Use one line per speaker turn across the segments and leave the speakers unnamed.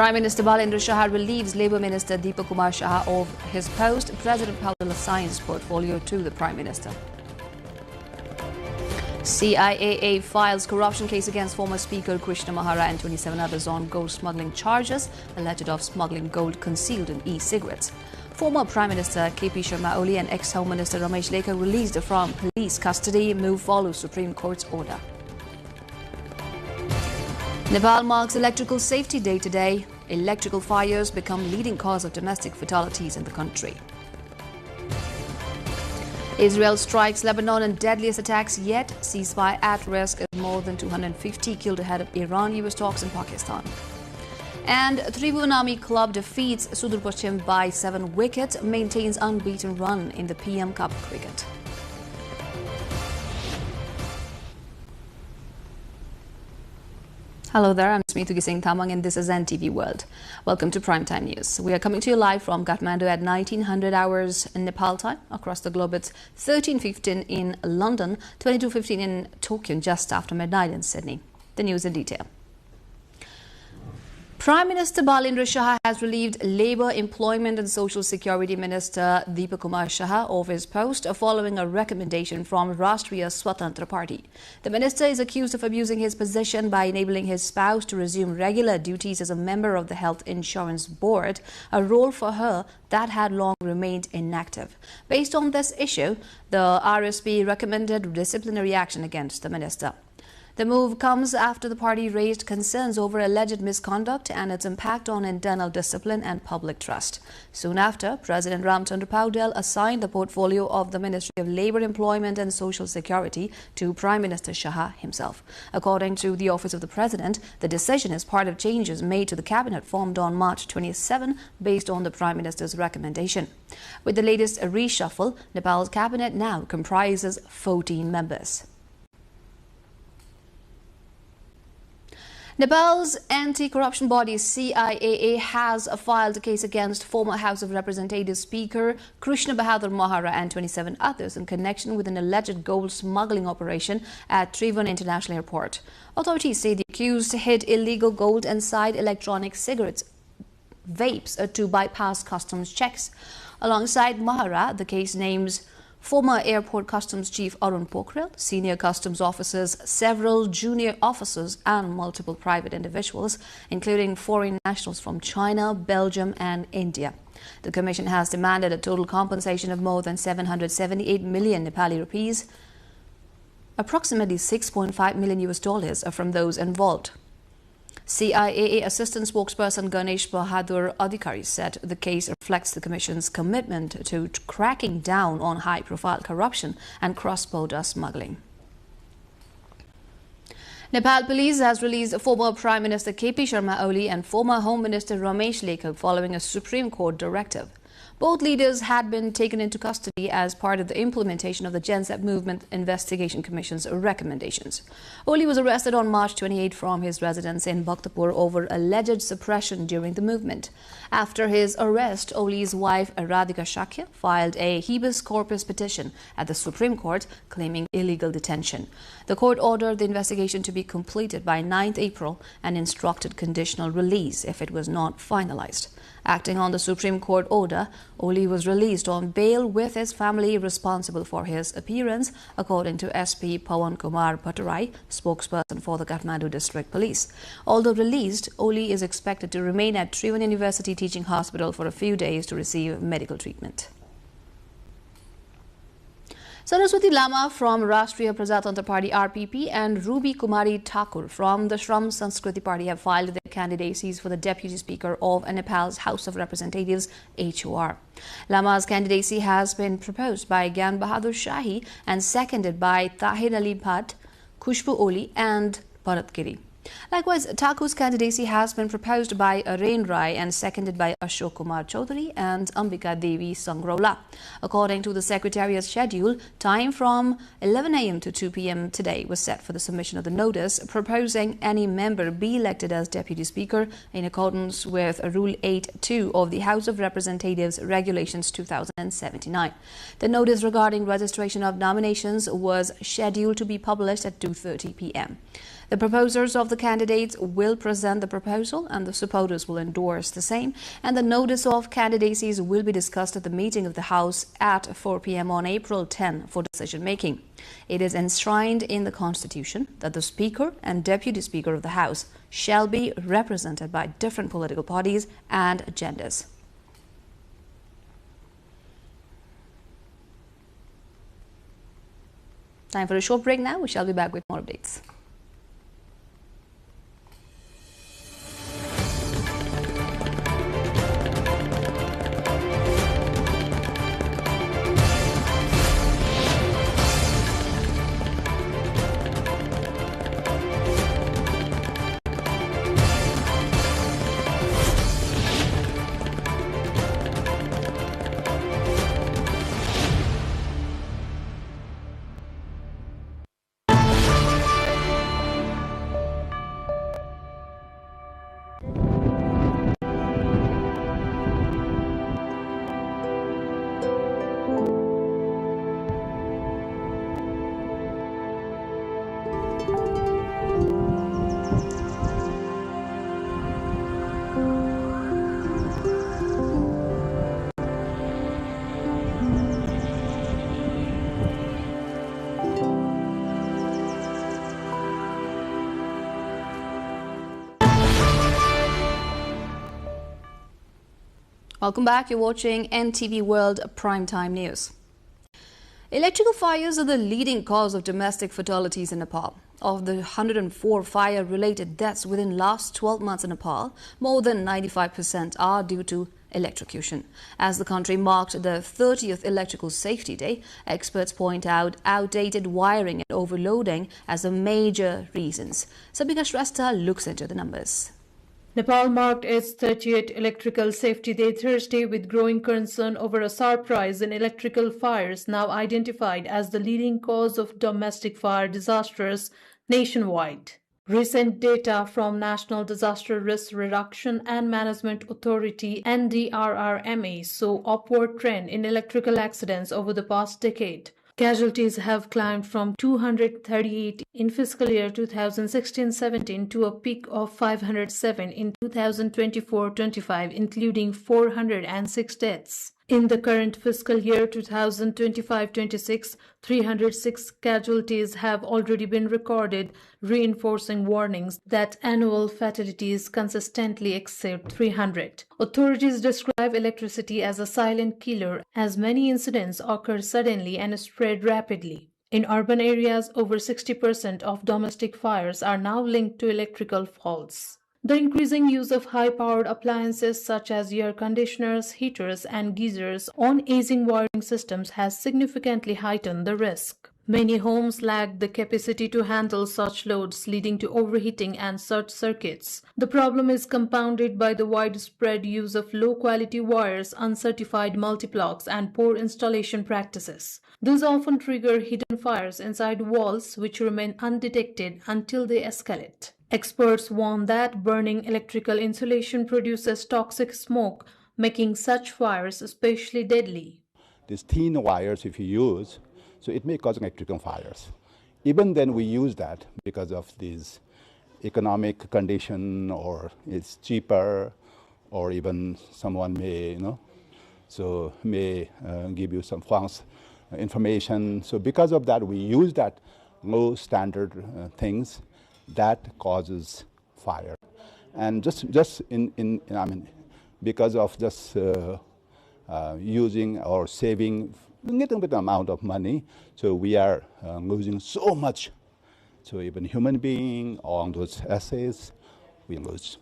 Prime Minister Balendra Shah relieves Labour Minister Deepak Kumar Shah of his post. President Paudel assigns portfolio to the Prime Minister. CIAA files corruption case against former Speaker Krishna Mahara and 27 others on gold smuggling charges, alleged of smuggling gold concealed in e-cigarettes. Former Prime Minister KP Sharma Oli and ex-Home Minister Ramesh Lekar released from police custody. Move follows Supreme Court's order. Nepal marks Electrical Safety Day today. Electrical fires become leading cause of domestic fatalities in the country. Israel strikes Lebanon in deadliest attacks yet. Ceasefire at risk as more than 250 killed ahead of Iran-US talks in Pakistan. And Tribhuvanami club defeats Sudur Paschim by 7 wickets, maintains unbeaten run in the PM Cup cricket. Hello there, I'm Smriti Singh Thamang and this is NTV World. Welcome to Primetime News. We are coming to you live from Kathmandu at 1900 hours in Nepal time. Across the globe it's 13:15 in London, 22:15 in Tokyo, just after midnight in Sydney. The news in detail. Prime Minister Balendra Shah has relieved Labour, Employment and Social Security Minister Deepak Kumar Shah of his post following a recommendation from Rashtriya Swatantra Party. The minister is accused of abusing his position by enabling his spouse to resume regular duties as a member of the Health Insurance Board, a role for her that had long remained inactive. Based on this issue, the RSP recommended disciplinary action against the minister. The move comes after the party raised concerns over alleged misconduct and its impact on internal discipline and public trust. Soon after, President Ramchandra Paudel assigned the portfolio of the Ministry of Labour, Employment and Social Security to Prime Minister Shah himself. According to the Office of the President, the decision is part of changes made to the cabinet formed on March 27 based on the Prime Minister's recommendation. With the latest reshuffle, Nepal's cabinet now comprises 14 members. Nepal's anti-corruption body CIAA has filed a case against former House of Representatives Speaker Krishna Bahadur Mahara and 27 others in connection with an alleged gold smuggling operation at Tribhuvan International Airport. Authorities say the accused hid illegal gold inside electronic cigarettes, vapes to bypass customs checks. Alongside Mahara, the case names former Airport Customs Chief Arun Pokhrel, senior customs officers, several junior officers and multiple private individuals, including foreign nationals from China, Belgium and India. The Commission has demanded a total compensation of more than 778 million Nepali rupees, approximately $6.5 million from those involved. CIAA Assistant Spokesperson Ganesh Bahadur Adhikari said the case reflects the Commission's commitment to cracking down on high-profile corruption and cross-border smuggling. Nepal Police has released former Prime Minister KP Sharma Oli and former Home Minister Ramesh Lekar following a Supreme Court directive. Both leaders had been taken into custody as part of the implementation of the Genset Movement Investigation Commission's recommendations. Oli was arrested on March 28 from his residence in Bhaktapur over alleged suppression during the movement. After his arrest, Oli's wife Radhika Shakya filed a habeas corpus petition at the Supreme Court claiming illegal detention. The court ordered the investigation to be completed by 9th April and instructed conditional release if it was not finalized. Acting on the Supreme Court order, Oli was released on bail with his family responsible for his appearance, according to SP Pawan Kumar Bhattarai, spokesperson for the Kathmandu District Police. Although released, Oli is expected to remain at Tribhuvan University Teaching Hospital for a few days to receive medical treatment. Saraswati Lama from Rashtriya Prajatantra Party RPP and Ruby Kumari Thakur from the Shram Sanskriti Party have filed their candidacies for the Deputy Speaker of Nepal's House of Representatives HOR. Lama's candidacy has been proposed by Gyan Bahadur Shahi and seconded by Tahir Ali Bhatt, Khushbu Oli and Bharat Giri. Likewise, Thakur's candidacy has been proposed by Arain Rai and seconded by Ashok Kumar Chaudhary and Ambika Devi Sangrola. According to the Secretariat's schedule, time from 11 a.m. to 2 p.m. today was set for the submission of the notice proposing any member be elected as Deputy Speaker in accordance with Rule 8.2 of the House of Representatives Regulations 2079. The notice regarding registration of nominations was scheduled to be published at 2:30 p.m. The proposers of the candidates will present the proposal and the supporters will endorse the same, and the notice of candidacies will be discussed at the meeting of the House at 4 p.m. on April 10 for decision-making. It is enshrined in the Constitution that the Speaker and Deputy Speaker of the House shall be represented by different political parties and agendas. Time for a short break now. We shall be back with more updates. Welcome back. You're watching NTV World Primetime News. Electrical fires are the leading cause of domestic fatalities in Nepal. Of the 104 fire-related deaths within last 12 months in Nepal, more than 95% are due to electrocution. As the country marked the 30th Electrical Safety Day, experts point out outdated wiring and overloading as the major reasons. Sabika Shrestha looks into the numbers.
Nepal marked its 30th Electrical Safety Day Thursday with growing concern over a sharp rise in electrical fires, now identified as the leading cause of domestic fire disasters nationwide. Recent data from National Disaster Risk Reduction and Management Authority (NDRRMA) show upward trend in electrical accidents over the past decade. Casualties have climbed from 238 in fiscal year 2016-17 to a peak of 507 in 2024-25, including 406 deaths. In the current fiscal year 2025-26, 306 casualties have already been recorded, reinforcing warnings that annual fatalities consistently exceed 300. Authorities describe electricity as a silent killer, as many incidents occur suddenly and spread rapidly. In urban areas, over 60% of domestic fires are now linked to electrical faults. The increasing use of high-powered appliances such as air conditioners, heaters, and geysers on aging wiring systems has significantly heightened the risk. Many homes lack the capacity to handle such loads, leading to overheating and short circuits. The problem is compounded by the widespread use of low-quality wires, uncertified multiplugs, and poor installation practices. These often trigger hidden fires inside walls, which remain undetected until they escalate. Experts warn that burning electrical insulation produces toxic smoke, making such fires especially deadly.
These thin wires, if you use, so it may cause electrical fires. Even then we use that because of this economic condition, or it's cheaper, or even someone may, may give you some false information. So because of that, we use that low standard things that causes fire. And just because of just using or saving a little bit amount of money, so we are losing so much. So even human being on those essays, we lose.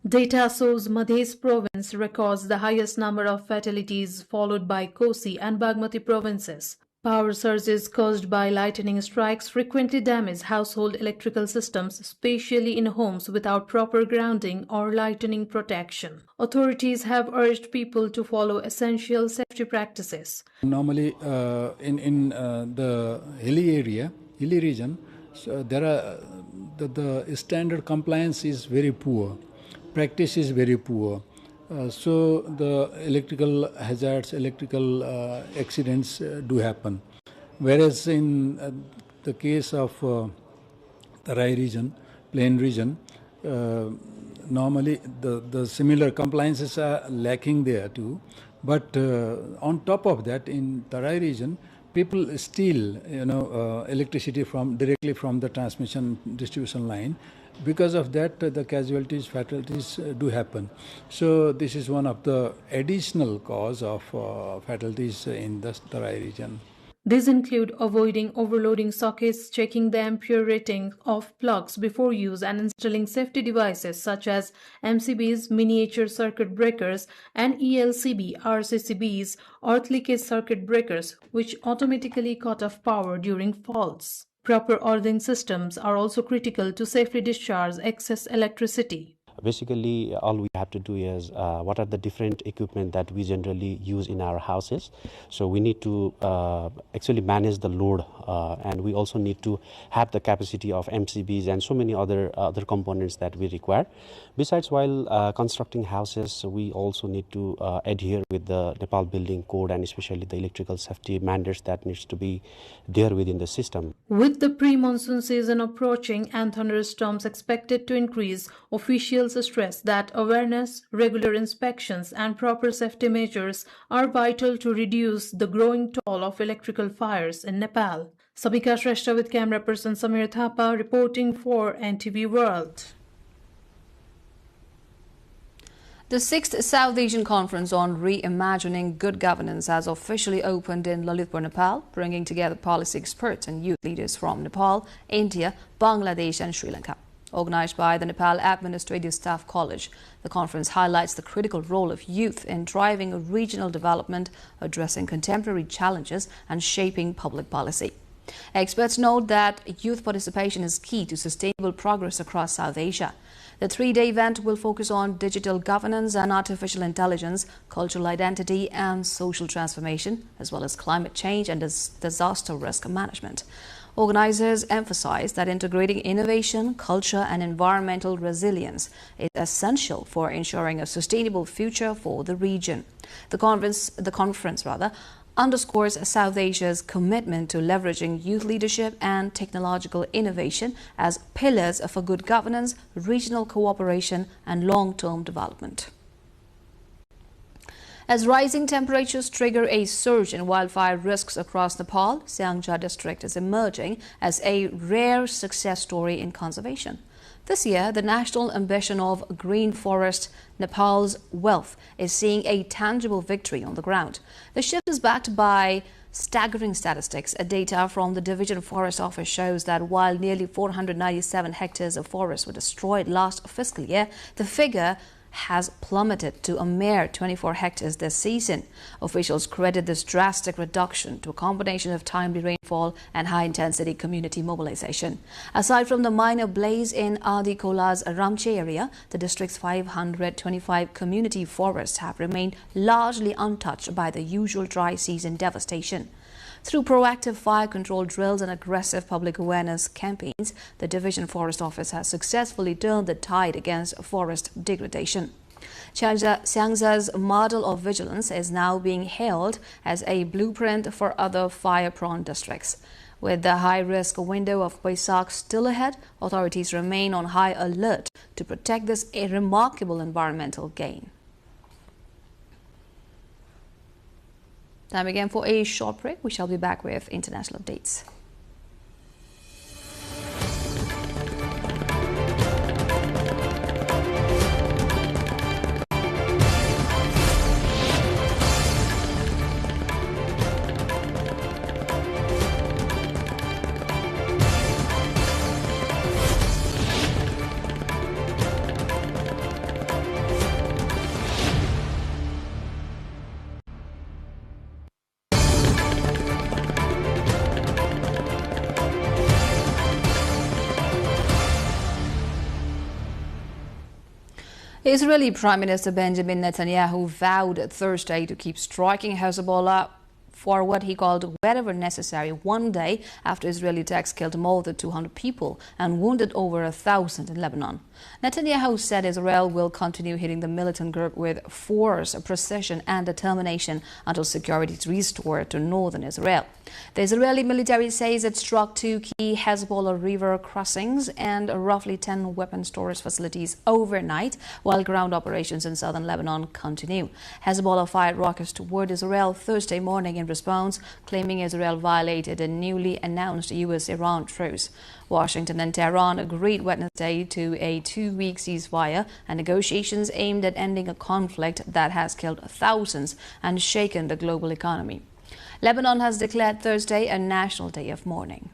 Data shows Madhya province records the highest number of fatalities, followed by Kosi and Bagmati provinces. Power surges caused by lightning strikes frequently damage household electrical systems, especially in homes without proper grounding or lightning protection. Authorities have urged people to follow essential safety practices.
Normally, in the hilly region, so there are the standard compliance is very poor, practice is very poor. So the electrical hazards, electrical accidents do happen. Whereas in the case of Tarai region, plain region, normally the similar compliances are lacking there too. But on top of that, in Tarai region, people steal, electricity directly from the transmission distribution line. Because of that, the casualties, fatalities do happen. So this is one of the additional cause of fatalities in the Tarai region.
These include avoiding overloading sockets, checking the ampere rating of plugs before use, and installing safety devices such as MCBs, miniature circuit breakers, and ELCB, RCCBs, earth leakage circuit breakers, which automatically cut off power during faults. Proper earthing systems are also critical to safely discharge excess electricity.
Basically, all we have to do is what are the different equipment that we generally use in our houses. So we need to actually manage the load, and we also need to have the capacity of MCBs and so many other components that we require. Besides, while constructing houses, we also need to adhere with the Nepal Building Code and especially the electrical safety mandates that needs to be there within the system.
With the pre-monsoon season approaching and thunderstorms expected to increase, officials stress that awareness, regular inspections, and proper safety measures are vital to reduce the growing toll of electrical fires in Nepal. Sabika Shrestha with camera person Samir Thapa reporting for NTV World.
The 6th South Asian Conference on Reimagining Good Governance has officially opened in Lalitpur, Nepal, bringing together policy experts and youth leaders from Nepal, India, Bangladesh and Sri Lanka. Organised by the Nepal Administrative Staff College, the conference highlights the critical role of youth in driving regional development, addressing contemporary challenges and shaping public policy. Experts note that youth participation is key to sustainable progress across South Asia. The 3-day event will focus on digital governance and artificial intelligence, cultural identity and social transformation, as well as climate change and disaster risk management. Organizers emphasize that integrating innovation, culture and environmental resilience is essential for ensuring a sustainable future for the region. The conference underscores South Asia's commitment to leveraging youth leadership and technological innovation as pillars for good governance, regional cooperation and long-term development. As rising temperatures trigger a surge in wildfire risks across Nepal, Siangja district is emerging as a rare success story in conservation. This year, the national ambition of Green Forest, Nepal's wealth, is seeing a tangible victory on the ground. The shift is backed by staggering statistics. Data from the Division Forest Office shows that while nearly 497 hectares of forest were destroyed last fiscal year, the figure has plummeted to a mere 24 hectares this season. Officials credit this drastic reduction to a combination of timely rainfall and high-intensity community mobilization. Aside from the minor blaze in Adi Kola's Ramche area, the district's 525 community forests have remained largely untouched by the usual dry season devastation. Through proactive fire control drills and aggressive public awareness campaigns, the Division Forest Office has successfully turned the tide against forest degradation. Siangja's model of vigilance is now being hailed as a blueprint for other fire-prone districts. With the high-risk window of Baisakh still ahead, authorities remain on high alert to protect this remarkable environmental gain. Time again for a short break. We shall be back with international updates. Israeli Prime Minister Benjamin Netanyahu vowed Thursday to keep striking Hezbollah for what he called wherever necessary, one day after Israeli attacks killed more than 200 people and wounded over 1,000 in Lebanon. Netanyahu said Israel will continue hitting the militant group with force, precision and determination until security is restored to northern Israel. The Israeli military says it struck 2 key Hezbollah river crossings and roughly 10 weapon storage facilities overnight, while ground operations in southern Lebanon continue. Hezbollah fired rockets toward Israel Thursday morning in response, claiming Israel violated a newly announced U.S.-Iran truce. Washington and Tehran agreed Wednesday to a 2-week ceasefire and negotiations aimed at ending a conflict that has killed thousands and shaken the global economy. Lebanon has declared Thursday a national day of mourning.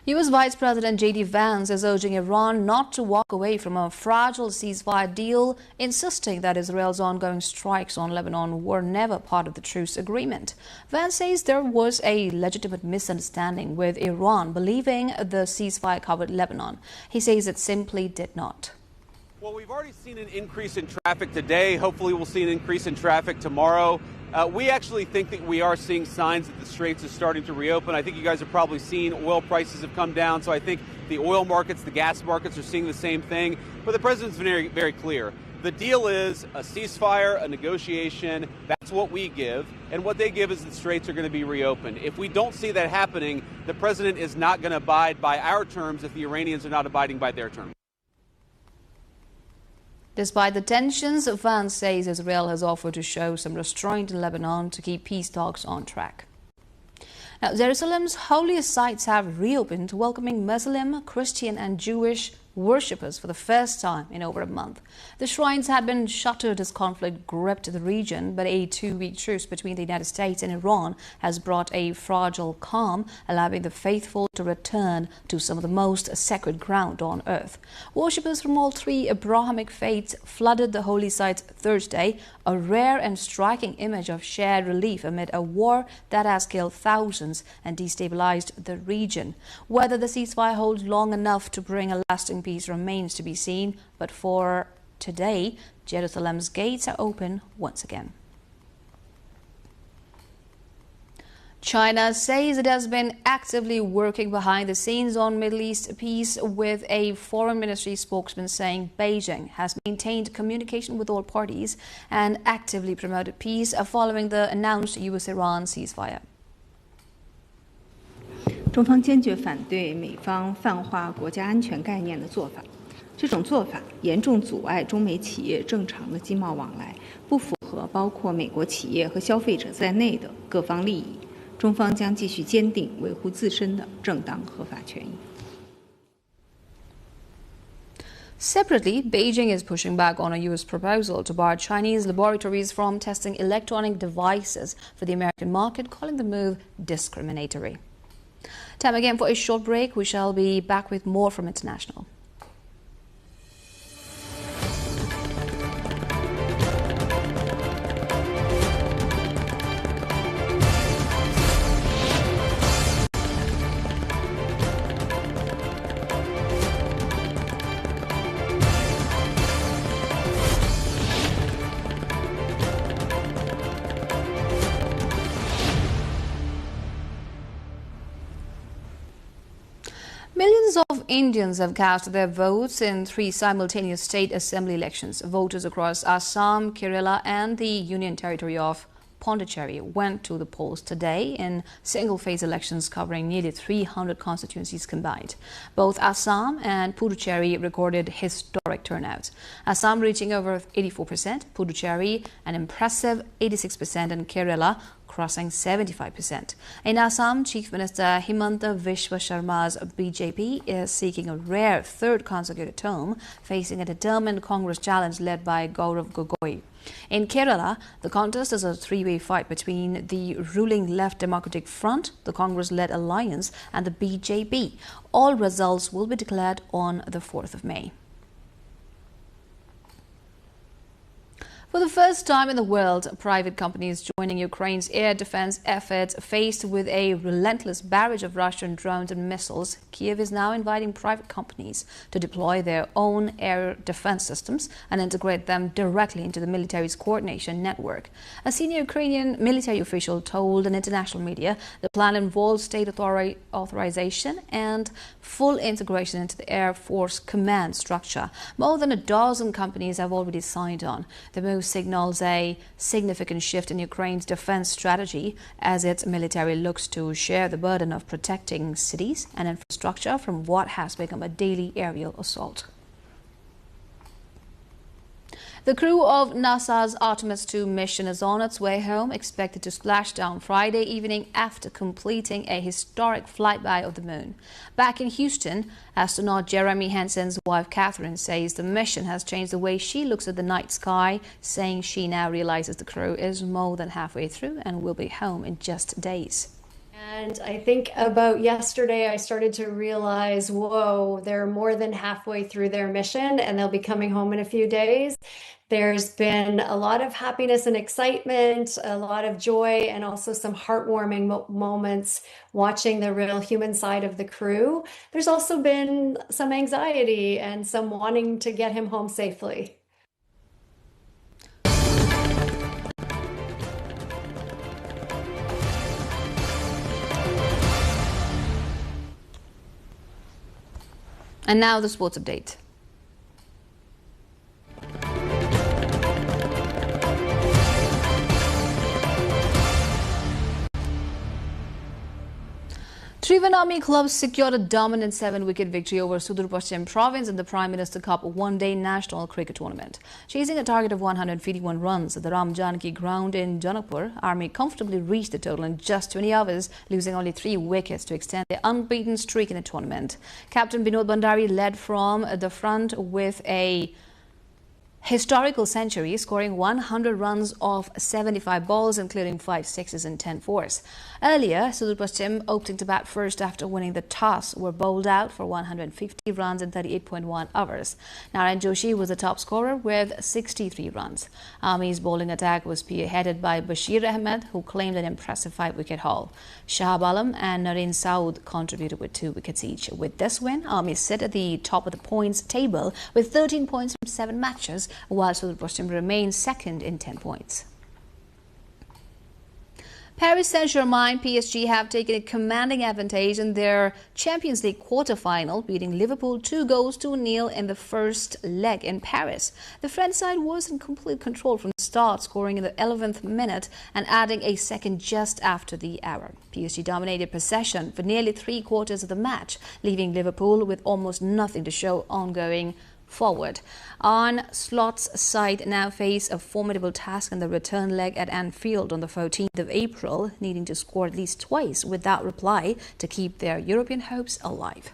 U.S. Vice President J.D. Vance is urging Iran not to walk away from a fragile ceasefire deal, insisting that Israel's ongoing strikes on Lebanon were never part of the truce agreement. Vance says there was a legitimate misunderstanding, with Iran believing the ceasefire covered Lebanon. He says it simply did not.
Well, we've already seen an increase in traffic today. Hopefully we'll see an increase in traffic tomorrow. We actually think that we are seeing signs that the Straits is starting to reopen. I think you guys have probably seen oil prices have come down, so I think the oil markets, the gas markets are seeing the same thing. But the president's very, very clear. The deal is a ceasefire, a negotiation. That's what we give. And what they give is the Straits are going to be reopened. If we don't see that happening, the president is not going to abide by our terms if the Iranians are not abiding by their terms.
Despite the tensions, Vance says Israel has offered to show some restraint in Lebanon to keep peace talks on track. Now, Jerusalem's holiest sites have reopened, welcoming Muslim, Christian and Jewish worshippers for the first time in over a month. The shrines had been shuttered as conflict gripped the region, but a 2-week truce between the United States and Iran has brought a fragile calm, allowing the faithful to return to some of the most sacred ground on earth. Worshippers from all 3 Abrahamic faiths flooded the holy sites Thursday, a rare and striking image of shared relief amid a war that has killed thousands and destabilized the region. Whether the ceasefire holds long enough to bring a lasting peace remains to be seen, but for today, Jerusalem's gates are open once again. China says it has been actively working behind the scenes on Middle East peace, with a foreign ministry spokesman saying Beijing has maintained communication with all parties and actively promoted peace following the announced U.S.-Iran ceasefire.
中方坚决反对美方泛化国家安全概念的做法，这种做法严重阻碍中美企业正常的经贸往来，不符合包括美国企业和消费者在内的各方利益。中方将继续坚定维护自身的正当合法权益。
Separately, Beijing is pushing back on a U.S. proposal to bar Chinese laboratories from testing electronic devices for the American market, calling the move discriminatory. Time again for a short break. We shall be back with more from International. Millions of Indians have cast their votes in 3 simultaneous state assembly elections. Voters across Assam, Kerala and the Union Territory of Pondicherry went to the polls today in single-phase elections covering nearly 300 constituencies combined. Both Assam and Puducherry recorded historic turnouts. Assam reaching over 84%, Puducherry an impressive 86% and Kerala crossing 75%. In Assam, Chief Minister Himanta Biswa Sharma's BJP is seeking a rare 3rd consecutive term, facing a determined Congress challenge led by Gaurav Gogoi. In Kerala, the contest is a 3-way fight between the ruling Left Democratic Front, the Congress-led alliance and the BJP. All results will be declared on the 4th of May. For the first time in the world, private companies joining Ukraine's air defense efforts. Faced with a relentless barrage of Russian drones and missiles, Kiev is now inviting private companies to deploy their own air defense systems and integrate them directly into the military's coordination network. A senior Ukrainian military official told an international media the plan involves state authorization and full integration into the Air Force command structure. More than a dozen companies have already signed on. The most move signals a significant shift in Ukraine's defense strategy as its military looks to share the burden of protecting cities and infrastructure from what has become a daily aerial assault. The crew of NASA's Artemis 2 mission is on its way home, expected to splash down Friday evening after completing a historic flyby of the moon. Back in Houston, astronaut Jeremy Hansen's wife Catherine says the mission has changed the way she looks at the night sky, saying she now realizes the crew is more than halfway through and will be home in just days.
And I think about yesterday, I started to realize, whoa, they're more than halfway through their mission and they'll be coming home in a few days. There's been a lot of happiness and excitement, a lot of joy, and also some heartwarming moments watching the real human side of the crew. There's also been some anxiety and some wanting to get him home safely.
And now the sports update. Trivanami club secured a dominant 7-wicket victory over Sudur Paschim province in the Prime Minister Cup one-day national cricket tournament. Chasing a target of 151 runs at the Ram Janaki ground in Janakpur, Army comfortably reached the total in just 20 overs, losing only 3 wickets to extend their unbeaten streak in the tournament. Captain Binod Bandari led from the front with a historical century, scoring 100 runs off 75 balls, including 5 sixes and 10 fours. Earlier, Sudur Paschim, opting to bat first after winning the toss, were bowled out for 150 runs in 38.1 overs. Narayan Joshi was the top scorer with 63 runs. Army's bowling attack was spearheaded by Bashir Ahmed, who claimed an impressive 5-wicket haul. Shahab Alam and Nareen Saud contributed with 2 wickets each. With this win, Army sit at the top of the points table with 13 points from 7 matches, while Sudur Paschim remains second in 10 points. Paris Saint-Germain PSG have taken a commanding advantage in their Champions League quarter-final, beating Liverpool 2-0 in the first leg in Paris. The French side was in complete control from the start, scoring in the 11th minute and adding a second just after the hour. PSG dominated possession for nearly 3/4 of the match, leaving Liverpool with almost nothing to show ongoing forward. Slot's side now face a formidable task in the return leg at Anfield on the 14th of April, needing to score at least twice without reply to keep their European hopes alive.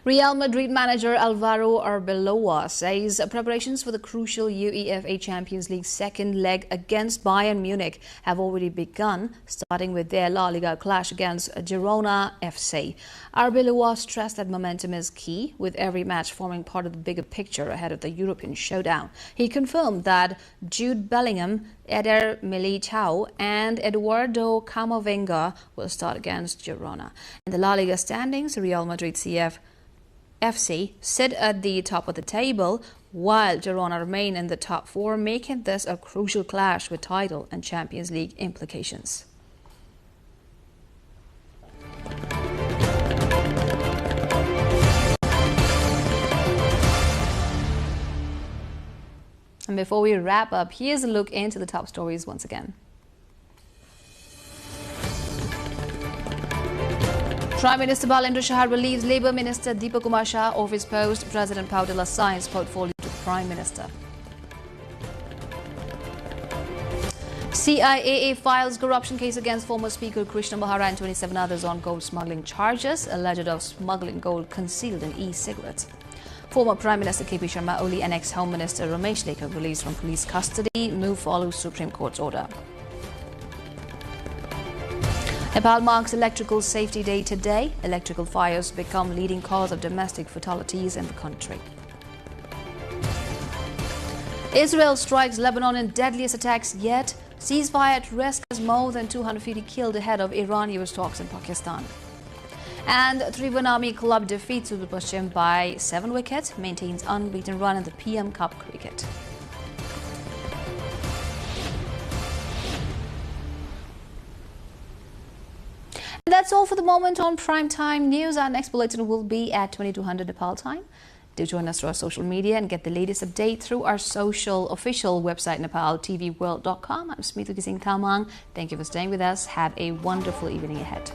Real Madrid manager Alvaro Arbeloa says preparations for the crucial UEFA Champions League second leg against Bayern Munich have already begun, starting with their La Liga clash against Girona FC. Arbeloa stressed that momentum is key, with every match forming part of the bigger picture ahead of the European showdown. He confirmed that Jude Bellingham, Eder Militao and Eduardo Camavinga will start against Girona. In the La Liga standings, Real Madrid FC sit at the top of the table, while Girona remain in the top 4, making this a crucial clash with title and Champions League implications. And before we wrap up, here's a look into the top stories once again. Prime Minister Balendra Shah relieves Labour Minister Deepak Kumar Shah of his post. President Paudel assigns portfolio to the Prime Minister. CIAA files corruption case against former Speaker Krishna Bahara and 27 others on gold smuggling charges, alleged of smuggling gold concealed in e-cigarettes. Former Prime Minister KP Sharma Oli and ex-Home Minister Ramesh Lekar released from police custody. Move follows Supreme Court's order. Nepal marks Electrical Safety Day today. Electrical fires become leading cause of domestic fatalities in the country. Israel strikes Lebanon in deadliest attacks yet. Ceasefire at risk as more than 250 killed ahead of Iran-US talks in Pakistan. And Trivanami club defeats Sudur Paschim by 7 wickets, maintains unbeaten run in the PM Cup cricket. That's all for the moment on Primetime News. Our next bulletin will be at 2200 Nepal time. Do join us through our social media and get the latest update through our social official website, nepaltelevision.com. I'm Smita Singh Thamang. Thank you for staying with us. Have a wonderful evening ahead.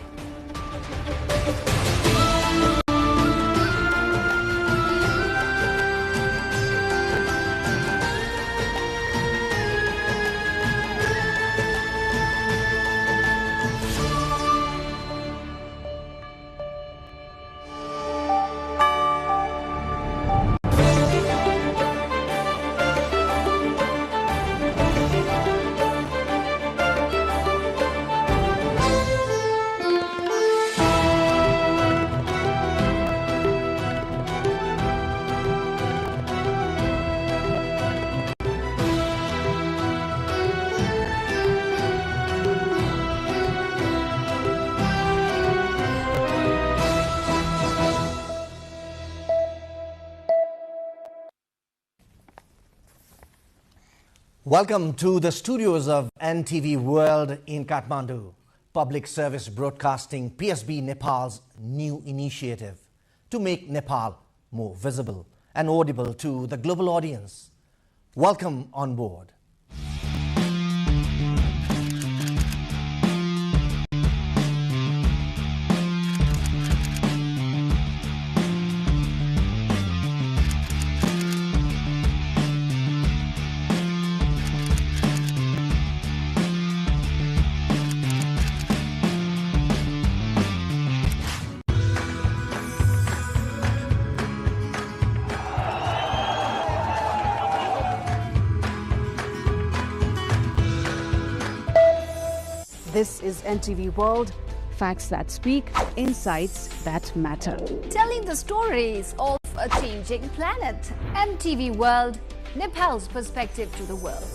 Welcome to the studios of NTV World in Kathmandu. Public Service Broadcasting PSB Nepal's new initiative to make Nepal more visible and audible to the global audience. Welcome on board.
This is NTV World, facts that speak, insights that matter.
Telling the stories of a changing planet. NTV World, Nepal's perspective to the world.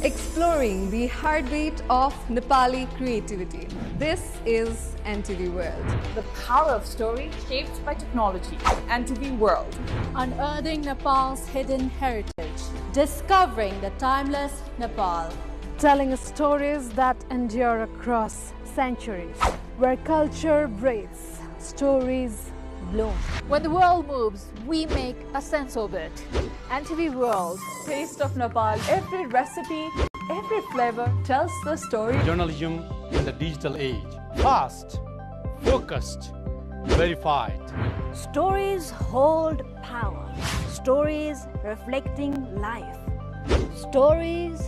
Exploring the heartbeat of Nepali creativity. This is NTV World.
The power of story shaped by technology. NTV World.
Unearthing Nepal's hidden heritage. Discovering the timeless Nepal. Telling stories that endure across centuries. Where culture breathes, stories bloom.
When the world moves, we make a sense of it. NTV World.
Taste of Nepal. Every recipe, every flavor tells the story.
Journalism in the digital age. Fast, focused, verified.
Stories hold power. Stories reflecting life. Stories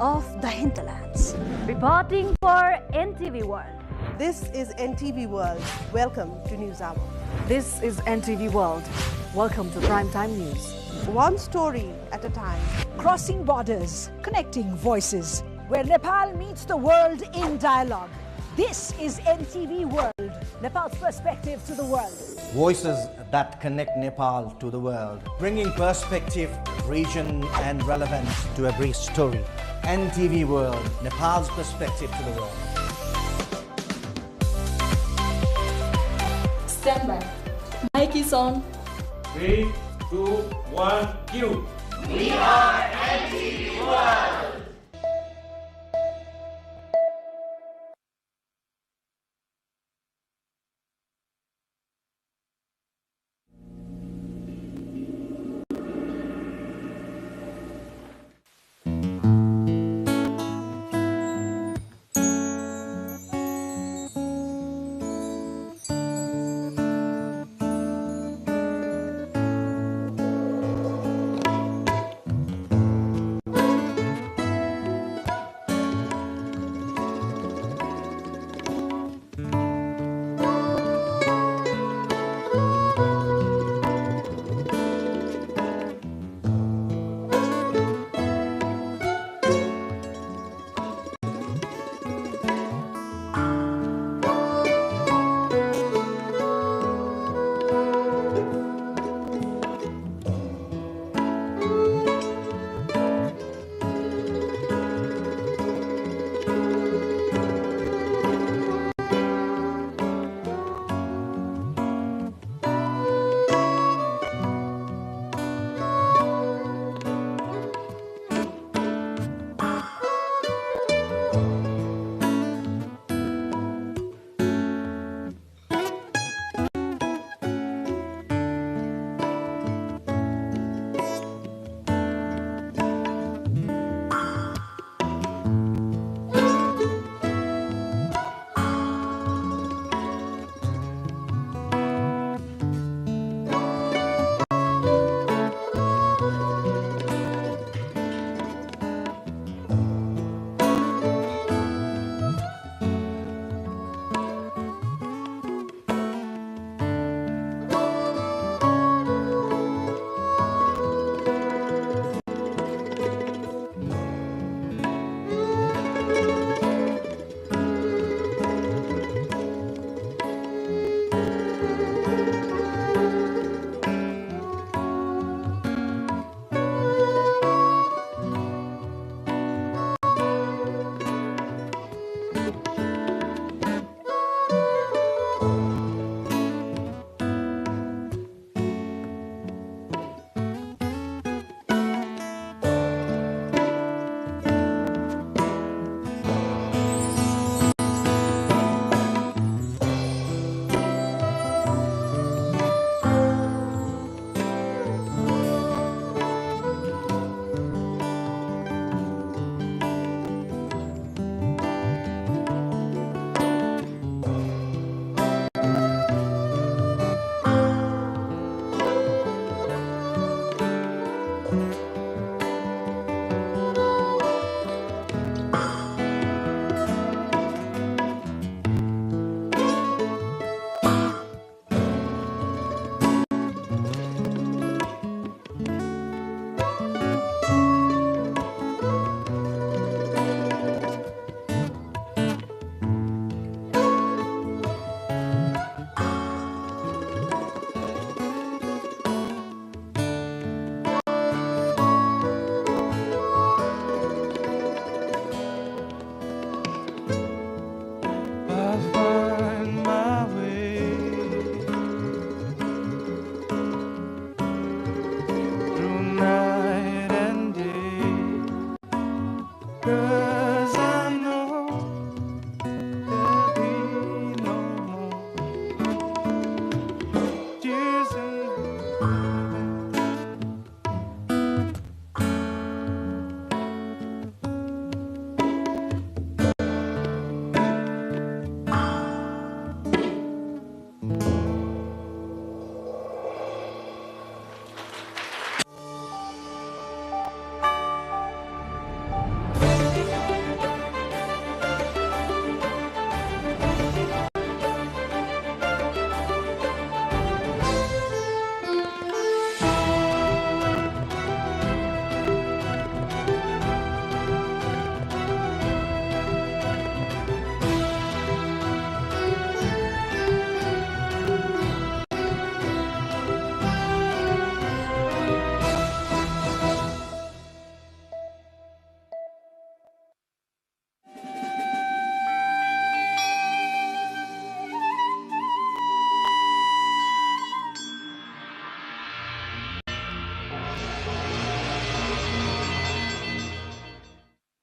of the hinterlands. Reporting for NTV World.
This is NTV World. Welcome to News Hour.
This is NTV World. Welcome to Primetime News.
One story at a time.
Crossing borders, connecting voices, where Nepal meets the world in dialogue. This is NTV World, Nepal's perspective to the world.
Voices that connect Nepal to the world, bringing perspective, region and relevance to every story. NTV World, Nepal's perspective to the world.
Stand by. Mic is on.
3, 2, 1, cue.
We are NTV World.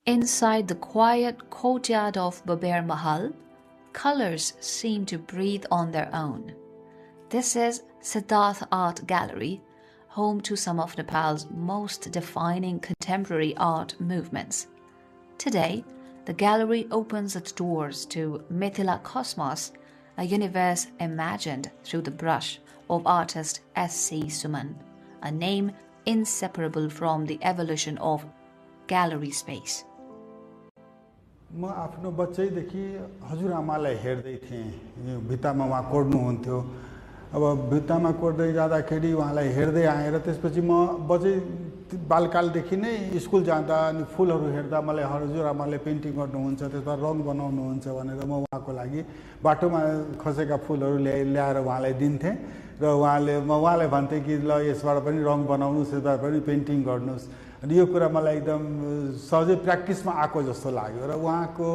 Inside the quiet courtyard of Baber Mahal, colors seem to breathe on their own. This is Siddharth Art Gallery, home to some of Nepal's most defining contemporary art movements. Today, the gallery opens its doors to Mithila Cosmos, a universe imagined through the brush of artist S.C. Suman, a name inseparable from the evolution of gallery space.
म आफ्नो बच्चैदेखि हजुरआमालाई हेर्दै थिएँ भित्तामा उहाँ कोर्नुहुन्थ्यो अब भित्तामा कोर्दै जाँदाखेरि उहाँलाई हेर्दै आएर त्यसपछि म बच्चै बालकालदेखि नै स्कुल जाँदा अनि फुलहरू हेर्दा मलाई हजुरआमाले पेन्टिङ गर्नुहुन्छ त्यसमा रङ बनाउनुहुन्छ भनेर म उहाँको लागि बाटोमा खसेका फुलहरू ल्याएर उहाँलाई दिन्थेँ र उहाँले भन्थे कि ल यसबाट पनि रङ बनाउनुस् यसबाट पनि पेन्टिङ गर्नुस् अनि यो कुरा मलाई एकदम सहजै प्र्याक्टिसमा आएको जस्तो लाग्यो र उहाँको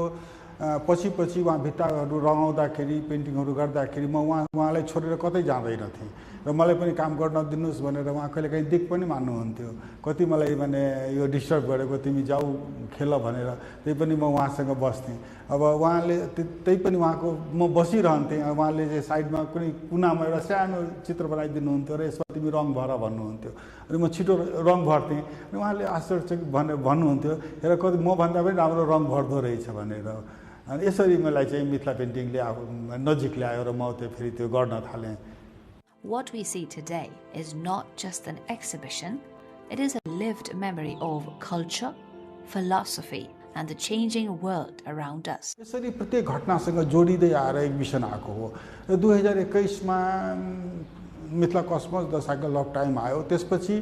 पछि उहाँ भित्ताहरू रङाउँदाखेरि पेन्टिङहरू गर्दाखेरि म उहाँलाई छोडेर कतै जाँदैनथेँ र मलाई पनि काम गर्न दिनुहोस् भनेर उहाँ कहिलेकाहीँ दिक्क पनि मान्नुहुन्थ्यो कति मलाई माने यो डिस्टर्ब गरेको तिमी जाऊ खेल भनेर त्यही पनि म उहाँसँग बस्थेँ अब उहाँले त्यही पनि उहाँको म बसिरहन्थेँ उहाँले चाहिँ साइडमा कुनै कुनामा एउटा सानो चित्र बनाइदिनुहुन्थ्यो र यसमा तिमी रङ भर भन्नुहुन्थ्यो अनि म छिटो रङ भर्थेँ र उहाँले आश्चर्य भन्नुहुन्थ्यो हेर कति मभन्दा पनि राम्रो रङ भर्दो रहेछ भनेर अनि यसरी मलाई चाहिँ मिथिला पेन्टिङले नजिक ल्यायो र म त्यो फेरि त्यो गर्न थालेँ.
What we see today is not just an exhibition, it is a lived memory of culture, philosophy, and the changing world around us.
यसरी प्रत्येक घटनासँग जोडिँदै आएर एक्जिबिसन आएको हो र 2021 मा Mithila cosmos the cycle of time आयो त्यसपछि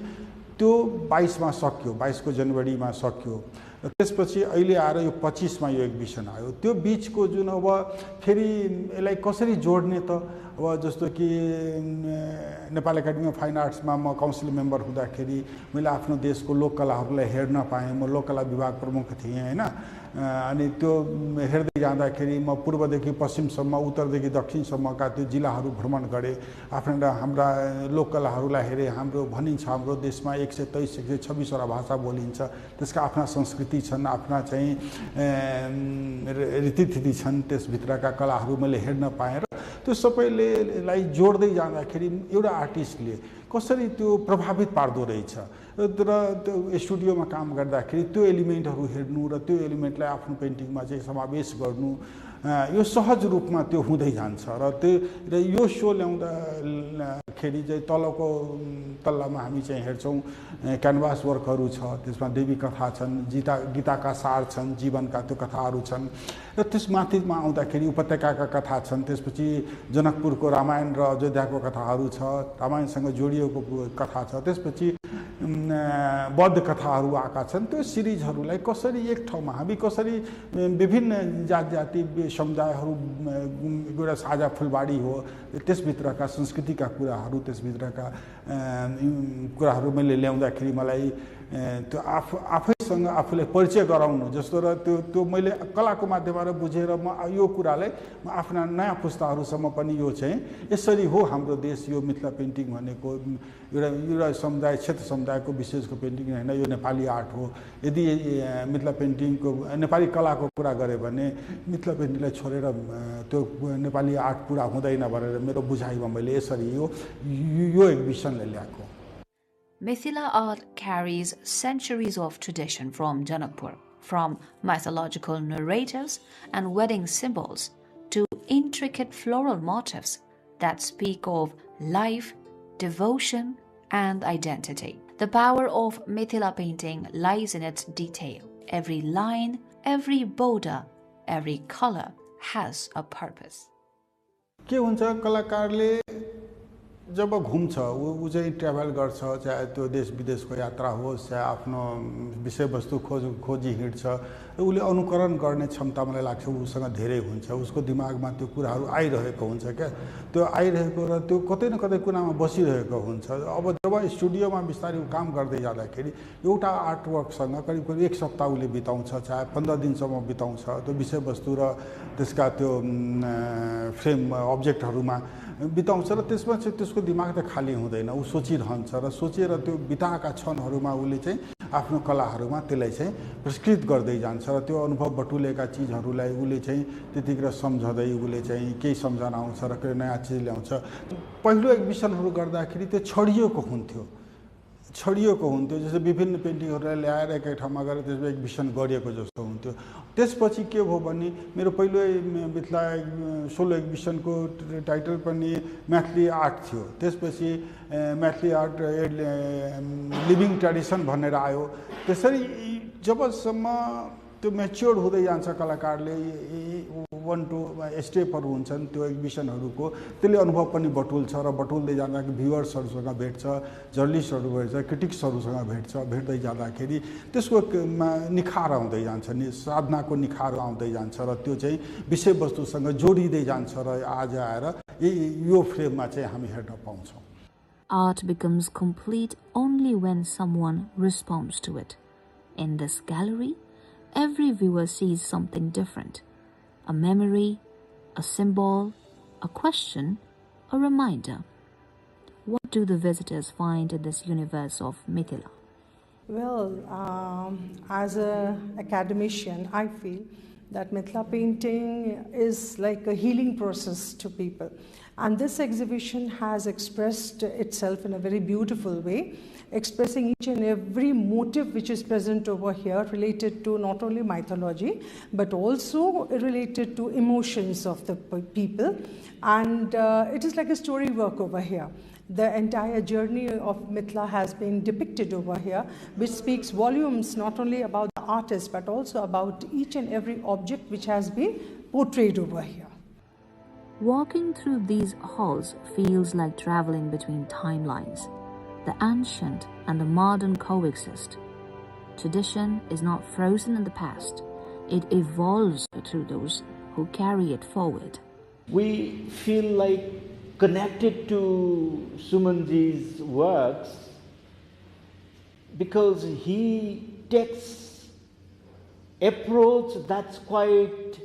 त्यो 22 मा सक्यो 22 को जनवरीमा सक्यो र त्यसपछि अहिले आएर यो 25 मा यो एक्जिबिसन आयो त्यो बीचको जुन अब फेरि यसलाई कसरी जोड्ने त अब जस्तो कि नेपाल एकाडेमी अफ फाइन आर्ट्समा म काउन्सिल मेम्बर हुँदाखेरि मैले आफ्नो देशको लोककलाहरूलाई हेर्न पाएँ म लोककला विभाग प्रमुख थिएँ हैन अनि त्यो हेर्दै जाँदाखेरि म पूर्वदेखि पश्चिमसम्म उत्तरदेखि दक्षिणसम्मका त्यो जिल्लाहरू भ्रमण गरेँ आफ्ना हाम्रा लोककलाहरूलाई हेरेँ हाम्रो भनिन्छ हाम्रो देशमा 123 126 वटा भाषा बोलिन्छ त्यसका आफ्ना संस्कृति छन् आफ्ना चाहिँ रीतिथिति छन् त्यसभित्रका कलाहरू मैले हेर्न पाएँ र त्यो सबैलाई जोड्दै जाँदाखेरि एउटा आर्टिस्टले कसरी त्यो प्रभावित पार्दो रहेछ र त्यो स्टुडियोमा काम गर्दाखेरि त्यो एलिमेन्टहरू हेर्नु र त्यो एलिमेन्टलाई आफ्नो पेन्टिङमा चाहिँ समावेश गर्नु यो सहज रूपमा त्यो हुँदै जान्छ र यो सो ल्याउँदाखेरि चाहिँ तलको तल्लामा हामी चाहिँ हेर्छौँ क्यानभास वर्कहरू छ त्यसमा देवी कथा छन् गीताका सार छन् जीवनका त्यो कथाहरू छन् र त्यसमाथिमा आउँदाखेरि उपत्यकाका कथा छन् त्यसपछि जनकपुरको रामायण र अयोध्याको कथाहरू छ रामायणसँग जोडिएको कथा छ त्यसपछि बौद्ध कथाहरू आएका छन् त्यो सिरिजहरूलाई कसरी एक ठाउँमा हामी कसरी विभिन्न जाति समुदायहरू एउटा साझा फुलबाडी हो त्यसभित्रका संस्कृतिका कुराहरू त्यसभित्रका कुराहरू मैले ल्याउँदाखेरि मलाई त्यो आफैसँग आफूलाई परिचय गराउनु जस्तो र त्यो मैले कलाको माध्यमबाट बुझेर म यो कुरालाई म आफ्ना नयाँ पुस्ताहरूसम्म पनि यो चाहिँ यसरी हो हाम्रो देश यो मिथिला पेन्टिङ भनेको एउटा समुदाय क्षेत्र समुदायको विशेषको पेन्टिङ होइन यो नेपाली आर्ट हो यदि मिथिला पेन्टिङको नेपाली कलाको कुरा गरे भने मिथिला पेन्टिङलाई छोडेर त्यो नेपाली आर्ट पुरा हुँदैन भनेर मेरो बुझाइमा मैले यसरी यो एक्जिबिसनले ल्याएको.
Mithila art carries centuries of tradition from Janakpur, from mythological narratives and wedding symbols to intricate floral motifs that speak of life, devotion, and identity. The power of Mithila painting lies in its detail. Every line, every border, every color has a purpose.
के हुन्छ कलाकारले जब घुम्छ ऊ चाहिँ travel गर्छ चाहे त्यो देश विदेशको यात्रा होस् चाहे आफ्नो विषयवस्तु खोजी हिँड्छ र उसले अनुकरण गर्ने क्षमता मलाई लाग्छ उसँग धेरै हुन्छ उसको दिमागमा त्यो कुराहरू आइरहेको हुन्छ क्या त्यो आइरहेको र त्यो कतै न कतै कुनामा बसिरहेको हुन्छ अब जब स्टुडियोमा बिस्तारै काम गर्दै जाँदाखेरि एउटा आर्टवर्कसँग करिब करिब एक सप्ताह उसले बिताउँछ चाहे 15 दिनसम्म बिताउँछ त्यो विषयवस्तु र त्यसका त्यो फ्रेम अब्जेक्टहरूमा बिताउँछ र त्यसमा चाहिँ त्यसको दिमाग त खाली हुँदैन ऊ सोचिरहन्छ र सोचेर त्यो बिताएका क्षणहरूमा उसले चाहिँ आफ्नो कलाहरूमा त्यसलाई चाहिँ पुरस्कृत गर्दै जान्छ र त्यो अनुभव बटुलेका चिजहरूलाई उसले चाहिँ त्यतिखेर सम्झँदै उसले चाहिँ केही सम्झना आउँछ र केही नयाँ चिज ल्याउँछ। पहिलो एक्जिबिसनहरू गर्दाखेरि त्यो छडिएको हुन्थ्यो जस्तो विभिन्न पेन्टिङहरूलाई ल्याएर एकै ठाउँमा गएर त्यसमा एक्जिबिसन गरिएको जस्तो हुन्थ्यो। त्यसपछि के भयो भने मेरो पहिलो मिथिला सोलो एक्जिबिसनको टाइटल पनि म्याथली आर्ट थियो। त्यसपछि म्याथली आर्ट लिभिङ ट्रेडिसन भनेर आयो। त्यसरी जबसम्म त्यो मेच्योर हुँदै जान्छ कलाकारले 1-2 स्टेपहरू हुन्छन् त्यो एक्जिबिसनहरूको, त्यसले अनुभव पनि बटुल्छ र बटुल्दै जाँदा भ्युवर्सहरूसँग भेट्छ, जर्नलिस्टहरू भेट्छ, क्रिटिक्सहरूसँग भेट्दै जाँदाखेरि त्यसको निखार आउँदै जान्छ, साधनाको निखार आउँदै जान्छ र त्यो चाहिँ विषयवस्तुसँग जोडिँदै जान्छ र आज आएर यो फ्रेममा चाहिँ हामी हेर्न पाउँछौँ।
Art becomes complete only when someone responds to it. In this gallery, every viewer sees something different. A memory, a symbol, a question, a reminder. What do the visitors find in this universe of Mithila?
Well, as an academician, I feel that Mithila painting is like a healing process to people. And this exhibition has expressed itself in a very beautiful way, expressing each and every motive which is present over here related to not only mythology, but also related to emotions of the people. And it is like a story work over here. The entire journey of Mithila has been depicted over here, which speaks volumes not only about the artist, but also about each and every object which has been portrayed over here.
Walking through these halls feels like traveling between timelines. The ancient and the modern coexist. Tradition is not frozen in the past. It evolves through those who carry it forward.
We feel like connected to Sumanji's works because he takes approach that's quite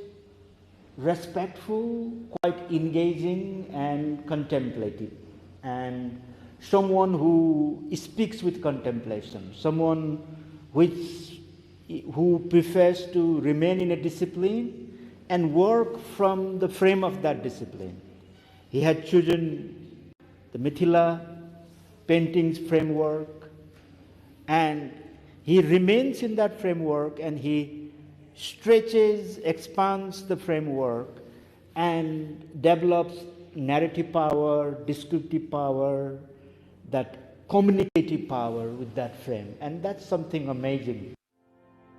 respectful, quite engaging and contemplative, and someone who speaks with contemplation, someone who prefers to remain in a discipline and work from the frame of that discipline. He had chosen the Mithila paintings framework, and he remains in that framework, and he stretches, expands the framework, and develops narrative power, descriptive power, that communicative power with that frame. And that's something amazing.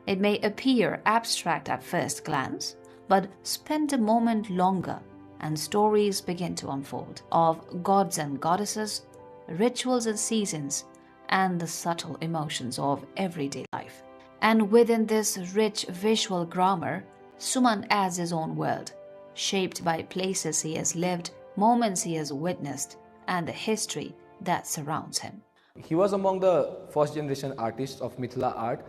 It may appear abstract at first glance, but spend a moment longer and stories begin to unfold of gods and goddesses, rituals and seasons, and the subtle emotions of everyday life. And within this rich visual grammar, Suman adds his own world, shaped by places he has lived, moments he has witnessed, and the history that surrounds him.
He was among the first generation artists of Mithila art.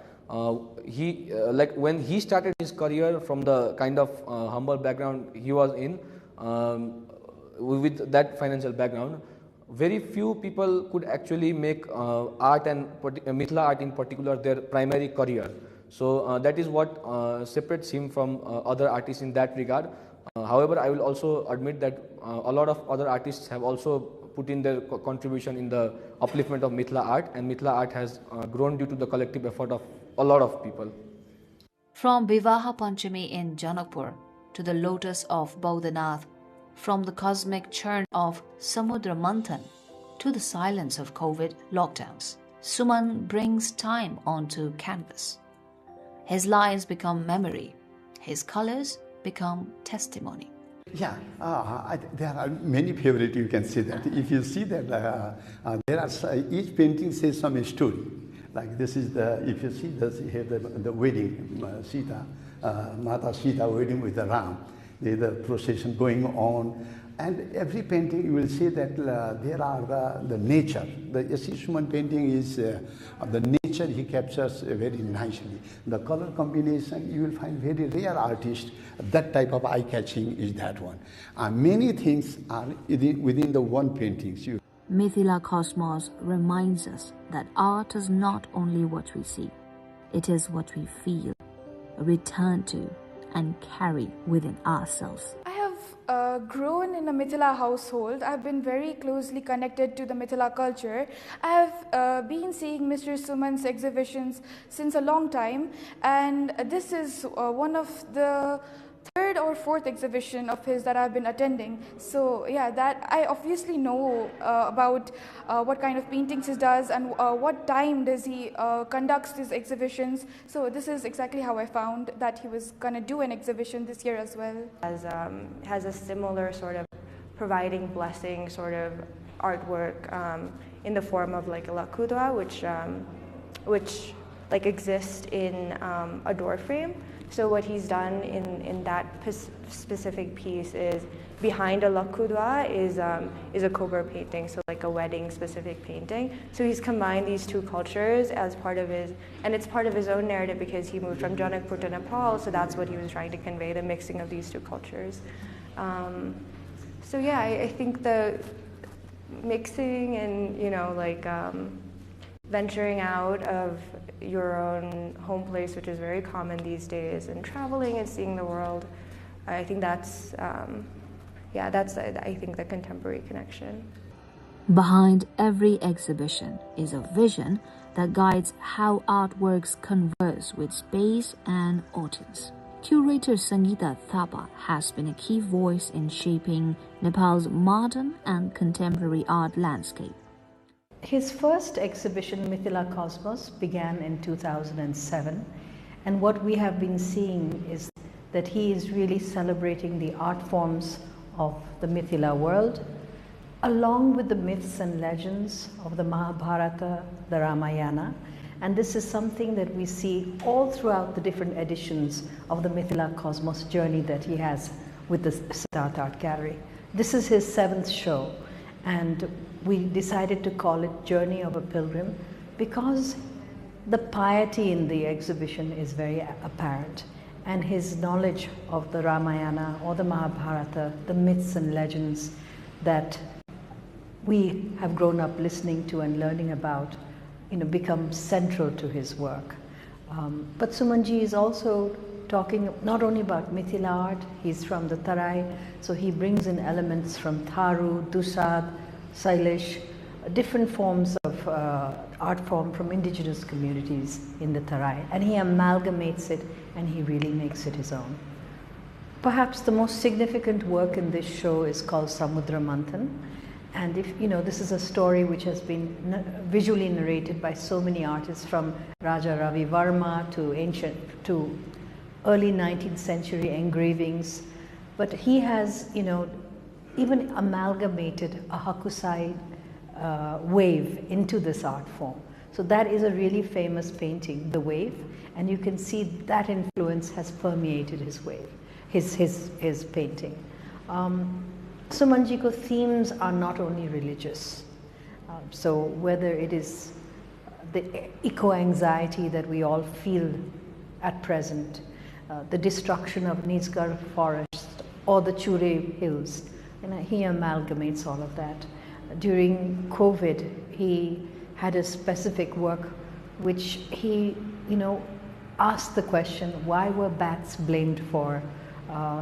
When he started his career from the kind of humble background he was in, with that financial background, very few people could actually make art and Mithila art in particular their primary career. So that is what separates him from other artists in that regard. However, I will also admit that a lot of other artists have also put in their contribution in the upliftment of Mithila art, and Mithila art has grown due to the collective effort of a lot of people.
From Vivaha Panchami in Janakpur to the lotus of Bodhanath, from the cosmic churn of Samudra Manthan to the silence of COVID lockdowns, Suman brings time onto canvas. His lines become memory, his colors become testimony.
Yeah, there are many favorites, you can see that. If you see that there are, each painting says some story. Like this is if you see this, here the wedding, Sita, Mata Sita wedding with the Ram. There's a procession going on, and every painting you will see that there are the nature. The Suman painting is the nature he captures very nicely. The color combination you will find very rare artists. That type of eye-catching is that one. Many things are within the one paintings.
Mithila Cosmos reminds us that art is not only what we see, it is what we feel, return to, and carry within ourselves.
I have grown in a Mithila household. I've been very closely connected to the Mithila culture. I have been seeing Mr. Suman's exhibitions since a long time, and this is one of the third or fourth exhibition of his that I've been attending. So yeah, that I obviously know about what kind of paintings he does and what time does he conducts his exhibitions. So this is exactly how I found that he was gonna do an exhibition this year as well.
Has a similar sort of providing blessing sort of artwork in the form of like a lakudwa, which like exists in a door frame. So what he's done in that specific piece is behind a lakudwa is a cobra painting, so like a wedding specific painting. So he's combined these two cultures as part of his, and it's part of his own narrative because he moved from Janakpur to Nepal, so that's what he was trying to convey, the mixing of these two cultures. So yeah, I think the mixing and, you know, like venturing out of your own home place, which is very common these days, and traveling and seeing the world, I think that's, I think the contemporary connection.
Behind every exhibition is a vision that guides how artworks converse with space and audience. Curator Sangeeta Thapa has been a key voice in shaping Nepal's modern and contemporary art landscape.
His first exhibition, Mithila Cosmos, began in 2007, and what we have been seeing is that he is really celebrating the art forms of the Mithila world, along with the myths and legends of the Mahabharata, the Ramayana, and this is something that we see all throughout the different editions of the Mithila Cosmos journey that he has with the Siddharth Art Gallery. This is his 7th show, and we decided to call it Journey of a Pilgrim because the piety in the exhibition is very apparent, and his knowledge of the Ramayana or the Mahabharata, the myths and legends that we have grown up listening to and learning about, become central to his work. But Sumanji is also talking not only about Mithila art, he's from the Tarai, so he brings in elements from Tharu, Dusad, Salish, different forms of art form from indigenous communities in the Tarai, and he amalgamates it and he really makes it his own. Perhaps the most significant work in this show is called Samudra Manthan, and this is a story which has been visually narrated by so many artists, from Raja Ravi Varma to early 19th century engravings, but he has even amalgamated a Hakusai wave into this art form. So that is a really famous painting, The Wave, and you can see that influence has permeated his wave, his painting. Sumanjiko themes are not only religious. So whether it is the eco-anxiety that we all feel at present, the destruction of Nisgar forest or the Chure hills, he amalgamates all of that. During COVID, he had a specific work which he, asked the question, why were bats blamed for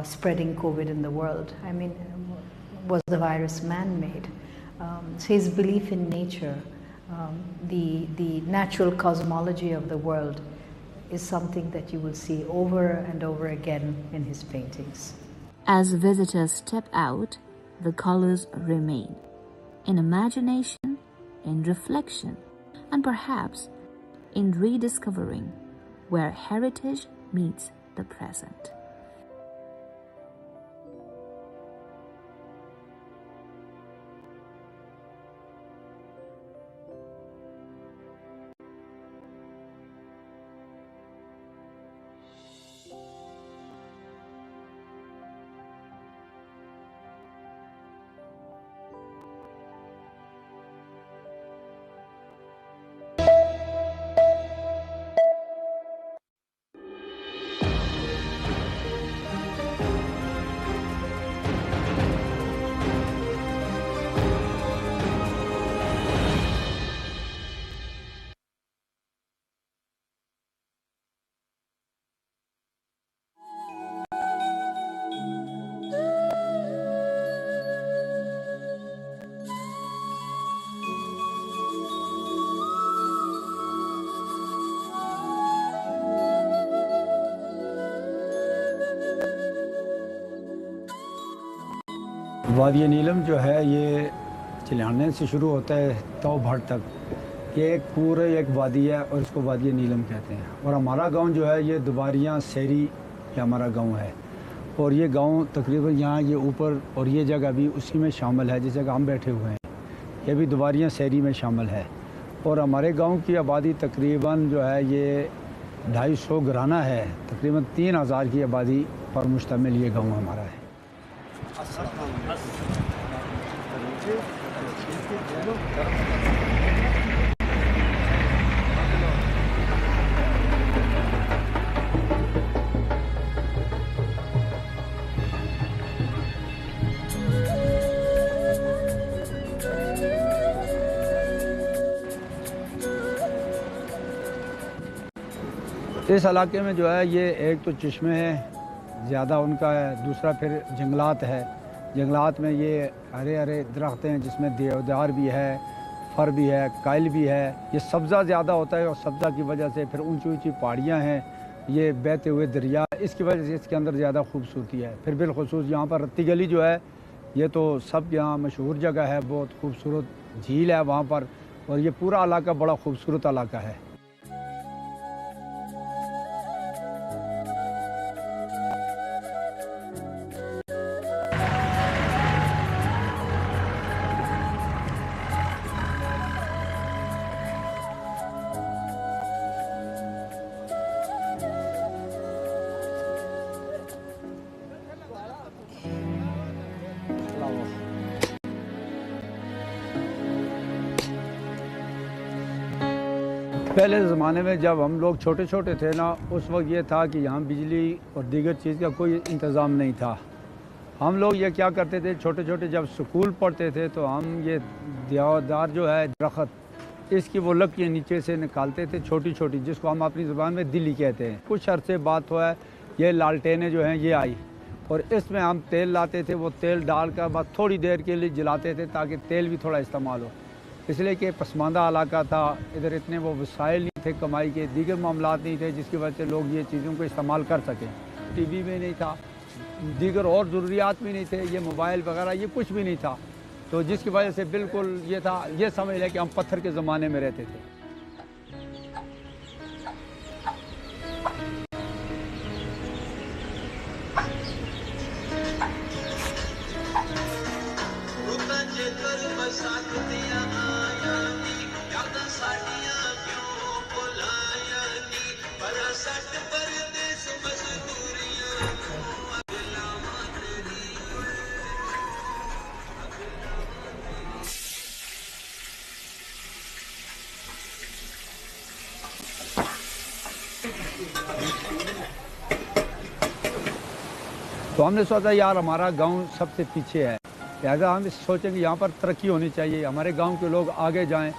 spreading COVID in the world? I mean, was the virus man-made? So his belief in nature, the natural cosmology of the world, is something that you will see over and over again in his paintings.
As visitors step out, the colors remain, in imagination, in reflection, and perhaps in rediscovering where heritage meets the present.
वादी नीलम जो है ये चिलाने से शुरू होता है तो भर तक, ये एक पूरे एक वादी है और इसको वादी नीलम कहते हैं। और हमारा गांव जो है ये दुबारियाँ शहरी ये हमारा गांव है, और ये गांव तकरीबन यहाँ ये ऊपर और ये जगह भी उसी में शामिल है जिस जगह हम बैठे हुए हैं, ये भी दुबारियाँ शहरी में शामिल है। और हमारे गांव की आबादी तकरीबन जो है ये 250 घराना है, तकरीबन 3000 की आबादी पर मुश्तमिल ये गांव हमारा है। इस इलाके में जो है ये एक तो चश्मे है ज़्यादा उनका है, दूसरा फिर जंगलात है। जंगलात में ये हरे हरे दरख्त हैं जिसमें देवदार भी है, फर भी है, काइल भी है। ये सब्ज़ा ज़्यादा होता है और सब्ज़ा की वजह से फिर ऊंची ऊंची पहाड़ियाँ हैं, ये बहते हुए दरिया, इसकी वजह से इसके अंदर ज़्यादा खूबसूरती है। फिर बिलखुसूस यहाँ पर रत्ती गली जो है ये तो सब यहाँ मशहूर जगह है, बहुत खूबसूरत झील है वहाँ पर, और ये पूरा इलाका बड़ा खूबसूरत इलाका है। पहले ज़माने में जब हम लोग छोटे छोटे थे ना, उस वक्त ये था कि यहाँ बिजली और दीगर चीज़ का कोई इंतज़ाम नहीं था। हम लोग ये क्या करते थे, छोटे छोटे जब स्कूल पढ़ते थे तो हम ये देवदार जो है दरख्त, इसकी वो लकड़ियाँ नीचे से निकालते थे छोटी छोटी, जिसको हम अपनी ज़ुबान में दिल्ली कहते हैं। कुछ अरसे बाद हुआ है ये लालटेनें जो हैं ये आई, और इसमें हम तेल लाते थे, वो तेल डाल कर बस थोड़ी देर के लिए जलाते थे ताकि तेल भी थोड़ा इस्तेमाल हो, इसलिए कि पसमानदा इलाका था, इधर इतने वो वसाइल नहीं थे कमाई के, दीगर मामलात नहीं थे जिसकी वजह से लोग ये चीज़ों को इस्तेमाल कर सकें। टीवी में नहीं था, दीगर और ज़रूरियात भी नहीं थे, ये मोबाइल वगैरह ये कुछ भी नहीं था, तो जिसकी वजह से बिल्कुल ये था, ये समझ लें कि हम पत्थर के ज़माने में रहते थे। तो हमने सोचा यार हमारा गांव सबसे पीछे है, लिहाजा हम सोचें कि यहाँ पर तरक्की होनी चाहिए, हमारे गांव के लोग आगे जाएं।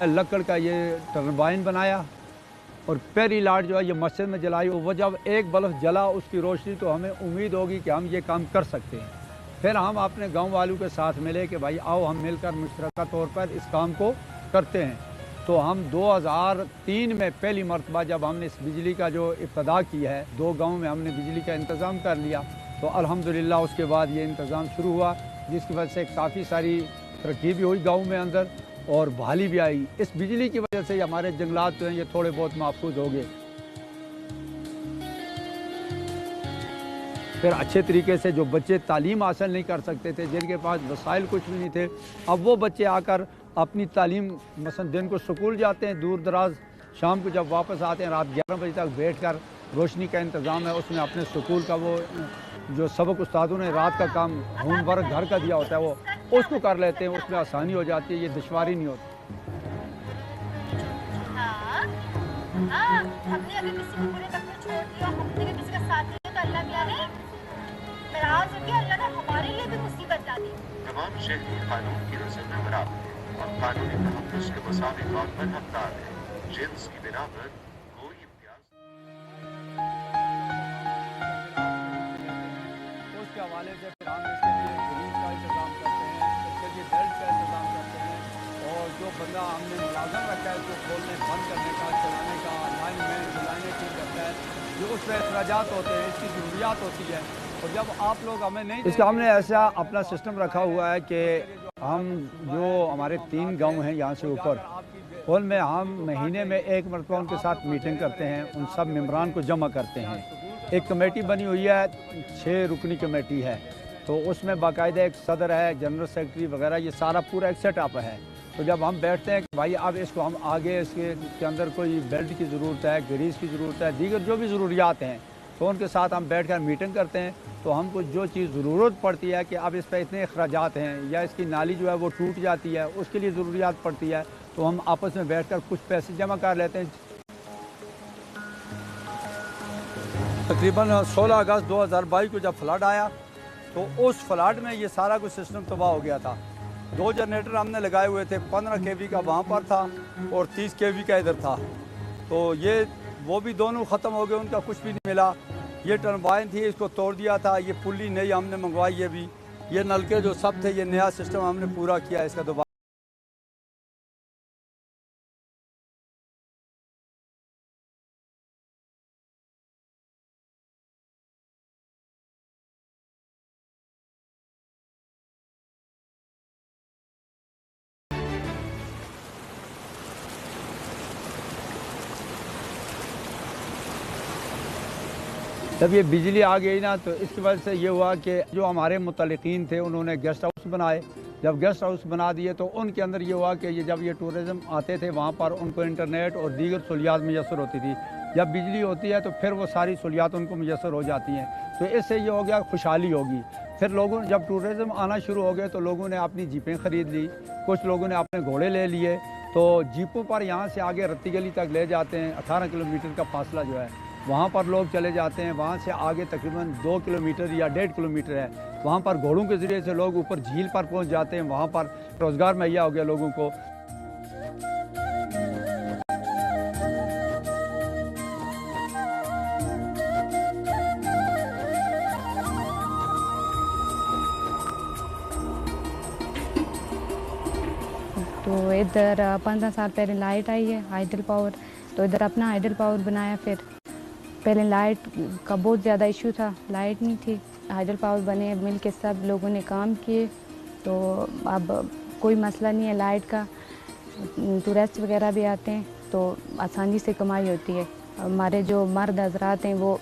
लकड़ का ये टरबाइन बनाया और पहली लाइट जो है ये मस्जिद में जलाई, वो जब एक बल्ब जला उसकी रोशनी, तो हमें उम्मीद होगी कि हम ये काम कर सकते हैं। फिर हम अपने गाँव वालों के साथ मिले कि भाई आओ हम मिलकर मुश्तरका तौर पर इस काम को करते हैं। तो हम 2003 में पहली मरतबा जब हमने इस बिजली का जो इब्तदा की है, 2 गाँव में हमने बिजली का इंतज़ाम कर लिया, तो अल्हम्दुलिल्लाह उसके बाद ये इंतज़ाम शुरू हुआ, जिसकी वजह से काफ़ी सारी तरक्की भी हुई गाँव में अंदर और बहाली भी आई। इस बिजली की वजह से हमारे जंगलात जो हैं ये थोड़े बहुत महफूज हो गए। फिर अच्छे तरीके से जो बच्चे तालीम हासिल नहीं कर सकते थे, जिनके पास वसाइल कुछ भी नहीं थे, अब वो बच्चे आकर अपनी तालीम, मसलन दिन को स्कूल जाते हैं दूर दराज, शाम को जब वापस आते हैं रात 11 बजे तक बैठकर, रोशनी का इंतज़ाम है, उसमें अपने स्कूल का वो जो सबक उस्तादों ने रात का काम होमवर्क घर का दिया होता है वो उसको कर लेते हैं, उसमें आसानी हो जाती है, ये दुश्वारी नहीं होती।
हमने अगर किसी को बुरे वक्त में छोड़ दिया, हमने अगर किसी का साथ दिया, तो अल्लाह क्या है नाराज हो गया, अल्लाह ने हमारे लिए भी मुसीबत ला दी।
तमाम शहरी कानून की नज़र में बराबर और कानूनी तहफ़्फ़ुज़ के मुसावी तौर पर हकदार है। जिन्स की बिना पर कोई इम्तियाज
उसके हवाले से फिर हम इसके लिए ग्रीन का इंतज़ाम करते हैं, इसके लिए बेल्ट का इंतज़ाम करते हैं, और जो बंदा हमने मुलाज़म रखा है उसको खोलने बंद करने का, चलाने का, लाइन में बुलाने की करता है, जो उसमें अखराजात होते हैं, इसकी ज़रूरियात होती है, और जब आप लोग हमें नहीं, इसका हमने ऐसा अपना सिस्टम रखा हुआ है कि हम जो हमारे 3 गांव हैं यहाँ से ऊपर, उनमें हम महीने में 1 मरतबा उनके साथ मीटिंग करते हैं, उन सब मेम्बरान को जमा करते हैं। एक कमेटी बनी हुई है, 6 रुकनी कमेटी है, तो उसमें बाकायदा एक सदर है, जनरल सेक्रेटरी वगैरह, ये सारा पूरा एक सेटअप है। तो जब हम बैठते हैं कि भाई अब इसको हम आगे इसके अंदर कोई बेल्ट की ज़रूरत है, ग्रीस की ज़रूरत है, दीगर जो भी ज़रूरियात हैं, तो उनके साथ हम बैठकर मीटिंग करते हैं। तो हमको जो चीज़ ज़रूरत पड़ती है कि अब इस पर इतने अखराजात हैं या इसकी नाली जो है वो टूट जाती है, उसके लिए ज़रूरियात पड़ती है, तो हम आपस में बैठकर कुछ पैसे जमा कर लेते हैं। तकरीबन 16 अगस्त 2022 को जब फ्लड आया तो उस फ्लड में ये सारा कुछ सिस्टम तबाह हो गया था। 2 जनरेटर हमने लगाए हुए थे, 15 kV का वहाँ पर था और 30 kV का इधर था। तो ये वो भी दोनों ख़त्म हो गए, उनका कुछ भी नहीं मिला। ये टर्बाइन थी, इसको तोड़ दिया था। ये पुली नई हमने मंगवाई, ये नलके जो सब थे, ये नया सिस्टम हमने पूरा किया इसका दोबारा। जब ये बिजली आ गई ना, तो इसकी वजह से ये हुआ कि जो हमारे मुतल्लिकीन थे उन्होंने गेस्ट हाउस बनाए। जब गेस्ट हाउस बना दिए तो उनके अंदर ये हुआ कि ये जब ये टूरिज़म आते थे वहाँ पर उनको इंटरनेट और दीगर सहूलियात मैसर होती थी। जब बिजली होती है तो फिर वो सारी सहूलियात उनको मैसर हो जाती हैं। तो इससे ये हो गया खुशहाली होगी। फिर लोगों जब टूरिज़म आना शुरू हो गए तो लोगों ने अपनी जीपें ख़रीद ली, कुछ लोगों ने अपने घोड़े ले लिए। तो जीपों पर यहाँ से आगे रत्ती गली तक ले जाते हैं। 18 किलोमीटर का फासला जो है वहाँ पर लोग चले जाते हैं। वहाँ से आगे तकरीबन 2 किलोमीटर या 1.5 किलोमीटर है, वहाँ पर घोड़ों के ज़रिए से लोग ऊपर झील पर पहुँच जाते हैं। वहाँ पर रोज़गार मुहैया हो गया लोगों को।
तो इधर 15 साल पहले लाइट आई है, हाइडल पावर, तो इधर अपना हाइडल पावर बनाया। फिर पहले लाइट का बहुत ज़्यादा इशू था, लाइट नहीं थी, हाइडल पावर बने, मिल के सब लोगों ने काम किए, तो अब कोई मसला नहीं है लाइट का। टूरिस्ट वगैरह भी आते हैं तो आसानी से कमाई होती है। हमारे जो मर्द हजरात हैं वो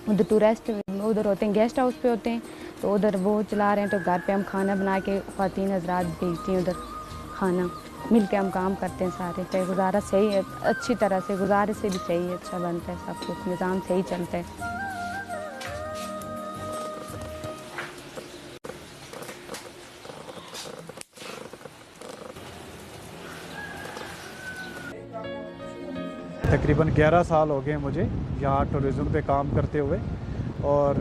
उधर टूरिस्ट उधर होते हैं, गेस्ट हाउस पे होते हैं, तो उधर वो चला रहे हैं, तो घर पे हम खाना बना के ख़वातीन हजरात भेजती हैं उधर खाना, मिल के हम काम करते हैं सारे। तो गुजारा सही है, अच्छी तरह से गुजारे से भी सही है, अच्छा बनता है, सब कुछ निज़ाम सही चलता है।
तकरीबन 11 साल हो गए मुझे यहाँ टूरिज़म पे काम करते हुए। और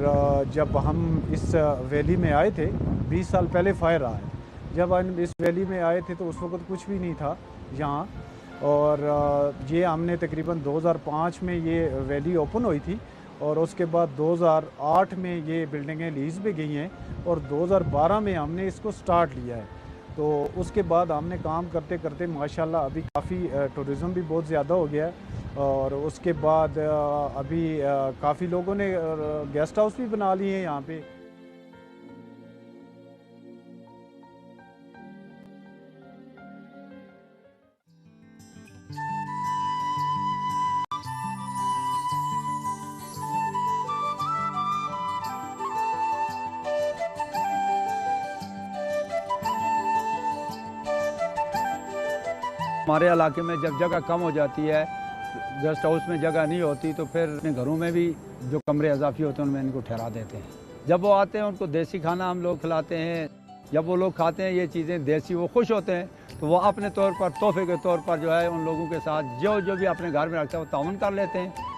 जब हम इस वैली में आए थे 20 साल पहले फायर आया, जब हम इस वैली में आए थे तो उस वक्त कुछ भी नहीं था यहाँ। और ये हमने तकरीबन 2005 में ये वैली ओपन हुई थी और उसके बाद 2008 में ये बिल्डिंगें लीज़ पे गई हैं और 2012 में हमने इसको स्टार्ट लिया है। तो उसके बाद हमने काम करते करते माशाल्लाह अभी काफ़ी टूरिज़म भी बहुत ज़्यादा हो गया है। और उसके बाद अभी काफ़ी लोगों ने गेस्ट हाउस भी बना लिए हैं यहाँ पे।
हमारे इलाके में जब जगह कम हो जाती है, गेस्ट हाउस में जगह नहीं होती, तो फिर अपने घरों में भी जो कमरे इजाफी होते हैं उनमें इनको ठहरा देते हैं। जब वो आते हैं उनको देसी खाना हम लोग खिलाते हैं। जब वो लोग खाते हैं ये चीज़ें देसी, वो खुश होते हैं, तो वो अपने तौर पर तोहफे के तौर पर जो है उन लोगों के साथ जो भी अपने घर में रखता है वो ताउन कर लेते हैं।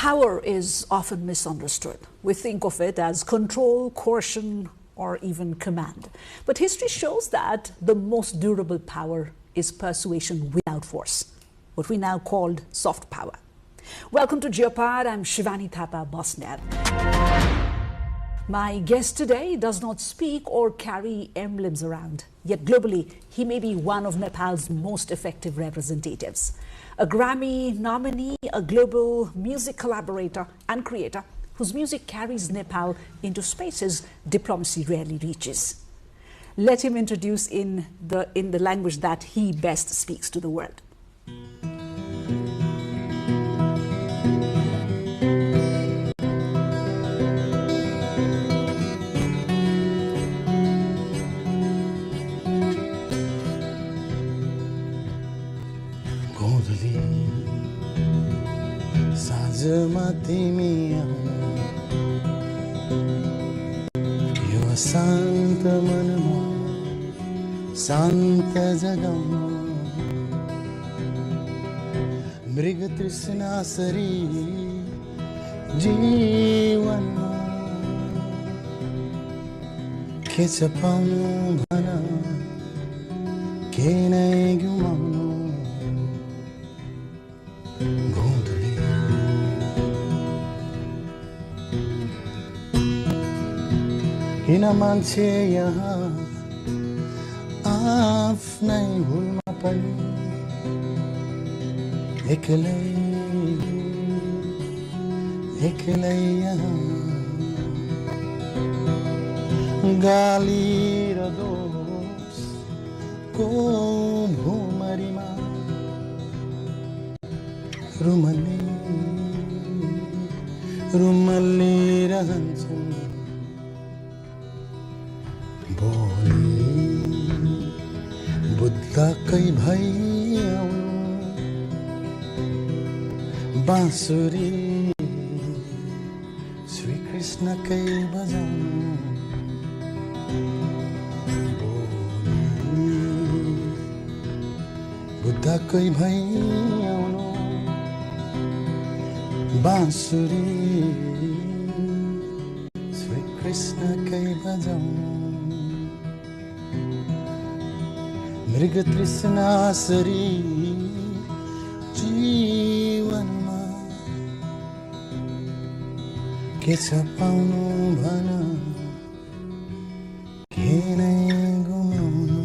Power is often misunderstood. We think of it as control, coercion, or even command. But history shows that the most durable power is persuasion without force, what we now call soft power. Welcome to Geopod. I'm Shivani Thapa Bosniak. My guest today does not speak or carry emblems around, yet globally he may be one of Nepal's most effective representatives. A Grammy nominee, a global music collaborator and creator whose music carries Nepal into spaces diplomacy rarely reaches. Let him introduce in the language that he best speaks to the world.
साँझमा तिमी यो शान्त मनमा शान्त जगाउनु मृग तृष्णासरी जीवनमा के छ पाउनु भन के नै गुमाउनु किन मान्छे यहाँ आफ्नै भुलमा पनि एक्लै एक्लै यहाँ गाली र दोषको भुमरीमा रुमल्ली रुमल्ली रहन्छन् बुद्धकै भई आउनु बाँसुरी श्री कृष्णकै बजाउनु बुद्धकै भई आउनु बाँसुरी श्री कृष्णकै बजाउनु मृग तृष्णासरी जीवनमा के छ पाउनु भन के नै गुमाउनु.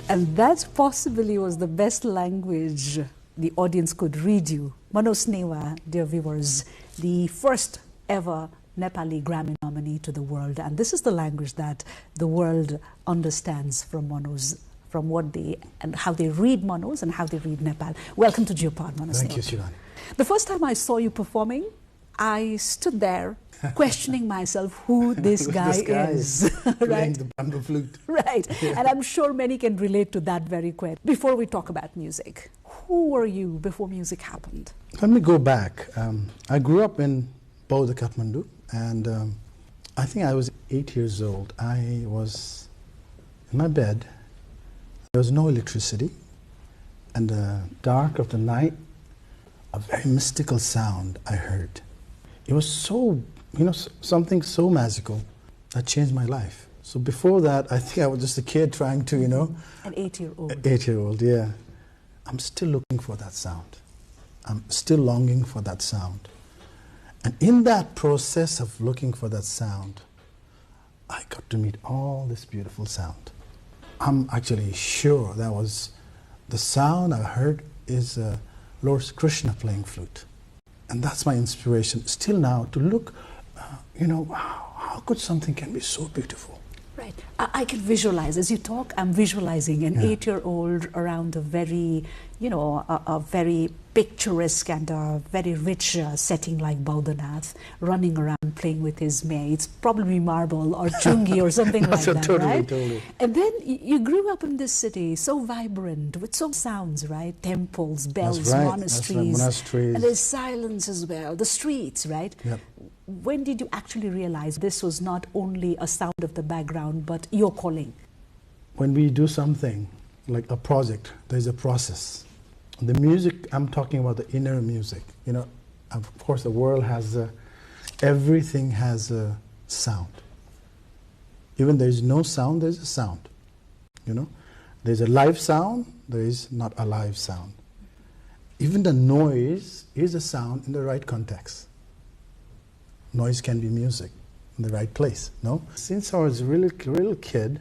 And that possibly was the best language the audience could read you. Manoj Newa, dear viewers, the first ever Nepali Grammy nominee to the world, and this is the language that the world understands from Manoj, from what they and how they read Manoj and how they read Nepal. Welcome to Geopod, Manoj.
Thank you, Shivani.
The first time I saw you performing, I stood there questioning myself who this guy is.
Right? The bamboo flute.
Right, and I'm sure many can relate to that very quick. Before we talk about music, who were you before music happened?
Let me go back. I grew up in Bauda, Kathmandu. And I think I was 8 years old. I was in my bed. There was no electricity. And the dark of the night, a very mystical sound I heard. It was so, something so magical that changed my life. So before that, I think I was just a kid trying to,
An 8-year-old.
8-year-old, yeah. I'm still looking for that sound. I'm still longing for that sound. And in that process of looking for that sound, I got to meet all this beautiful sound. I'm actually sure that was the sound I heard is Lord Krishna playing flute. And that's my inspiration still now to look, how could something can be so beautiful?
Right. I can visualize, as you talk, I'm visualizing an 8-year-old around a very, a very picturesque and a very rich setting like Baudanath, running around playing with his mates, probably marble or chungi or something like that, right?
Totally.
And then you grew up in this city, so vibrant, with so sounds, right? Temples, bells,
That's right.
monasteries.
That's right.
And there's silence as well, the streets, right?
Yep.
When did you actually realize this was not only a sound of the background, but your calling?
When we do something, like a project. There's a process. The music, I'm talking about the inner music. You know, of course, the world has everything has a sound. Even there's no sound, there's a sound. You know, there's a live sound, there is not a live sound. Even the noise is a sound in the right context. Noise can be music in the right place, no? Since I was a real kid,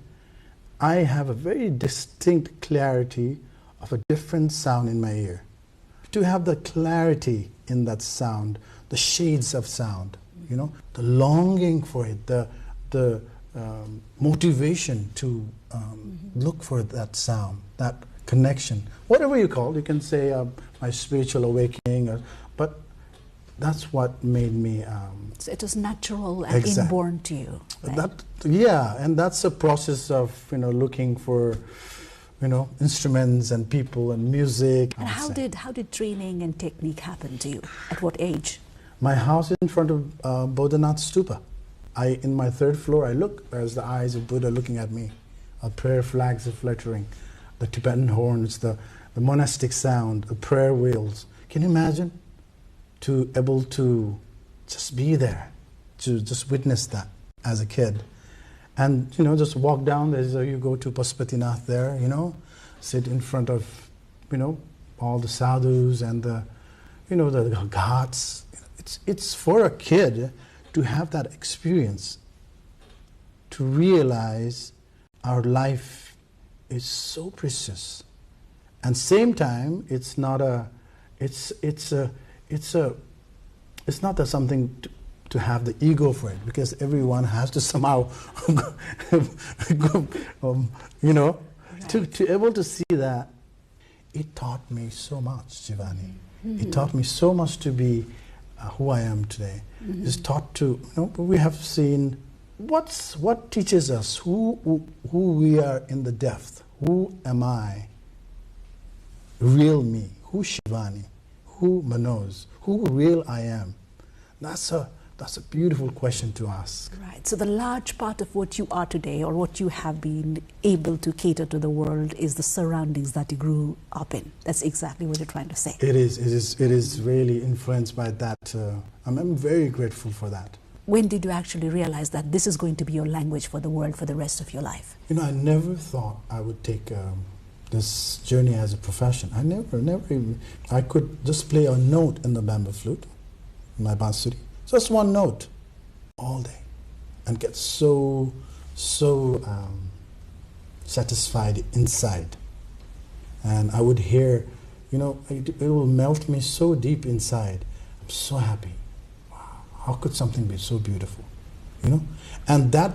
I have a very distinct clarity of a different sound in my ear. To have the clarity in that sound, the shades of sound, you know, the longing for it, the motivation to look for that sound, that connection, whatever you call it. You can say my spiritual awakening, but that's what made me.
So it was natural and inborn to you. Right?
And that's a process of looking for, instruments and people and music.
And how did training and technique happen to you? At what age?
My house is in front of Bodhanath Stupa. In my third floor, I look, there's the eyes of Buddha looking at me. Prayer flags are fluttering, the Tibetan horns, the monastic sound, the prayer wheels. Can you imagine? To able to just be there, to just witness that as a kid. And, just walk down, you go to Pasupatinath there, sit in front of, all the sadhus and the ghats. It's for a kid to have that experience, to realize our life is so precious. And same time, it's not something to have the ego for it, because everyone has to somehow, to able to see that. It taught me so much, Jivani. Mm-hmm. It taught me so much to be who I am today. Mm-hmm. It's taught to, we have seen what teaches us who we are in the depth. Who am I? Real me. Who Shivani? Who Manoj? Who real I am? That's a beautiful question to ask.
Right. So the large part of what you are today, or what you have been able to cater to the world, is the surroundings that you grew up in. That's exactly what you're trying to say.
It is really influenced by that. I'm very grateful for that.
When did you actually realize that this is going to be your language for the world for the rest of your life?
I never thought I would take this journey as a profession. I never even, I could just play a note in the bamboo flute, my bansuri, just one note all day, and get so satisfied inside. And I would hear, it will melt me so deep inside. I'm so happy. Wow, how could something be so beautiful? And that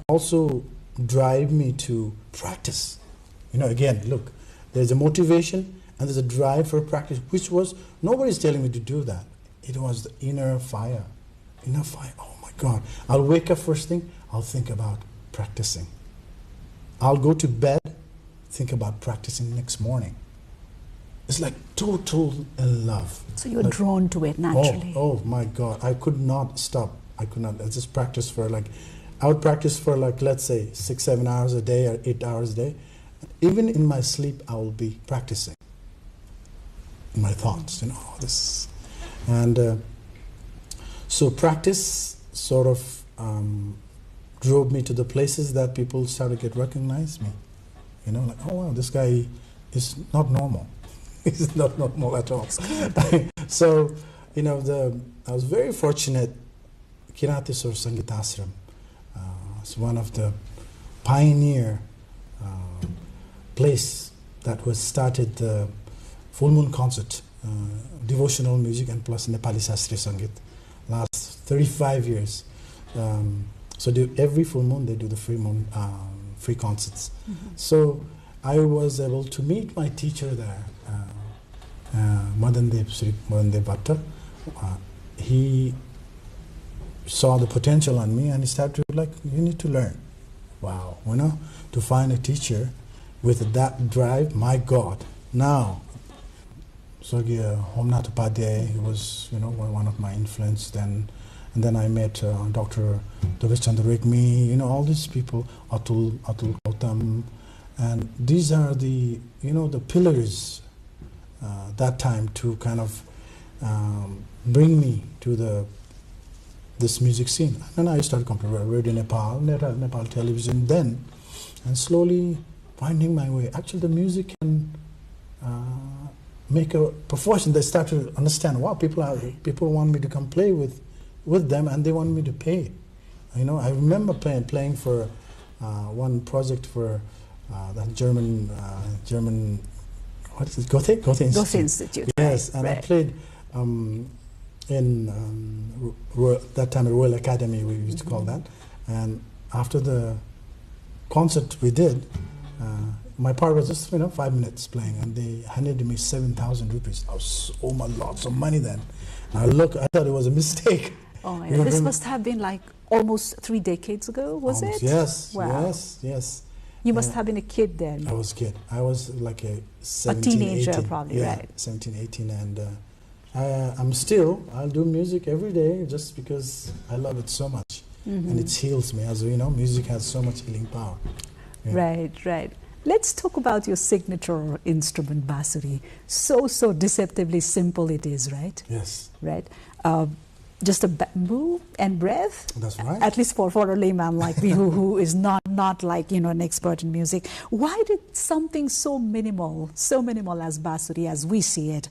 also drive me to practice. Again, look, there's a motivation and there's a drive for practice, which was, nobody's telling me to do that. It was the inner fire. Inner fire, oh my God. I'll wake up first thing, I'll think about practicing. I'll go to bed, think about practicing next morning. It's like total in love.
So you're drawn to it naturally.
Oh my God, I could not stop. I just practice for I would practice for let's say 6-7 hours a day or 8 hours a day. Even in my sleep, I will be practicing in my thoughts, this. And so practice sort of drove me to the places that people started to recognize me. Oh wow, this guy is not normal. He's not normal at all. So, I was very fortunate. Kiratiswar Sangeetashram is one of the pioneer place that was started the full moon concert, devotional music and plus Nepali Shastriya Sangeet, last 35 years. So every full moon they do the free concerts. Mm-hmm. So I was able to meet my teacher there, Sri Madandev Bhatta. He saw the potential on me and he started to you need to learn. Wow, to find a teacher with that drive, my God. Now, Swargiya Homnath Upadhyay, he was, one of my influence then. And then I met Dr. Davish Chandra Rekmi, all these people, Atul Gautam, And these are the, the pillars that time to kind of bring me to this music scene. And I started coming to Radio Nepal, Nepal Television then, and slowly finding my way. Actually, the music can make a profession. They start to understand, wow, people want me to come play with them, and they want me to pay. I remember playing for one project for that German, what is it, Goethe Institute.
Goethe Institute.
Yes,
right,
and
right.
I played in that time Royal Academy, we used to call that. And after the concert we did, my part was just 5 minutes playing, and they handed me 7,000 rupees. That was lots of money then. I thought it was a mistake.
Oh my God. This must have been like almost 3 decades ago, was it?
Yes,
wow.
yes.
You must have been a kid then.
I was a kid. I was like a 17,
teenager
18.
probably,
yeah,
right.
17, 18, and I'll do music every day just because I love it so much. And it heals me. As you know, music has so much healing power. Yeah.
Right. Let's talk about your signature instrument, Basuri. So deceptively simple it is, right?
Yes.
Right. Just a bamboo and breath.
That's right.
At least for a layman like me who is not like an expert in music. Why did something so minimal as Basuri, as we see it,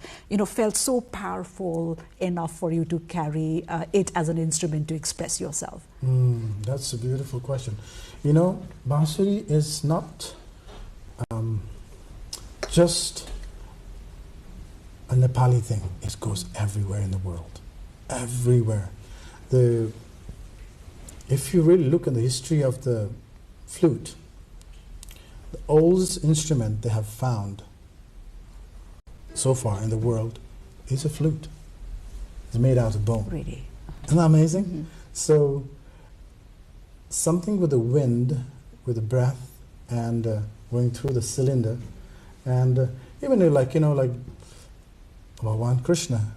felt so powerful enough for you to carry it as an instrument to express yourself?
That's a beautiful question. Basuri is not just a Nepali thing. It goes everywhere in the world. Everywhere. If you really look at the history of the flute, the oldest instrument they have found so far in the world is a flute. It's made out of bone.
Really?
Isn't that amazing? So something with the wind, with the breath, and going through the cylinder, and even like Bhagwan Krishna.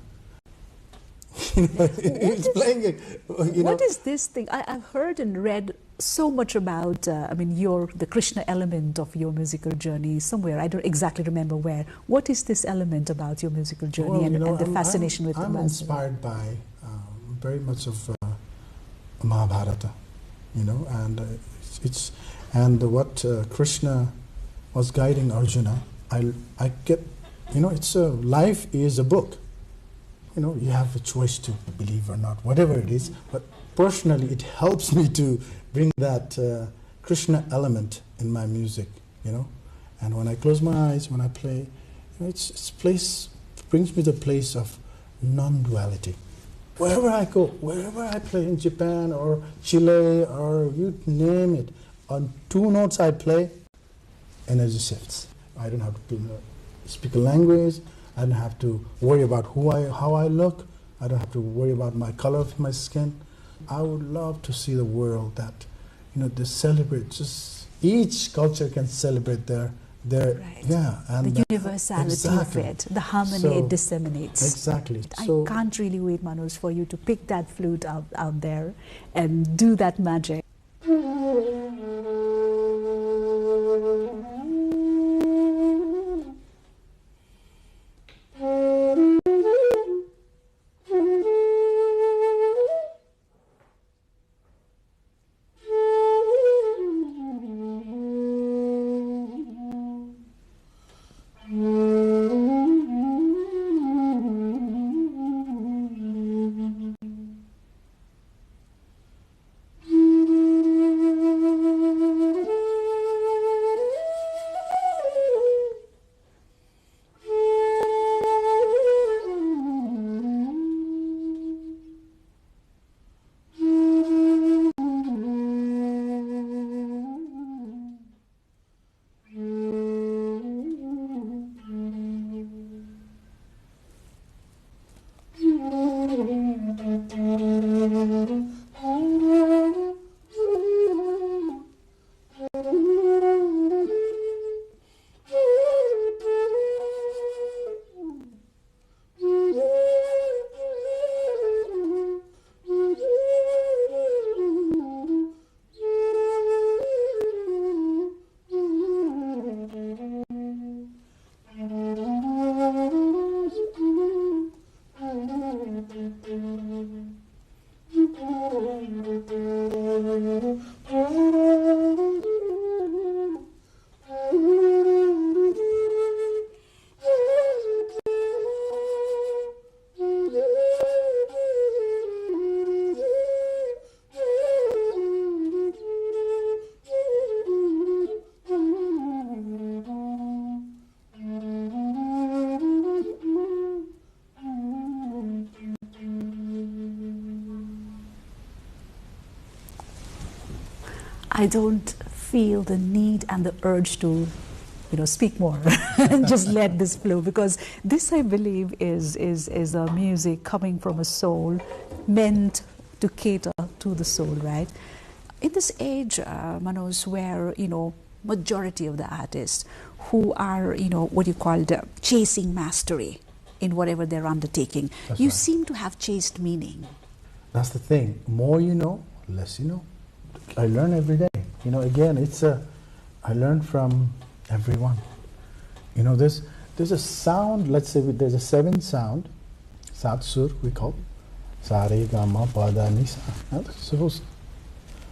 He's playing it.
What is this thing? I've heard and read so much about, the Krishna element of your musical journey somewhere. I don't exactly remember where. What is this element about your musical journey and the fascination with the
I'm inspired by very much of Mahabharata, and and what Krishna was guiding Arjuna. I get, life is a book. You have a choice to believe or not, whatever it is. But personally, it helps me to bring that Krishna element in my music, And when I close my eyes, when I play, it brings me to the place of non-duality. Wherever I go, wherever I play in Japan or Chile or you name it, on 2 notes I play, energy shifts. I don't have to speak a language. I don't have to worry about how I look. I don't have to worry about my color of my skin. I would love to see the world that, they celebrate. Just each culture can celebrate their
right.
And
the universality of it, the harmony it disseminates.
Exactly.
I can't really wait, Manoj, for you to pick that flute out there and do that magic. I don't feel the need and the urge to, speak more and just let this flow, because this, I believe, is a music coming from a soul meant to cater to the soul, right? In this age, Manoj, where, majority of the artists who are, what you call chasing mastery in whatever they're undertaking,
That's
you
right.
seem to have chased meaning.
That's the thing. More you know, less you know. I learn every day. Again, I learn from everyone. There's a sound, let's say there's a 7 sound, Sat Sur we call, Sa Re Ga Ma Pa Da Ni Sa.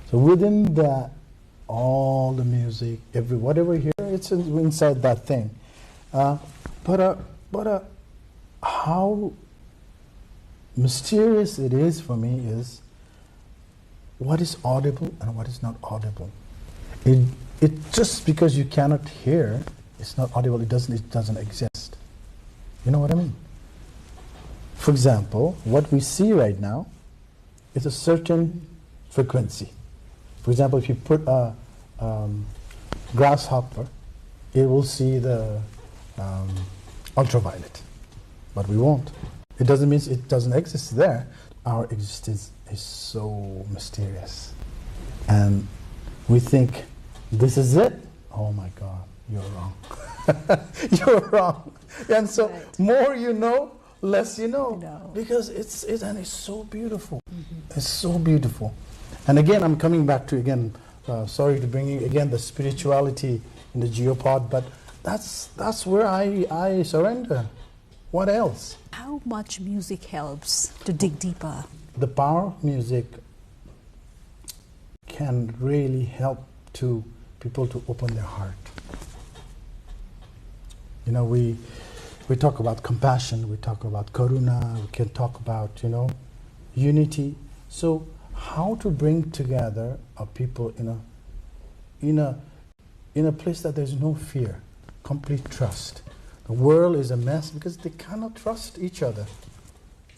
So within that, all the music, whatever here, it's inside that thing. But how mysterious it is for me is what is audible and what is not audible. It just because you cannot hear, it's not audible. It doesn't exist. You know what I mean? For example, what we see right now is a certain frequency. For example, if you put a grasshopper, it will see the ultraviolet, but we won't. It doesn't mean it doesn't exist there. Our existence is so mysterious, and we think this is it. Oh my God, you're wrong. You're wrong. And so, more you know, less you know, because it's so beautiful. It's so beautiful. And again, I'm coming back to sorry to bring in again the spirituality in the geopod, but that's where I surrender. What else?
How much music helps to dig deeper?
The power of music can really help to people to open their heart. We talk about compassion, we talk about karuna, we can talk about, unity. So how to bring together a people in a place that there's no fear, complete trust. The world is a mess because they cannot trust each other.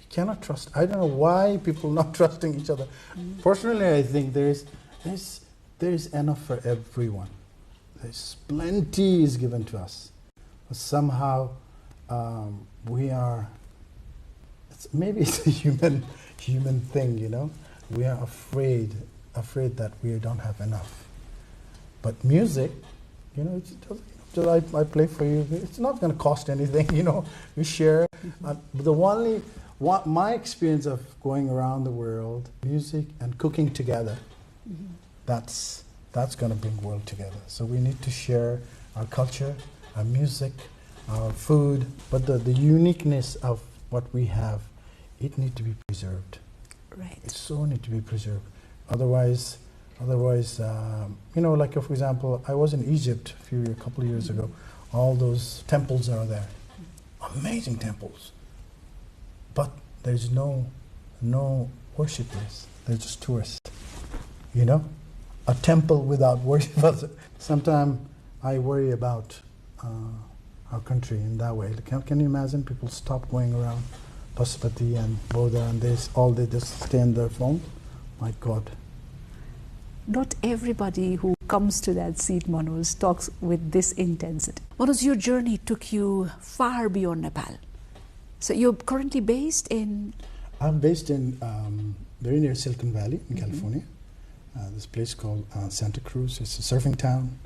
You cannot trust. I don't know why people not trusting each other. Personally, I think there is enough for everyone. There's plenty is given to us. But somehow we are. Maybe it's a human thing, We are afraid that we don't have enough. But music, I play for you. It's not going to cost anything, We share. My experience of going around the world, music and cooking together, that's going to bring the world together. So we need to share our culture, our music, our food, but the uniqueness of what we have, it needs to be preserved.
Right.
It so need to be preserved. Otherwise, like for example, I was in Egypt a couple of years ago. All those temples are there, amazing temples. But there's no worshippers. They're just tourists. A temple without worship. Sometimes I worry about our country in that way. Can you imagine people stop going around Pasupati and Bodha and they just stay on their phone? My God.
Not everybody who comes to that seat, Manoj, talks with this intensity. Manoj, your journey took you far beyond Nepal. So you're currently based in?
I'm based in very near Silicon Valley in California. This place called Santa Cruz. It's a surfing town,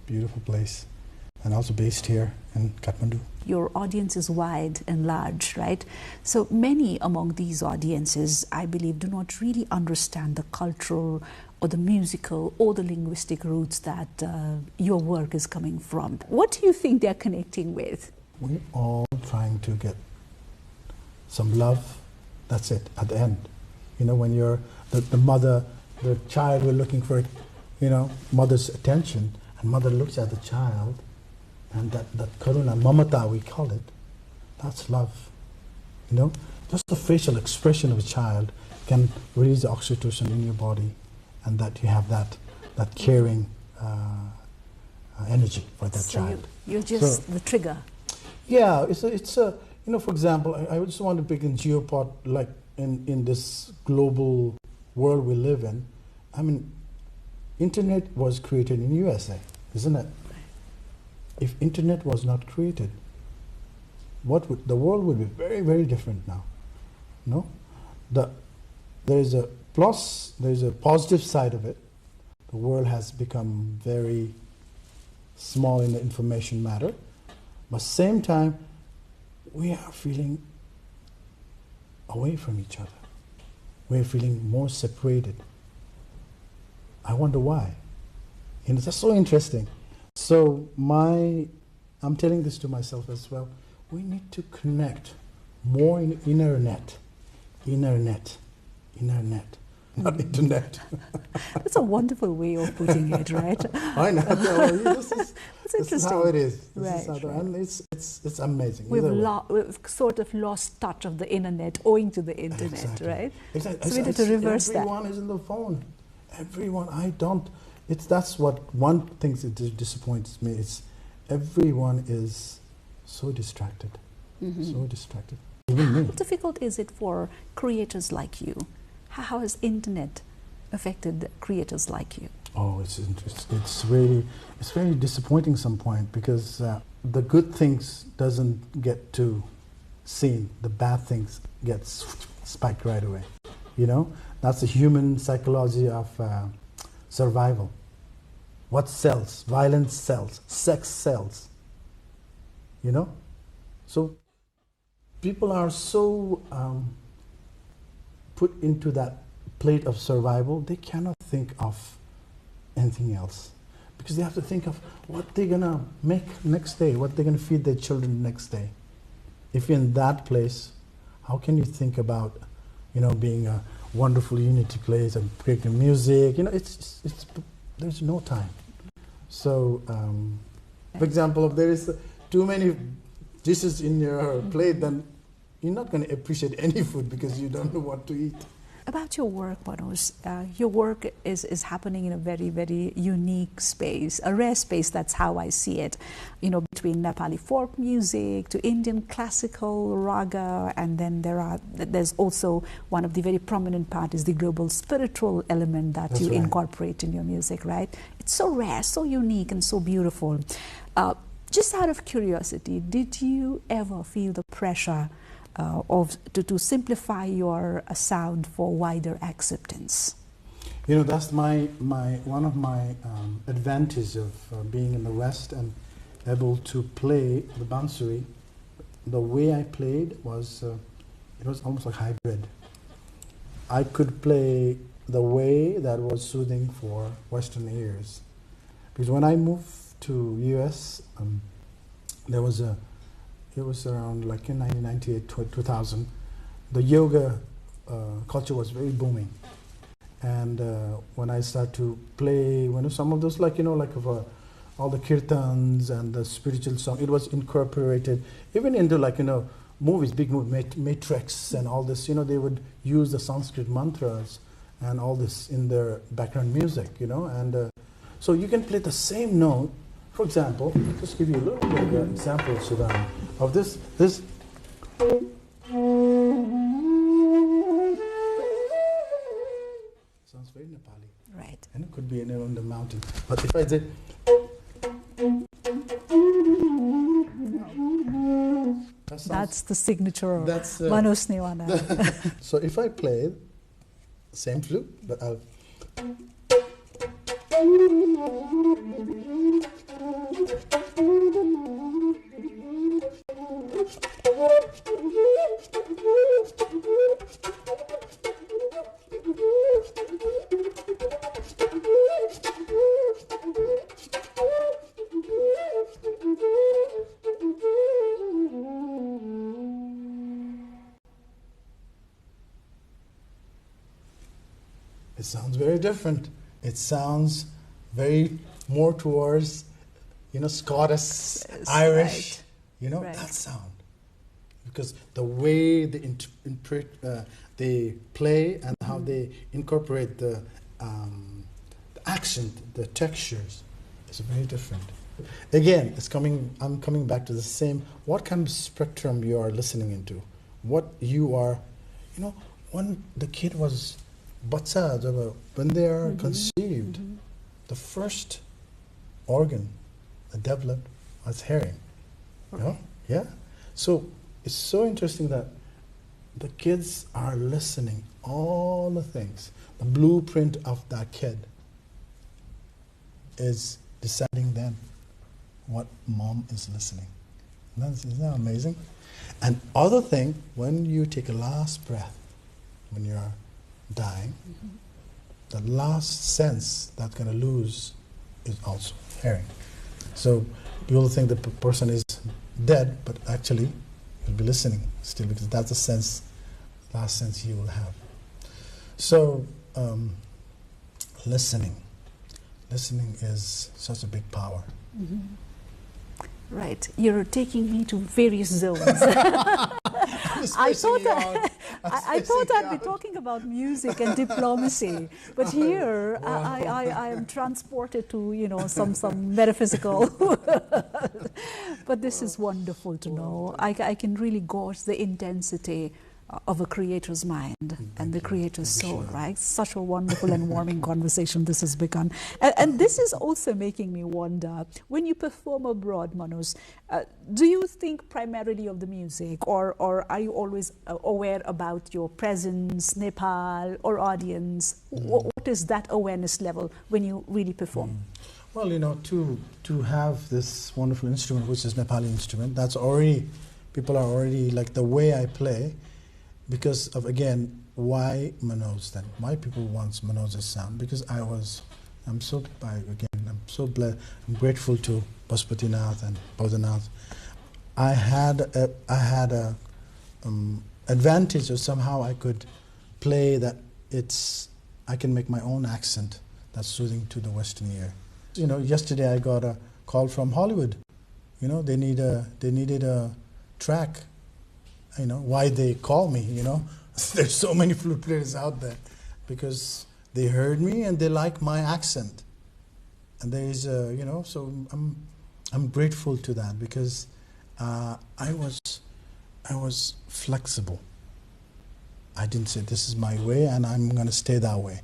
beautiful place. And also based here in Kathmandu.
Your audience is wide and large, right? So many among these audiences, I believe, do not really understand the cultural or the musical or the linguistic roots that your work is coming from. What do you think they're connecting with?
We're all trying to get some love. That's it, at the end. When you're the mother, the child, we're looking for, mother's attention, and mother looks at the child, and that karuna, mamata, we call it, that's love. Just the facial expression of a child can release the oxytocin in your body, and that you have that caring energy for that child.
You're just the trigger.
Yeah, it's a for example, I just want to pick in geopod, like in this global world we live in. I mean, Internet was created in USA, isn't it? If internet was not created, the world would be very, very different now. No? There is a plus, there is a positive side of it. The world has become very small in the information matter, but same time, we are feeling away from each other. We are feeling more separated. I wonder why. And it's so interesting. So I'm telling this to myself as well. We need to connect more in inner net, not internet.
That's a wonderful way of putting it, right?
I know. This is how it is.
Right,
And it's amazing.
We've sort of lost touch of the internet owing to the internet,
exactly.
right?
Exactly.
So we need to reverse that.
Everyone is in the phone. Everyone. That's what one thing that disappoints me. It's everyone is so distracted. So distracted. Even me.
How difficult is it for creators like you? How has internet affected creators like you?
Oh, it's really very disappointing some point, because the good things doesn't get to seen. The bad things get spiked right away. You know, that's the human psychology of survival. What sells? Violence sells. Sex sells. You know, so people are so put into that plate of survival, they cannot think of anything else, because they have to think of what they're gonna make next day, what they're gonna feed their children next day. If you're in that place, how can you think about, being a wonderful unity place and creating music? There's no time. So, for example, if there is too many dishes in your plate, then you're not going to appreciate any food because you don't know what to eat.
About your work, Manoj, your work is happening in a very, very unique space, a rare space. That's how I see it. Between Nepali folk music to Indian classical raga, and then there's also one of the very prominent part is the global spiritual element that you incorporate in your music, right? It's so rare, so unique, and so beautiful. Just out of curiosity, did you ever feel the pressure to simplify your sound for wider acceptance?
That's one of my advantages of being in the West and able to play the bansuri. The way I played was it was almost like hybrid. I could play the way that was soothing for Western ears, because when I moved to US, it was around like in 1998, 2000. The yoga culture was very booming. And when I started to play, some of those all the kirtans and the spiritual song, it was incorporated even into movies, big movie, Matrix and all this, they would use the Sanskrit mantras and all this in their background music, and so you can play the same note. For example, just give you a little bit of an example, Sudan, of this. Sounds very Nepali.
Right.
And it could be on the mountain. But if I say,
that's the signature of Manoj Newana.
So if I play same flute, but I'll. It sounds very different. It sounds very more towards, Scottish, Irish, that sound. Because the way they they play and how they incorporate the accent, the textures, is very different. Again, I'm coming back to the same. What kind of spectrum you are listening into? What you are, when the kid was. When they are conceived, the first organ developed was hearing. You know? Yeah. So it's so interesting that the kids are listening all the things. The blueprint of that kid is deciding then what mom is listening. Isn't that amazing? And other thing, when you take a last breath, when you're dying, the last sense that's going to lose is also hearing. So people think the person is dead, but actually you'll be listening still, because that's the sense, last sense you will have. So listening is such a big power.
Right, you're taking me to various zones. I thought I'd be talking about music and diplomacy, but here I am transported to some metaphysical. But this is wonderful to know. I can really gauge the intensity of a creator's mind and the creator's soul, right? Such a wonderful and warming conversation this has begun. And this is also making me wonder, when you perform abroad, Manoj, do you think primarily of the music, or are you always aware about your presence, Nepal, or audience? What is that awareness level when you really perform?
Well, to have this wonderful instrument, which is Nepali instrument, that's already, people are already, like the way I play, because of, again, why Manoj then? Why people want Manoj's sound? Because I'm so blessed, I'm grateful to Pashupatinath and Bodhanath. I had a advantage of somehow I could play that I can make my own accent that's soothing to the Western ear. Yesterday I got a call from Hollywood. They needed a track. Why they call me, There's so many flute players out there because they heard me and they like my accent. And there is, so I'm grateful to that, because I was flexible. I didn't say this is my way and I'm going to stay that way,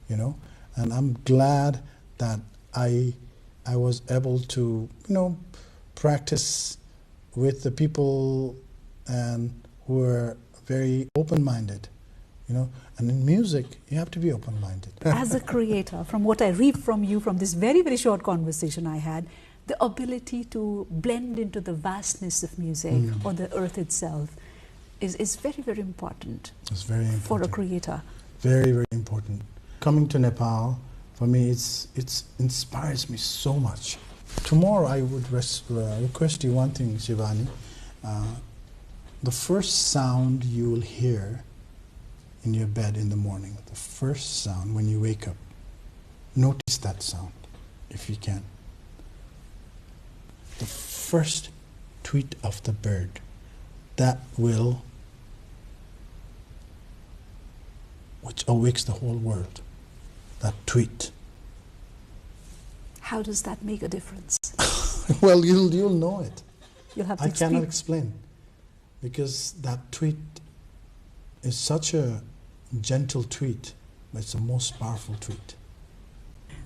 And I'm glad that I was able to, practice with the people and who are very open-minded, and in music you have to be open-minded.
As a creator, from what I read from you, from this very, very short conversation I had, the ability to blend into the vastness of music or the earth itself is very, very important.
It's very important
for a creator.
Very, very important. Coming to Nepal, for me, it inspires me so much. Tomorrow I would request you one thing, Shivani. The first sound you will hear in your bed in the morning, the first sound when you wake up, notice that sound, if you can. The first tweet of the bird, which awakes the whole world, that tweet.
How does that make a difference?
Well, you'll know it.
You'll have to
I cannot explain. Because that tweet is such a gentle tweet, but it's the most powerful tweet.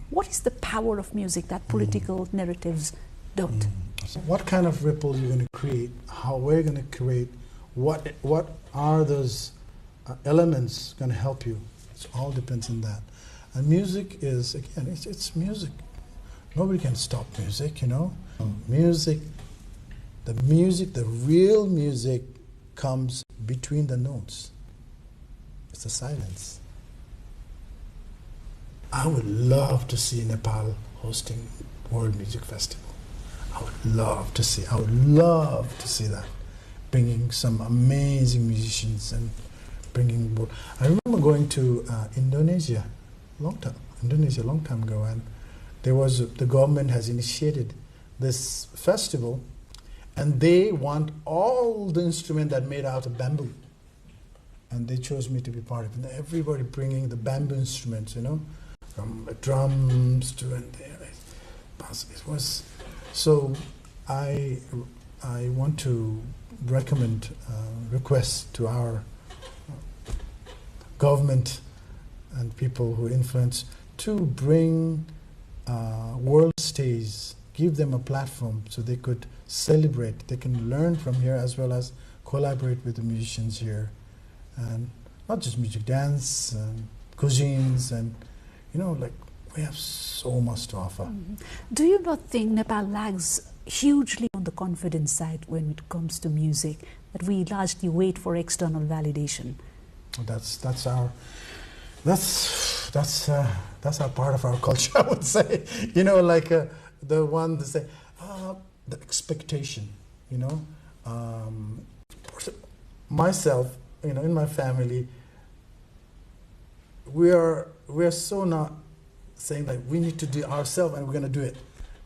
What is the power of music that political narratives don't?
So what kind of ripple you're going to create, how we're going to create, what are those elements going to help you? It all depends on that. And music is, again, it's music. Nobody can stop music, Music, the real music comes between the notes. It's the silence. I would love to see Nepal hosting World Music Festival. I would love to see that. Bringing some amazing musicians and bringing. I remember going to Indonesia a long time ago, and the government has initiated this festival, and they want all the instruments that are made out of bamboo. And they chose me to be part of it. And everybody bringing the bamboo instruments, from drums to it was. So I want to request to our government and people who influence to bring world stage, give them a platform so they could celebrate, they can learn from here as well as collaborate with the musicians here. And not just music, dance, and cuisines, and like we have so much to offer.
Do you not think Nepal lags hugely on the confidence side when it comes to music, that we largely wait for external validation?
That's our part of our culture, I would say. Like the one to say, the expectation. Myself, in my family, we are so not saying that we need to do it ourselves and we're going to do it.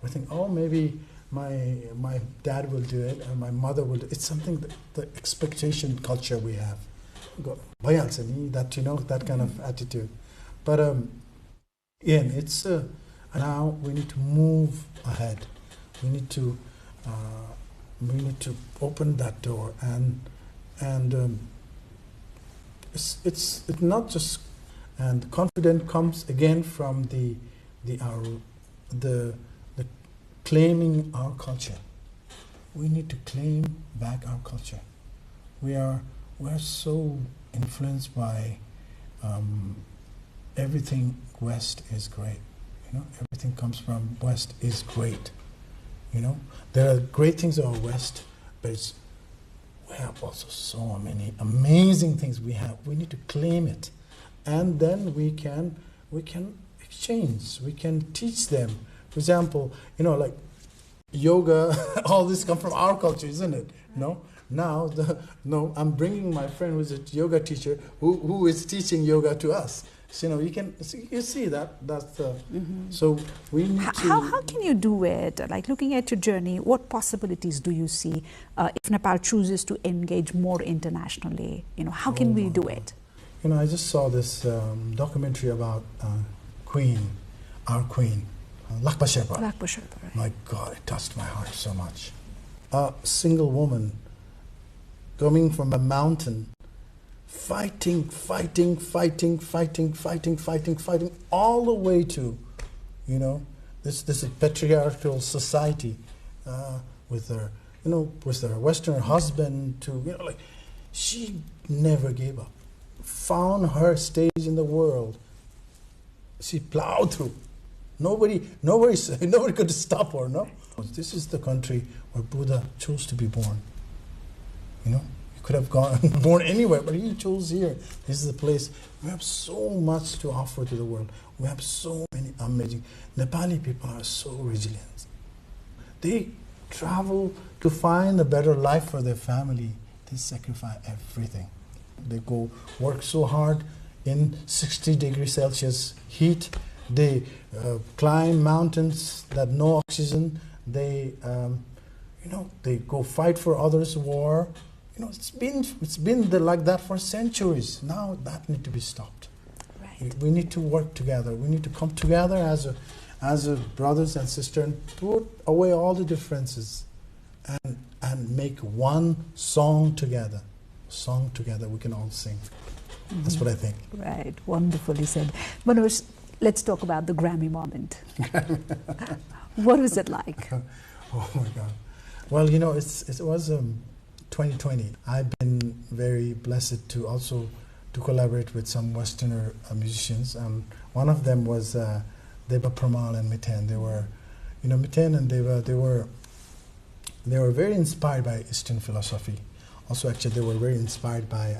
We think, oh, maybe my dad will do it and my mother will do it. It's something that the expectation culture we have. That kind of attitude. But it's now we need to move ahead. We need to open that door, and it's not just, and confidence comes again from the claiming our culture. We need to claim back our culture. We're so influenced by everything West is great. Everything comes from West is great. There are great things about West, but we have also so many amazing things we have. We need to claim it, and then we can exchange. We can teach them. For example, like yoga. All this come from our culture, isn't it? No. Now, I'm bringing my friend who's a yoga teacher who is teaching yoga to us. So, you see that. So we need to.
How can you do it? Like, looking at your journey, what possibilities do you see if Nepal chooses to engage more internationally? How can we do it?
I just saw this documentary about our queen, Lakpa Sherpa.
Right.
My God, it touched my heart so much. A single woman coming from a mountain, fighting all the way to, this patriarchal society with her, with her Western husband to, she never gave up. Found her stage in the world. She plowed through. Nobody could stop her. No, this is the country where Buddha chose to be born. He could have gone born anywhere, but he chose here. This is the place. We have so much to offer to the world. We have so many amazing. Nepali people are so resilient. They travel to find a better life for their family. They sacrifice everything. They go work so hard in 60 degrees Celsius heat. They climb mountains that no oxygen. They, they go fight for others' war. It's been like that for centuries. Now that needs to be stopped.
Right.
We need to work together. We need to come together as a brothers and sisters and put away all the differences and make one song together. Song together we can all sing. That's what I think.
Right, wonderfully said. Manoj, let's talk about the Grammy moment. What was it like?
Oh my God. Well, it was 2020. I've been very blessed to also to collaborate with some Westerner musicians. One of them was Deva Pramal and Miten. They were, Miten and Deva, they were very inspired by Eastern philosophy. Also, actually, they were very inspired by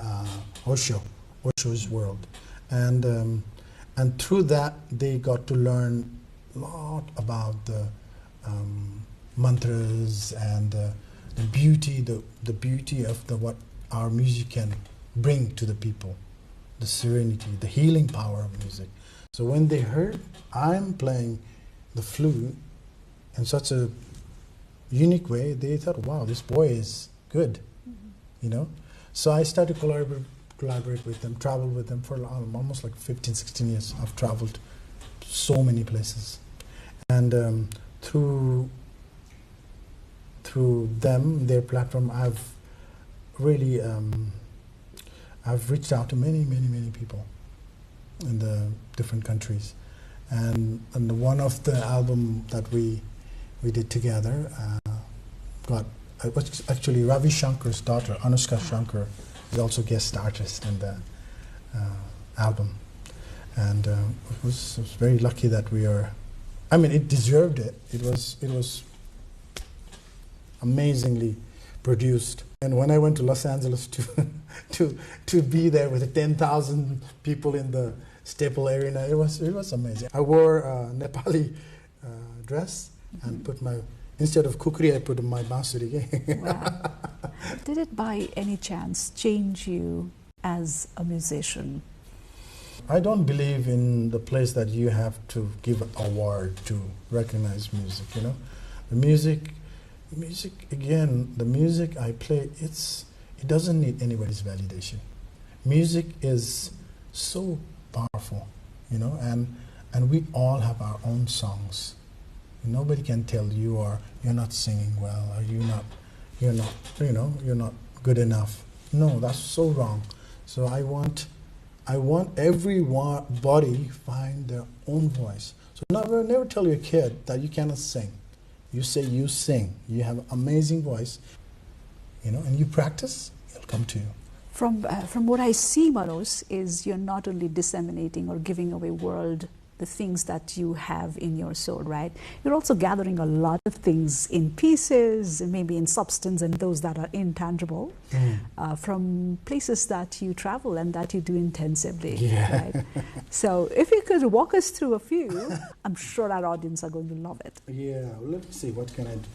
Osho's world, and through that they got to learn a lot about the mantras and the beauty of what our music can bring to the people, the serenity, the healing power of music. So when they heard I'm playing the flute in such a unique way, they thought, "Wow, this boy is good." So I started to collaborate with them, travel with them for almost like 15, 16 years. I've traveled so many places, and through them, their platform, I've really I've reached out to many people in the different countries, And one of the album that we did together it was actually Ravi Shankar's daughter, Anushka Shankar, is also guest artist in the album. And it was very lucky that we are, I mean, it deserved it. It was amazingly produced. And when I went to Los Angeles to be there with 10,000 people in the Staple Arena, it was amazing. I wore a Nepali dress and put instead of kukri, I put my bansuri.
Wow. Did it by any chance change you as a musician?
I don't believe in the place that you have to give an award to recognize music, you know. The music again, the music I play, it doesn't need anybody's validation. Music is so powerful, you know, and we all have our own songs. Nobody can tell you're not singing well, or you're not good enough. No, that's so wrong. So I want everybody find their own voice. So never tell your kid that you cannot sing. You say you sing. You have an amazing voice, you know, and you practice, it'll come to you.
From what I see, Manoj, is you're not only disseminating or giving away the things that you have in your soul, right? You're also gathering a lot of things in pieces, maybe in substance, and those that are intangible, from places that you travel and that you do intensively, right? So if you could walk us through a few, I'm sure our audience are going to love it.
Yeah, well, let me see, what can I do?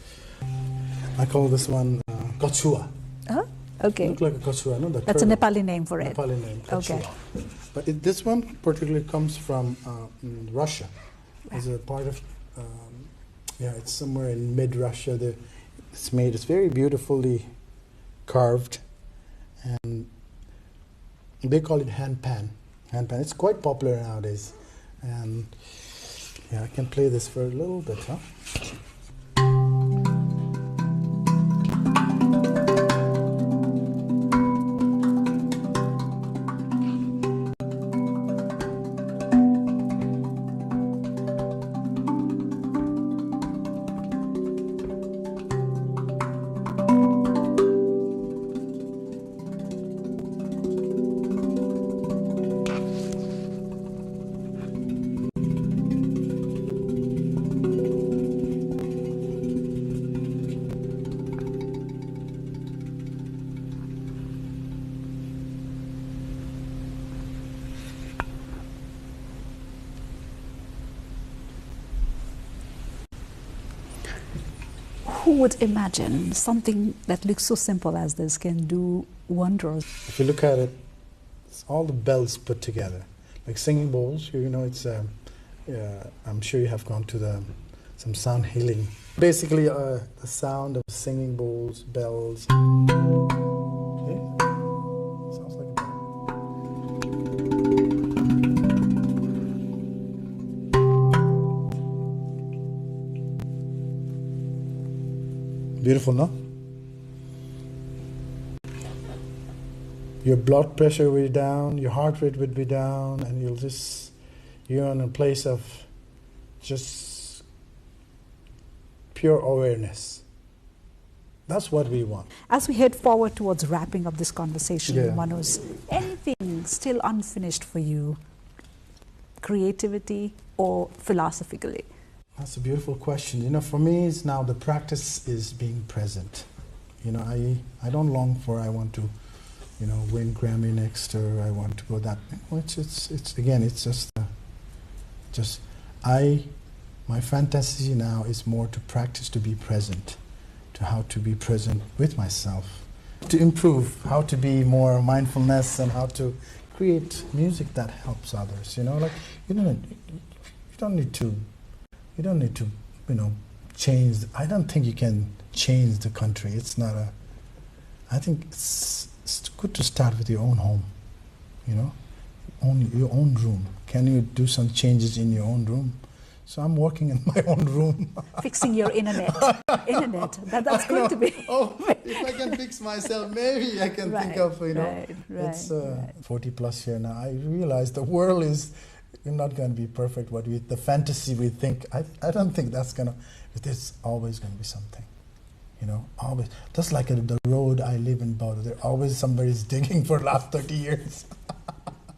I call this one Kachua.
Huh? Okay.
Look like a kachua, no?
That's a Nepali name for it.
Nepali name, kachua.
Okay.
But this one particularly comes from Russia. It's a part of, it's somewhere in mid-Russia. It's very beautifully carved, and they call it hand pan. Hand pan. It's quite popular nowadays, and yeah, I can play this for a little bit, huh?
Who would imagine something that looks so simple as this can do wonders?
If you look at it, it's all the bells put together, like singing bowls. You know, it's I'm sure you have gone to some sound healing. Basically, the sound of singing bowls, bells. Okay? Sounds like a bell. Beautiful, no? Your blood pressure will be down, your heart rate would be down, and you're in a place of just pure awareness. That's what we want.
As we head forward towards wrapping up this conversation, Manoj, anything still unfinished for you, creativity or philosophically?
That's a beautiful question. You know, for me, it's now the practice is being present. You know, I don't long for, I want to, you know, win Grammy next, or I want to go that. It's again, it's just my fantasy now is more to practice to be present, to how to be present with myself, to improve, how to be more mindfulness, and how to create music that helps others. You know, like you don't need to, you know, change. I don't think you can change the country. It's not a. I think it's good to start with your own home. You know, your own room. Can you do some changes in your own room? So I'm working in my own room.
Fixing your internet. That's going to be.
Oh, if I can fix myself, maybe I can think of, you know.
Right,
it's 40 plus year now. I realize the world is We're not going to be perfect. The fantasy we think, I don't think that's going to, there's always going to be something. You know, always. Just like the road I live in Bodo, there always somebody's digging for the last 30 years.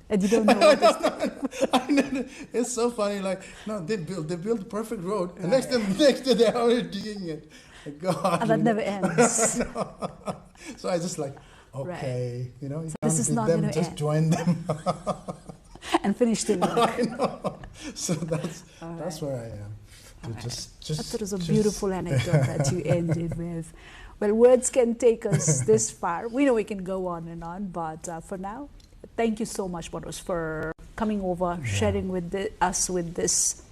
And you don't know what is
I know. It's so funny. Like, no, they build the perfect road, and next day they're already digging it. God,
and that never ends.
So I just like, okay, you know, you
so
can't
this is
beat
not
them,
going to
just
end.
join them.
And finish the work.
I know. So that's where I am. Just
I thought it was a beautiful anecdote that you ended with. Well, words can take us this far. We know we can go on and on, but for now, thank you so much, Manoj, for coming over, sharing with us with this.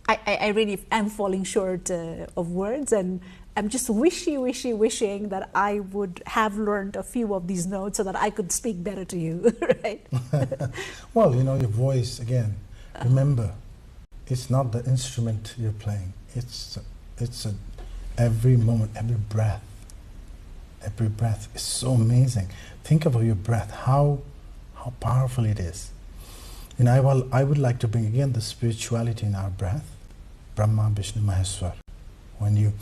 I really am falling short of words, and I'm just wishing that I would have learned a few of these notes so that I could speak better to you, right?
Well, you know, your voice, again, remember, it's not the instrument you're playing. It's every moment, every breath is so amazing. Think about your breath, how powerful it is. You know, I would like to bring again the spirituality in our breath, Brahma, Vishnu, Maheshwar. When you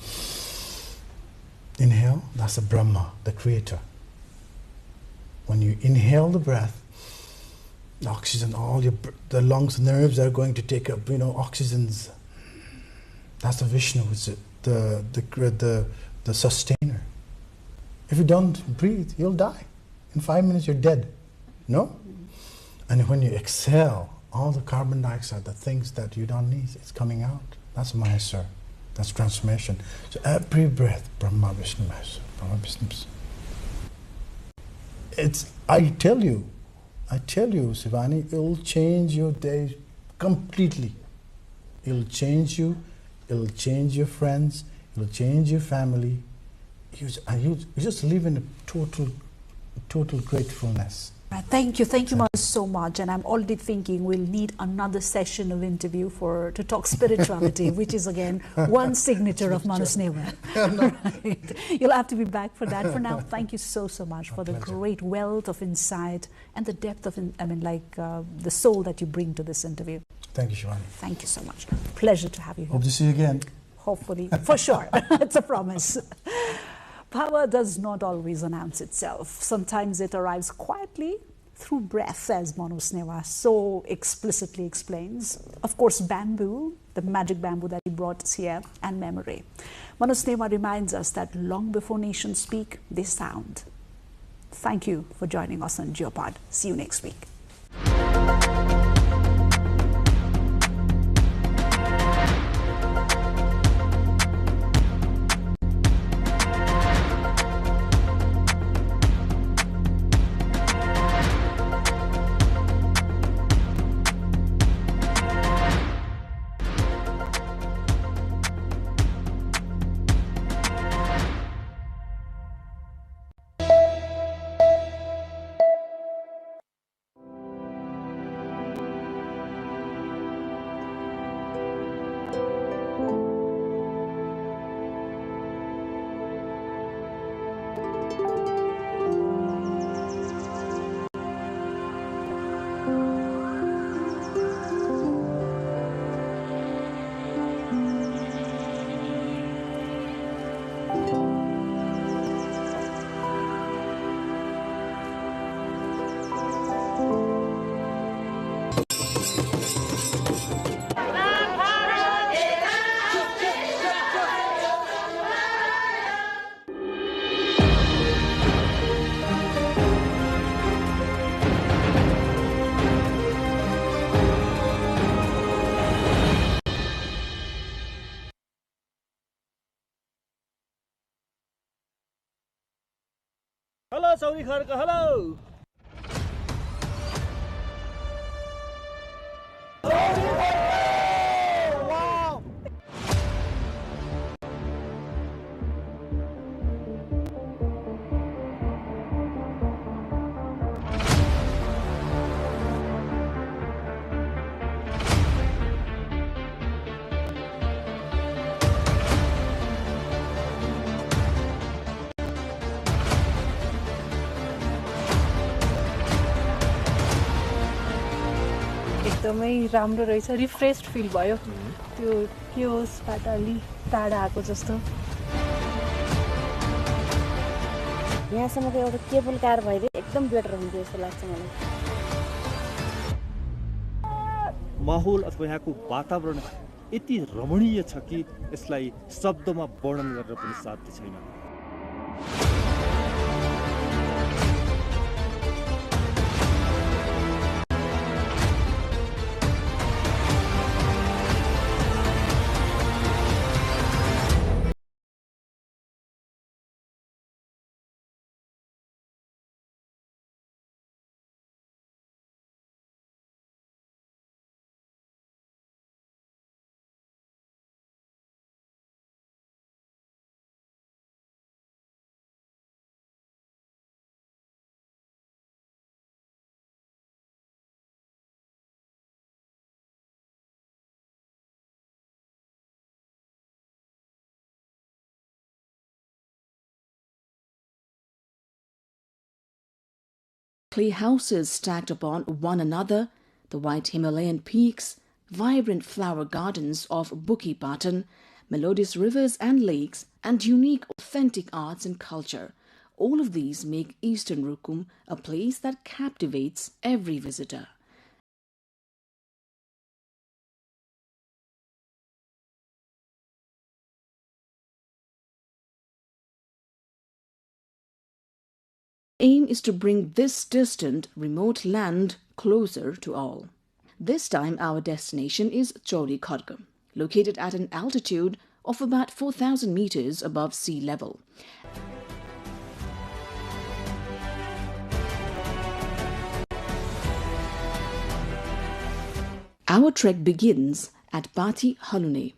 inhale, that's a Brahma, the creator. When you inhale the breath, the oxygen, the lungs, nerves are going to take up, you know, oxygens. That's the Vishnu, it's the sustainer. If you don't breathe, you'll die. In 5 minutes, you're dead. No? And when you exhale, all the carbon dioxide, the things that you don't need, it's coming out. That's Maheshwar. That's transformation. So every breath, Brahma, Vishnu, Maheshwar, Brahma, Vishnu. I tell you, Shivani, it will change your day completely. It will change you. It will change your friends. It will change your family. You just live in a total gratefulness.
Thank you, Manoj, so much. And I'm already thinking we'll need another session of interview to talk spirituality, which is again one signature of Manoj Neva. Right. You'll have to be back for that. For now, thank you so much for the great wealth of insight and the depth of, the soul that you bring to this interview.
Thank you, Shivani.
Thank you so much. Pleasure to have you here.
Hope to see you again.
Hopefully, for sure. It's a promise. Power does not always announce itself. Sometimes it arrives quietly through breath, as Manoj Neva so explicitly explains. Of course, bamboo, the magic bamboo that he brought us here, and memory. Manoj Neva reminds us that long before nations speak, they sound. Thank you for joining us on Geopod. See you next week.
Hello, Saudi Kharka, hello! Wow!
एकदमै राम्रो रहेछ refreshed fill भयो त्यो क्योसबाट अलि टाढा आएको जस्तो
यहाँसम्मको एउटा केबल कार भइदिए एकदम बेटर हुन्थ्यो जस्तो लाग्छ मलाई
माहौल अथवा यहाँको वातावरण यति रमणीय छ कि यसलाई शब्दमा वर्णन गरेर पनि साध्य छैन
Clay houses stacked upon one another, the white Himalayan peaks, vibrant flower gardens of Bukit Batan, melodious rivers and lakes, and unique authentic arts and culture. All of these make Eastern Rukum a place that captivates every visitor. Aim is to bring this distant, remote land closer to all. This time our destination is Chauri Kharga, located at an altitude of about 4,000 meters above sea level. Our trek begins at Pati Halune.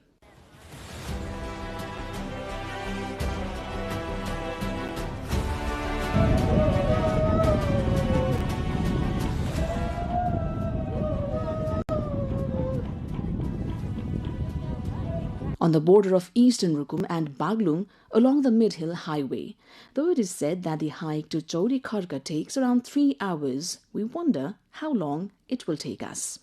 On the border of Eastern Rukum and Baglung along the Mid-Hill Highway. Though it is said that the hike to Chauri Kharga takes around 3 hours, we wonder how long it will take us.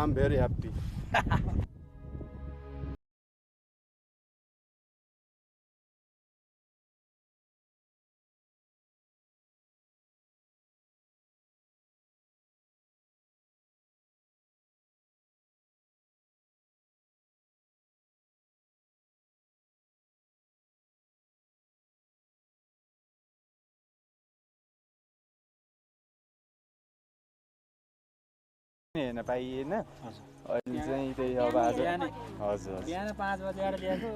I'm very happy.
हेर्न पाइएन अहिले चाहिँ त्यही अब आज हजुर बिहान 5 बजे आएर ल्याएको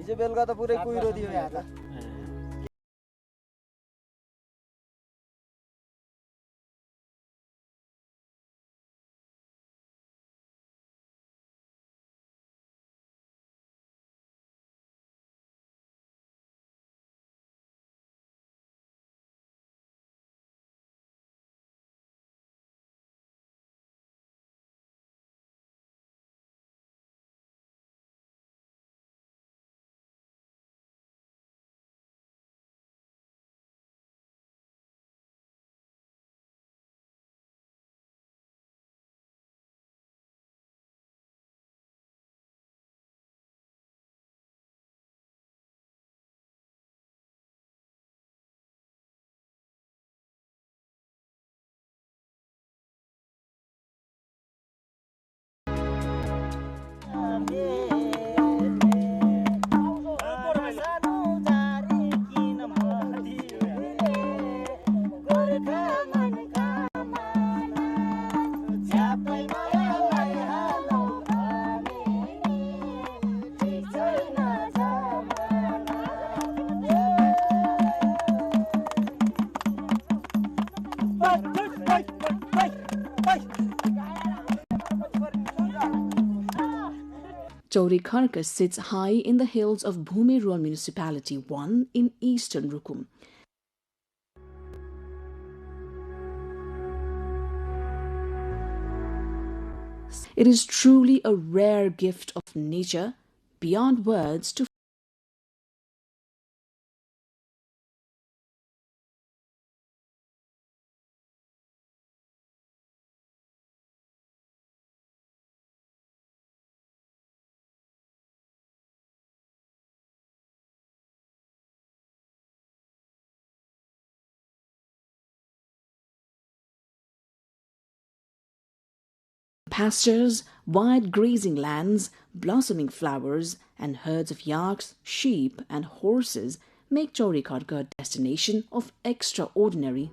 हिजो बेलुका त पुरै कुहिरो दियो यहाँ त
Chauri Kharka sits high in the hills of Bhumi Rural Municipality 1 in eastern Rukum. It is truly a rare gift of nature, beyond words to pastures, wide grazing lands, blossoming flowers, and herds of yaks, sheep, and horses make Chauri Kharka a destination of extraordinary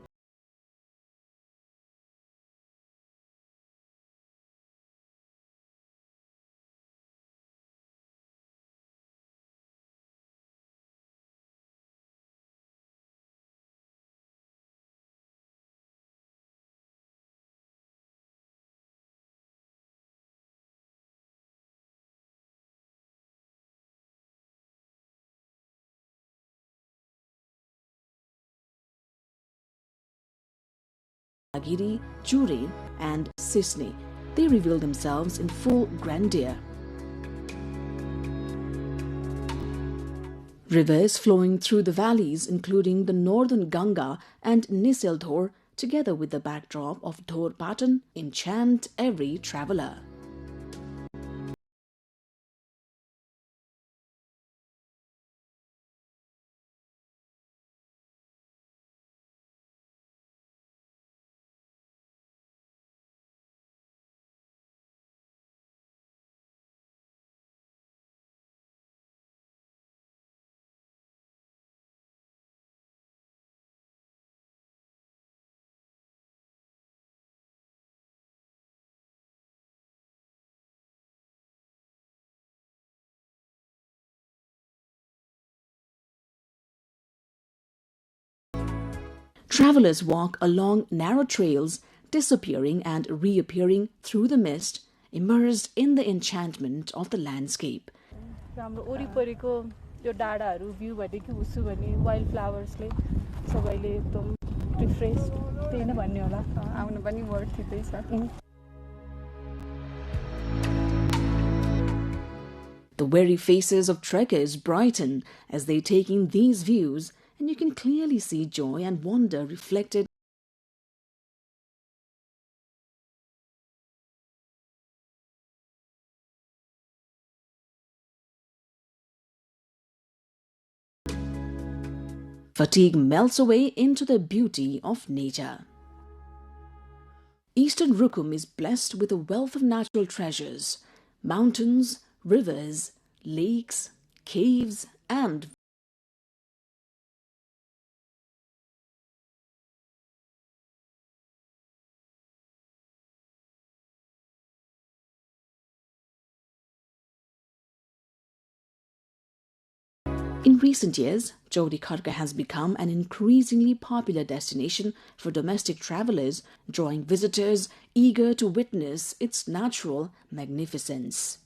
Giri, Jure, and Sisney. They reveal themselves in full grandeur. Rivers flowing through the valleys, including the northern Ganga and Niseldhor, together with the backdrop of Dhor Patan, enchant every traveller. Travellers walk along narrow trails, disappearing and reappearing through the mist, immersed in the enchantment of the landscape.
हाम्रो वरिपरिको यो डाँडाहरू view भने के उसु भने wild फ्लावर्सले सबैले एकदम refresh त्यही नै भन्ने होला आउन पनि वर्थ इटै छ.
The weary faces of trekkers brighten as they take in these views, and you can clearly see joy and wonder reflected. Fatigue melts away into the beauty of nature. Eastern Rukum is blessed with a wealth of natural treasures, mountains, rivers, lakes, caves, and in recent years, Chaudhry Kharka has become an increasingly popular destination for domestic travellers, drawing visitors eager to witness its natural magnificence.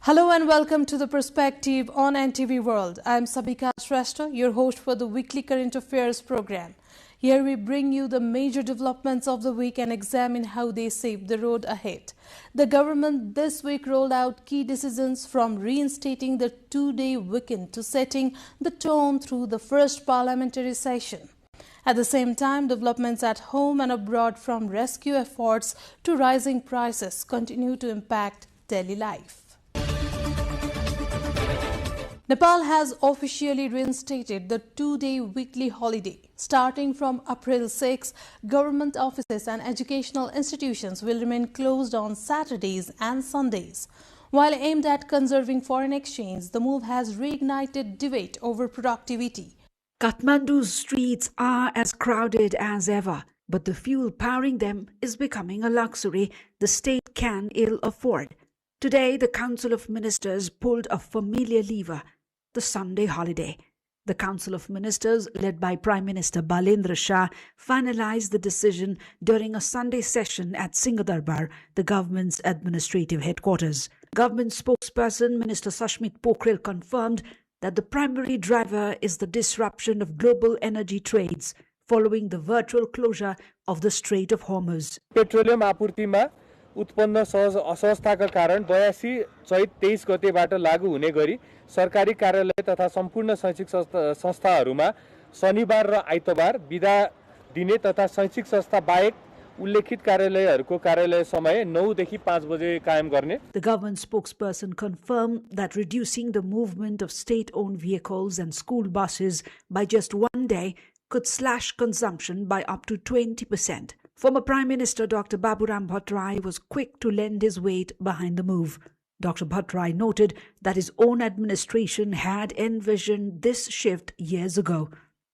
Hello and welcome to The Perspective on NTV World. I'm Sabika Shrestha, your host for the weekly current affairs program. Here we bring you the major developments of the week and examine how they shape the road ahead. The government this week rolled out key decisions, from reinstating the two-day weekend to setting the tone through the first parliamentary session. At the same time, developments at home and abroad, from rescue efforts to rising prices, continue to impact daily life. Nepal has officially reinstated the two-day weekly holiday. Starting from April 6, government offices and educational institutions will remain closed on Saturdays and Sundays. While aimed at conserving foreign exchange, the move has reignited debate over productivity.
Kathmandu's streets are as crowded as ever, but the fuel powering them is becoming a luxury the state can ill afford. Today, the Council of Ministers pulled a familiar lever: the Sunday holiday. The Council of Ministers, led by Prime Minister Balendra Shah, finalized the decision during a Sunday session at Singhadarbar, the government's administrative headquarters. Government spokesperson Minister Sashmit Pokhrel confirmed that the primary driver is the disruption of global energy trades following the virtual closure of the Strait of Hormuz.
Petroleum आपूर्तिमा उत्पन्न असहजताका कारण 82 चैत 23 गतेबाट लागू हुने गरी सरकारी कार्यालय तथा सम्पूर्ण शैक्षिक संस्थाहरूमा शनिबार र आइतबार बिदा दिने तथा शैक्षिक संस्था बाहेक उल्लेखित कार्यालयहरूको कार्यालय समय 9 देखि 5 बजे कायम गर्ने.
The government spokesperson confirmed that reducing the movement of state-owned vehicles and school buses by just one day could slash consumption by up to 20%. Former Prime Minister Dr. Baburam Bhattarai was quick to lend his weight behind the move. Dr. Bhattarai noted that his own administration had envisioned this shift years ago.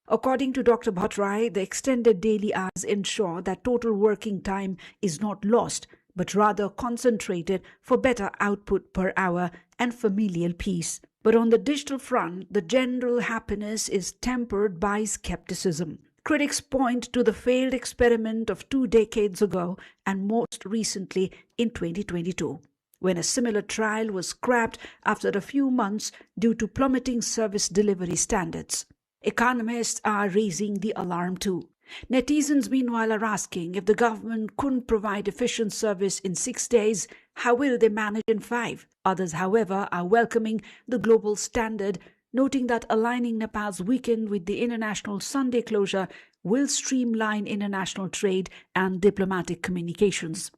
According to Dr. Bhattarai, the extended daily hours ensure that total working time is not lost, but rather concentrated for better output per hour and familial peace. But on the digital front, the general happiness is tempered by skepticism. Critics point to the failed experiment of 2 decades ago and most recently in 2022, when a similar trial was scrapped after a few months due to plummeting service delivery standards. Economists are raising the alarm too. Netizens, meanwhile, are asking if the government couldn't provide efficient service in 6 days, how will they manage in 5? Others, however, are welcoming the global standard, noting that aligning Nepal's weekend with the international Sunday closure will streamline international trade and diplomatic communications.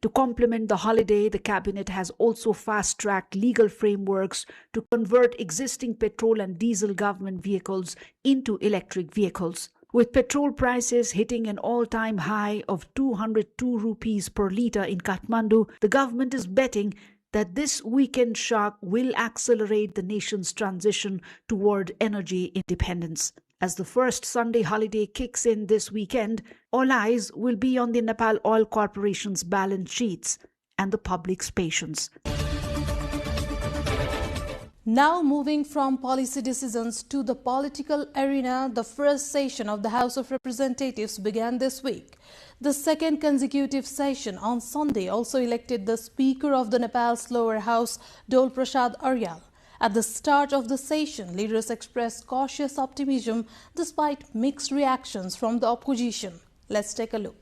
To complement the holiday, the cabinet has also fast-tracked legal frameworks to convert existing petrol and diesel government vehicles into electric vehicles. With petrol prices hitting an all-time high of 202 rupees per litre in Kathmandu, the government is betting that this weekend shock will accelerate the nation's transition toward energy independence. As the first Sunday holiday kicks in this weekend, all eyes will be on the Nepal Oil Corporation's balance sheets and the public's patience.
Now moving from policy decisions to the political arena, the first session of the House of Representatives began this week. The second consecutive session on Sunday also elected the Speaker of the Nepal's lower house, Dol Prasad Aryal. At the start of the session, leaders expressed cautious optimism despite mixed reactions from the opposition. Let's take a look.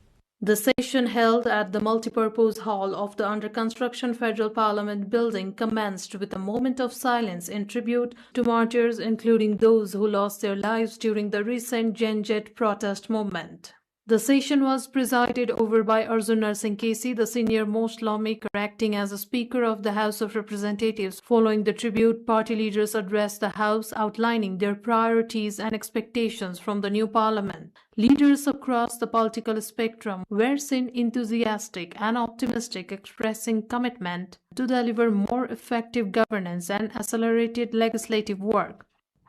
The session held at the multipurpose hall of the under-construction Federal Parliament building commenced with a moment of silence in tribute to martyrs, including those who lost their lives during the recent Gen-Jet protest movement. The session was presided over by Arjun Narsingh Kesi, the senior-most lawmaker acting as a Speaker of the House of Representatives. Following the tribute, party leaders addressed the House, outlining their priorities and expectations from the new parliament. Leaders across the political spectrum were seen enthusiastic and optimistic, expressing commitment to deliver more effective governance and accelerated legislative work.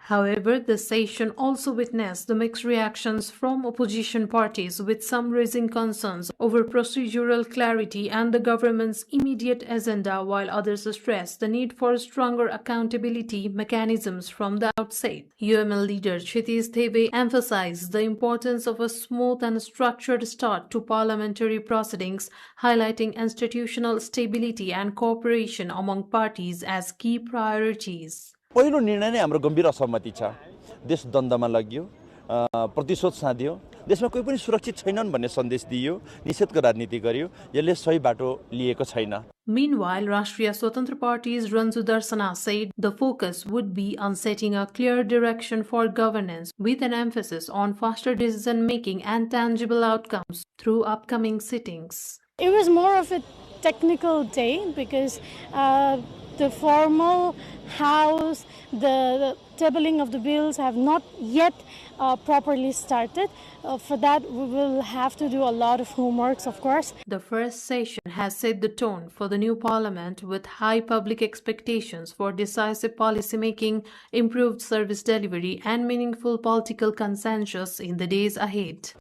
However, the session also witnessed the mixed reactions from opposition parties, with some raising concerns over procedural clarity and the government's immediate agenda, while others stressed the need for stronger accountability mechanisms from the outset. UML leader Kshitiz Thebe emphasized the importance of a smooth and structured start to parliamentary proceedings, highlighting institutional stability and cooperation among parties as key priorities.
पहिलो निर्णय नै हाम्रो गम्भीर असहमति छ। देश द्वन्द्वमा लग्यो, प्रतिशोध साध्यो, देशमा कोही पनि सुरक्षित छैनन् भन्ने सन्देश दियो, निषेधको राजनीति गर्यो, यसले सही बाटो लिएको छैन।
Meanwhile, Rashtriya Swatantra Party's Ranju Darsana said the focus would be on setting a clear direction for governance, with an emphasis on faster decision-making and tangible outcomes through upcoming sittings.
It was more of a technical day because the formal house, the tabling of the bills have not yet properly started. For that, we will have to do a lot of homeworks, of course.
The first session has set the tone for the new parliament, with high public expectations for decisive policy making, improved service delivery, and meaningful political consensus in the days ahead.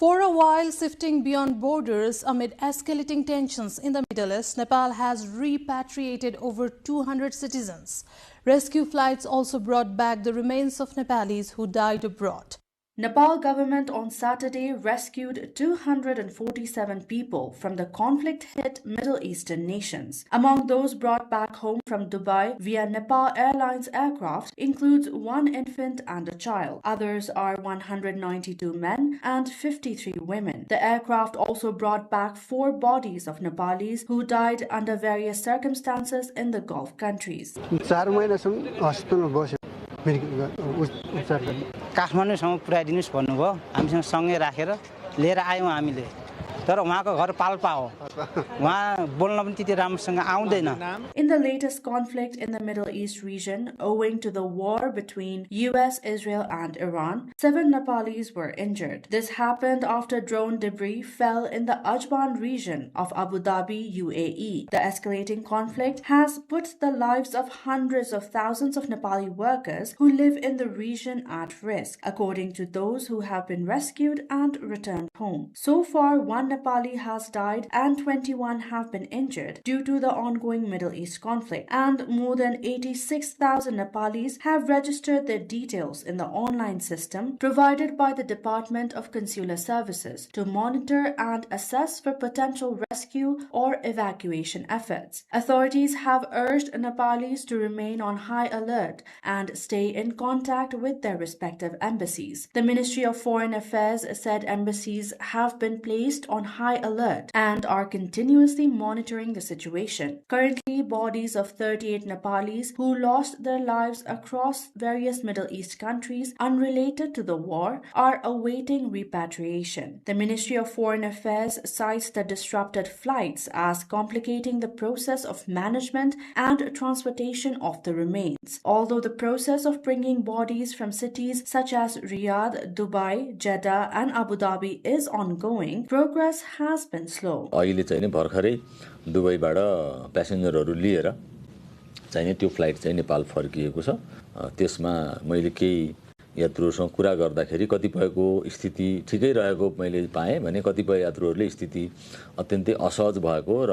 For a while, shifting beyond borders amid escalating tensions in the Middle East, Nepal has repatriated over 200 citizens. Rescue flights also brought back the remains of Nepalis who died abroad. Nepal government on Saturday rescued 247 people from the conflict-hit Middle Eastern nations. Among those brought back home from Dubai via Nepal Airlines aircraft includes one infant and a child. Others are 192 men and 53 women. The aircraft also brought back 4 bodies of Nepalis who died under various circumstances in the Gulf countries.
काठमाडौँसम्म पुर्याइदिनुस् भन्नुभयो हामीसँग सँगै राखेर लिएर आयौँ हामीले तर उहाँको घर पाल्पा हो उहाँ बोल्न पनि त्यति राम्रोसँग आउँदैन.
In the latest conflict in the Middle East region, owing to the war between US, Israel and Iran, 7 Nepalis were injured. This happened after drone debris fell in the Ajman region of Abu Dhabi, UAE. The escalating conflict has put the lives of hundreds of thousands of Nepali workers who live in the region at risk, according to those who have been rescued and returned home. So far, 1 Nepali has died and 21 have been injured due to the ongoing Middle East conflict, and more than 86,000 Nepalis have registered their details in the online system provided by the Department of Consular Services to monitor and assess for potential rescue or evacuation efforts. Authorities have urged Nepalis to remain on high alert and stay in contact with their respective embassies. The Ministry of Foreign Affairs said embassies have been placed on high alert and are continuously monitoring the situation. Currently, bodies of 38 Nepalis who lost their lives across various Middle East countries unrelated to the war are awaiting repatriation. The Ministry of Foreign Affairs cites the disrupted flights as complicating the process of management and transportation of the remains. Although the process of bringing bodies from cities such as Riyadh, Dubai, Jeddah and Abu Dhabi is ongoing, progress has been slow.
अहिले चाहिँ भर्खरै दुबईबाट प्यासेन्जरहरू लिएर चाहिँ त्यो flight चाहिँ नेपाल फर्किएको छ. त्यसमा मैले केही यात्रुहरूसँग कुरा गर्दाखेरि कतिपयको स्थिति ठिकै रहेको मैले पाएँ भने कतिपय यात्रुहरूले स्थिति अत्यन्तै असहज भएको र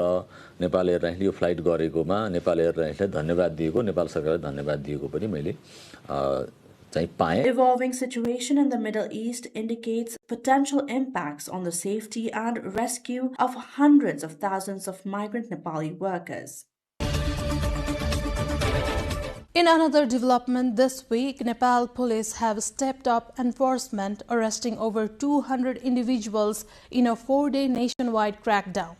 नेपाल एयरलाइन्सले यो फ्लाइट गरेकोमा नेपाल एयरलाइन्सलाई धन्यवाद दिएको, नेपाल सरकारलाई धन्यवाद दिएको पनि मैले
Evolving situation in the Middle East indicates potential impacts on the safety and rescue of hundreds of thousands of migrant Nepali workers. In another development this week, Nepal police have stepped up enforcement, arresting over 200 individuals in a 4-day nationwide crackdown.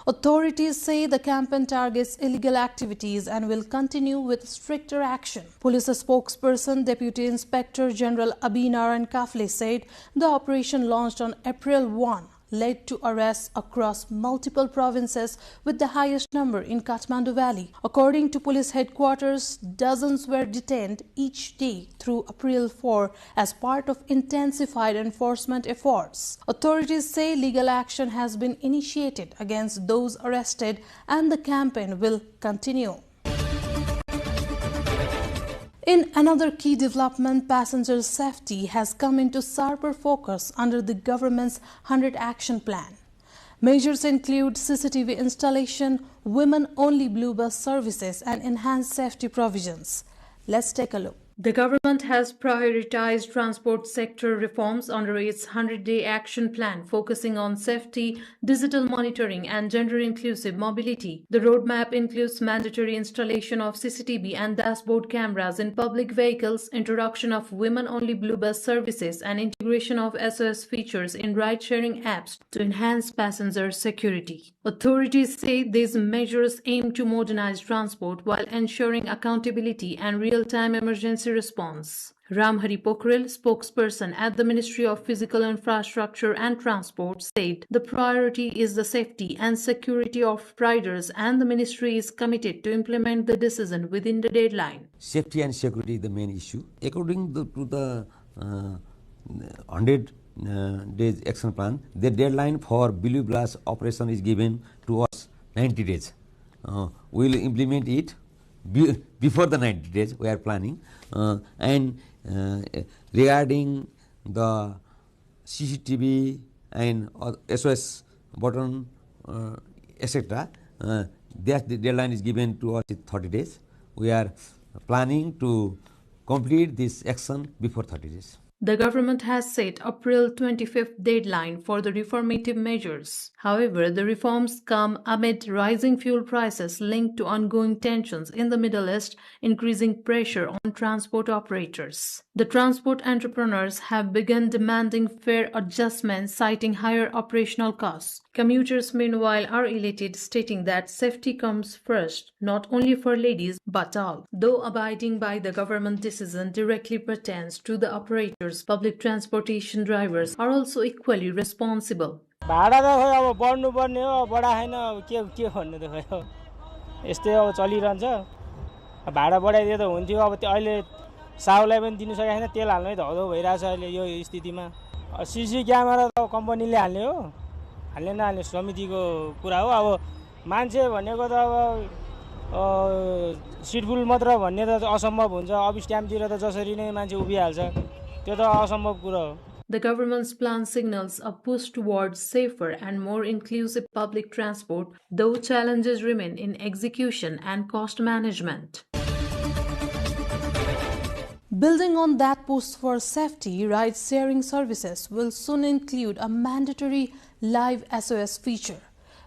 Authorities say the campaign targets illegal activities and will continue with stricter action. Police spokesperson Deputy Inspector General Abhinaran Kafle said the operation launched on April 1 led to arrests across multiple provinces, with the highest number in Kathmandu Valley. According to police headquarters, dozens were detained each day through April 4 as part of intensified enforcement efforts. Authorities say legal action has been initiated against those arrested and the campaign will continue. In another key development, passenger safety has come into sharper focus under the government's 100 Action Plan. Measures include CCTV installation, women-only blue bus services and enhanced safety provisions. Let's take a look. The government has prioritized transport sector reforms under its 100-day action plan, focusing on safety, digital monitoring and gender-inclusive mobility. The roadmap includes mandatory installation of CCTV and dashboard cameras in public vehicles, introduction of women-only blue bus services and integration of SOS features in ride-sharing apps to enhance passenger security. Authorities say these measures aim to modernize transport while ensuring accountability and real-time emergency response. Ramhari Pokhrel, spokesperson at the Ministry of Physical Infrastructure and Transport, said the priority is the safety and security of riders and the ministry is committed to implement the decision within the deadline.
Safety and security is the main issue. According to the 100 days action plan, the deadline for blue bus operation is given to us 90 days. We will implement it before the 90 days. We are planning and regarding the CCTV and SOS button, etc. That the deadline is given to us in 30 days. We are planning to complete this action before 30 days.
The government has set April 25th deadline for the reformative measures. However, the reforms come amid rising fuel prices linked to ongoing tensions in the Middle East, increasing pressure on transport operators. The transport entrepreneurs have begun demanding fare adjustments, citing higher operational costs. Commuters, meanwhile, are elated, stating that safety comes first, not only for ladies but all. Though abiding by the government decision directly pertains to the operators, public transportation drivers are also equally responsible.
भाडा त खोइ अब बढ्नु पर्ने हो बढाएन के भन्नु त खोइ यस्तै अब चलिरहन्छ भाडा बढाइदिए त हुन्थ्यो अब अहिले साउलाई पनि दिनु सकेको छैन तेल हाल्नै धौधौ भइरहेछ अहिले यो स्थितिमा सीसी क्यामेरा त कम्पनीले हाल्ने हो हाल्ने नहाल्ने समितिको कुरा हो अब मान्छे भनेको त अब सिट फुल मात्र भन्ने त असम्भव हुन्छ अब स्ट्याम्पतिर त जसरी नै मान्छे उभिहाल्छ त्यो त असम्भव कुरा हो.
The government's plan signals a push towards safer and more inclusive public transport, though challenges remain in execution and cost management. Building on that push for safety, ride-sharing services will soon include a mandatory live SOS feature.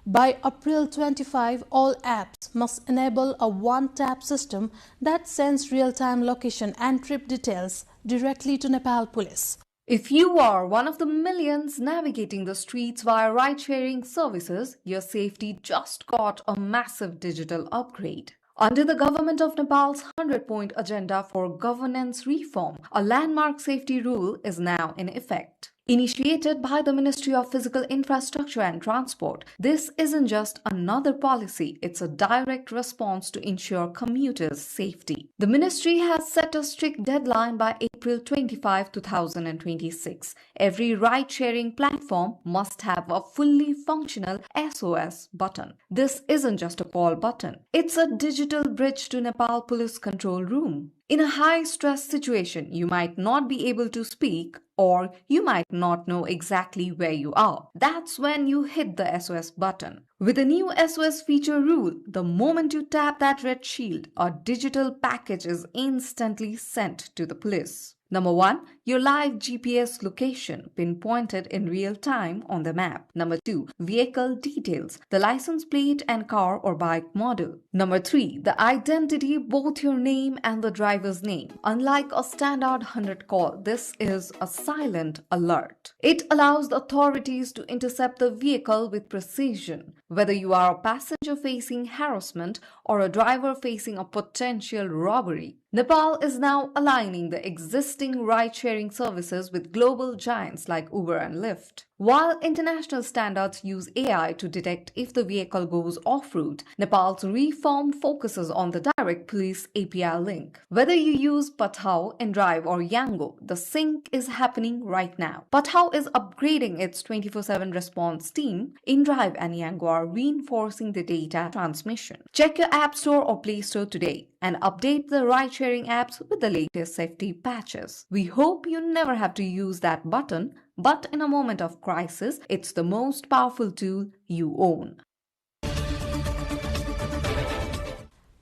By April 25, all apps must enable a one-tap system that sends real-time location and trip details directly to Nepal Police.
If you are one of the millions navigating the streets via ride-sharing services, your safety just got a massive digital upgrade. Under the government of Nepal's 100-point agenda for governance reform, a landmark safety rule is now in effect. Initiated by the Ministry of Physical Infrastructure and Transport, this isn't just another policy, it's a direct response to ensure commuters' safety. The ministry has set a strict deadline by April 25, 2026. Every ride-sharing platform must have a fully functional SOS button. This isn't just a call button, it's a digital bridge to Nepal Police Control Room. In a high-stress situation, you might not be able to speak or you might not know exactly where you are. That's when you hit the SOS button. With the new SOS feature rule, the moment you tap that red shield, a digital package is instantly sent to the police. Number 1, your live GPS location pinpointed in real time on the map. Number 2, vehicle details, the license plate and car or bike model. Number 3, the identity, both your name and the driver's name. Unlike a standard 100 call, this is a silent alert. It allows the authorities to intercept the vehicle with precision, whether you are a passenger facing harassment or a driver facing a potential robbery. Nepal is now aligning the existing ride-sharing services with global giants like Uber and Lyft. While international standards use AI to detect if the vehicle goes off-route, Nepal's reform focuses on the direct police API link. Whether you use Pathao, InDrive or Yango, the sync is happening right now. Pathao is upgrading its 24/7 response team. InDrive and Yango are reinforcing the data transmission. Check your App Store or Play Store today and update the ride-sharing apps with the latest safety patches. We hope you never have to use that button, but in a moment of crisis, it's the most powerful tool you own.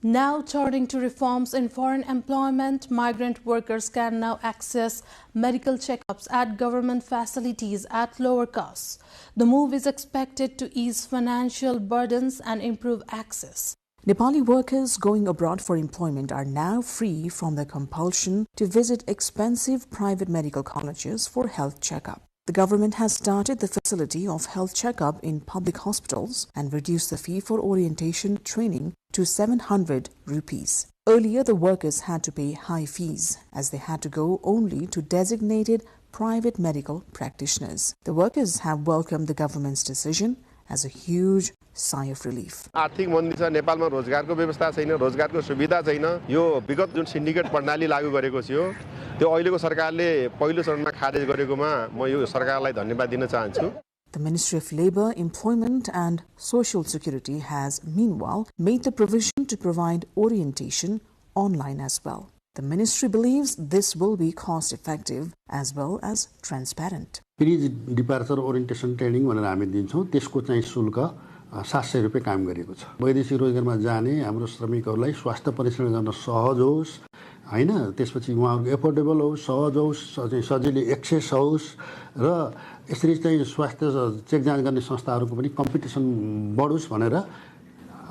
Now turning to reforms in foreign employment, migrant workers can now access medical checkups at government facilities at lower costs. The move is expected to ease financial burdens and improve access.
Nepali workers going abroad for employment are now free from the compulsion to visit expensive private medical colleges for health checkup. The government has started the facility of health checkup in public hospitals and reduced the fee for orientation training to 700 rupees. Earlier, the workers had to pay high fees as they had to go only to designated private medical practitioners. The workers have welcomed the government's decision as a huge sigh of relief.
आर्थिक मन्दी छ नेपालमा रोजगारको व्यवस्था छैन रोजगारको सुविधा छैन यो विगत जुन सिन्डिकेट प्रणाली लागू गरेको थियो त्यो अहिलेको सरकारले पहिलो चरणमा खारेज गरेकोमा म यो सरकारलाई धन्यवाद दिन चाहन्छु.
The Ministry of Labour, Employment and Social Security has meanwhile made the provision to provide orientation online as well. The ministry believes this will be cost-effective as well as transparent.
Pre-departure orientation training भनेर हामी दिन्छौं त्यसको चाहिँ शुल्क 700 रुपैयाँ काम गरेको छ वैदेशिक रोजगारमा जाने हाम्रो श्रमिकहरूलाई स्वास्थ्य परीक्षण गर्न सहज होस् हैन त्यसपछि उहाँहरुको एफोर्डेबल होस् सहज होस् सजिलै एक्सेस होस् र यसरी चाहिँ स्वास्थ्य चेक जाँच गर्ने संस्थाहरुको पनि कम्पिटिसन बढोस् भनेर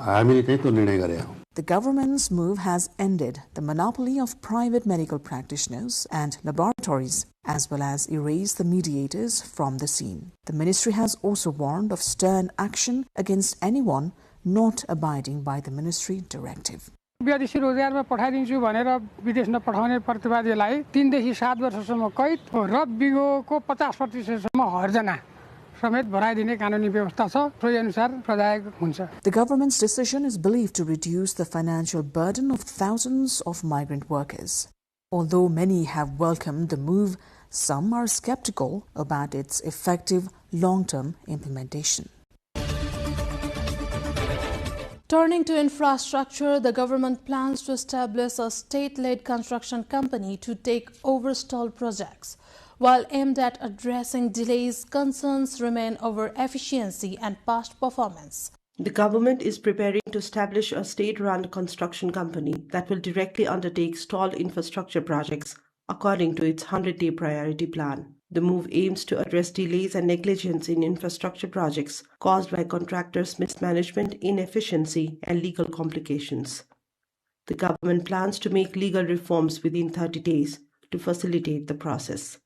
हामीले चाहिँ त्यो निर्णय गरेका हौं
The government's move has ended the monopoly of private medical practitioners and laboratories, as well as erased the mediators from the scene. The ministry has also warned of stern action against anyone not abiding by the ministry directive.
विदेशी रोजगारमा पठाइदिन्छु भनेर विदेशमा पठाउने प्रतिवादीलाई 3 देखि 7 वर्षसम्म कैद र बिगोको 50% सम्म हर्जना समेत भराइदिने कानुनी व्यवस्था छ सोही अनुसार प्रदायक हुन्छ
The government's decision is believed to reduce the financial burden of thousands of migrant workers. Although many have welcomed the move, some are skeptical about its effective long-term implementation.
Turning to infrastructure, the government plans to establish a state-led construction company to take over stalled projects. While aimed at addressing delays, concerns remain over efficiency and past performance.
The government is preparing to establish a state-run construction company that will directly undertake stalled infrastructure projects according to its 100-day priority plan. The move aims to address delays and negligence in infrastructure projects caused by contractors' mismanagement, inefficiency, and legal complications. The government plans to make legal reforms within 30 days to facilitate the process.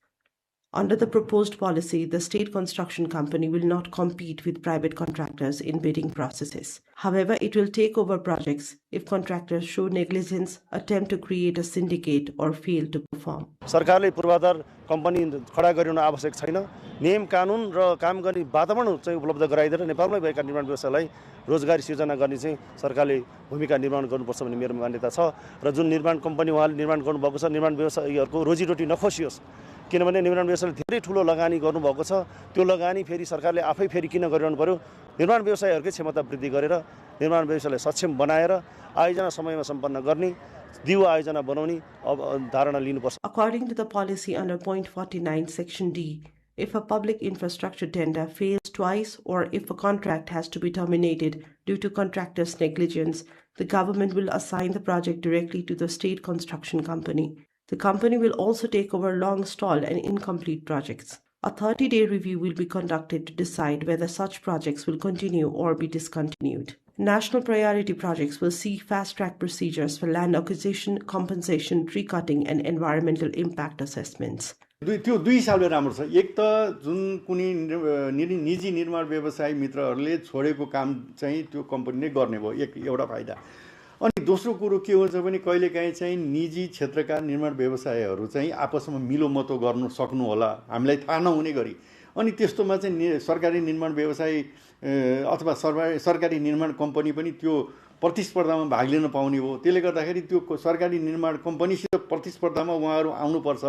Under the proposed policy, the state construction company will not compete with private contractors in bidding processes. However, it will take over projects if contractors show negligence, attempt to create a syndicate, or fail to perform.
सरकारले पूर्वाधार company खडा गरिनु आवश्यक छैन नियम कानुन र काम गर्ने वातावरण चाहिँ उपलब्ध गराइदिएर नेपालमै भएका निर्माण व्यवसायलाई रोजगारी सृजना गर्ने चाहिँ सरकारले भूमिका निर्माण गर्नुपर्छ भन्ने मेरो मान्यता छ र जुन निर्माण कम्पनी उहाँले निर्माण गर्नुभएको छ निर्माण व्यवसायीहरूको रोजीरोटी नखोसियोस् किनभने निर्माण व्यवसायले धेरै ठूलो लगानी गर्नुभएको छ त्यो लगानी फेरि सरकारले आफै फेरि किन गरिरहनु पर्यो निर्माण व्यवसायीहरुकै क्षमता वृद्धि गरेर निर्माण व्यवसायलाई सक्षम बनाएर आयोजना समयमा सम्पन्न गर्ने दिउ आयोजना बनाउने धारणा लिनुपर्छ
According to the policy under point 49 section D, if a public infrastructure tender fails twice or if a contract has to be terminated due to contractor's negligence, the government will assign the project directly to the state construction company. The company will also take over long-stalled and incomplete projects. A 30-day review will be conducted to decide whether such projects will continue or be discontinued. National priority projects will see fast-track procedures for land acquisition, compensation, tree cutting, and environmental impact assessments.
त्यो दुई हिसाबले राम्रो छ एक त जुन कुनै निजी निर्माण व्यवसायी मित्रहरूले छोडेको काम चाहिँ त्यो कम्पनीले गर्ने भयो एउटा फाइदा अनि दोस्रो कुरो के हुन्छ भने कहिलेकाहीँ चाहिँ निजी क्षेत्रका निर्माण व्यवसायीहरू चाहिँ आपसमा मिलोमतो गर्न सक्नु होला हामीलाई थाहा नहुने गरी अनि त्यस्तोमा चाहिँ सरकारी निर्माण व्यवसायी अथवा सरकारी निर्माण कम्पनी पनि त्यो प्रतिस्पर्धामा भाग लिन पाउने हो त्यसले गर्दाखेरि त्यो सरकारी निर्माण कम्पनीसित प्रतिस्पर्धामा उहाँहरू आउनुपर्छ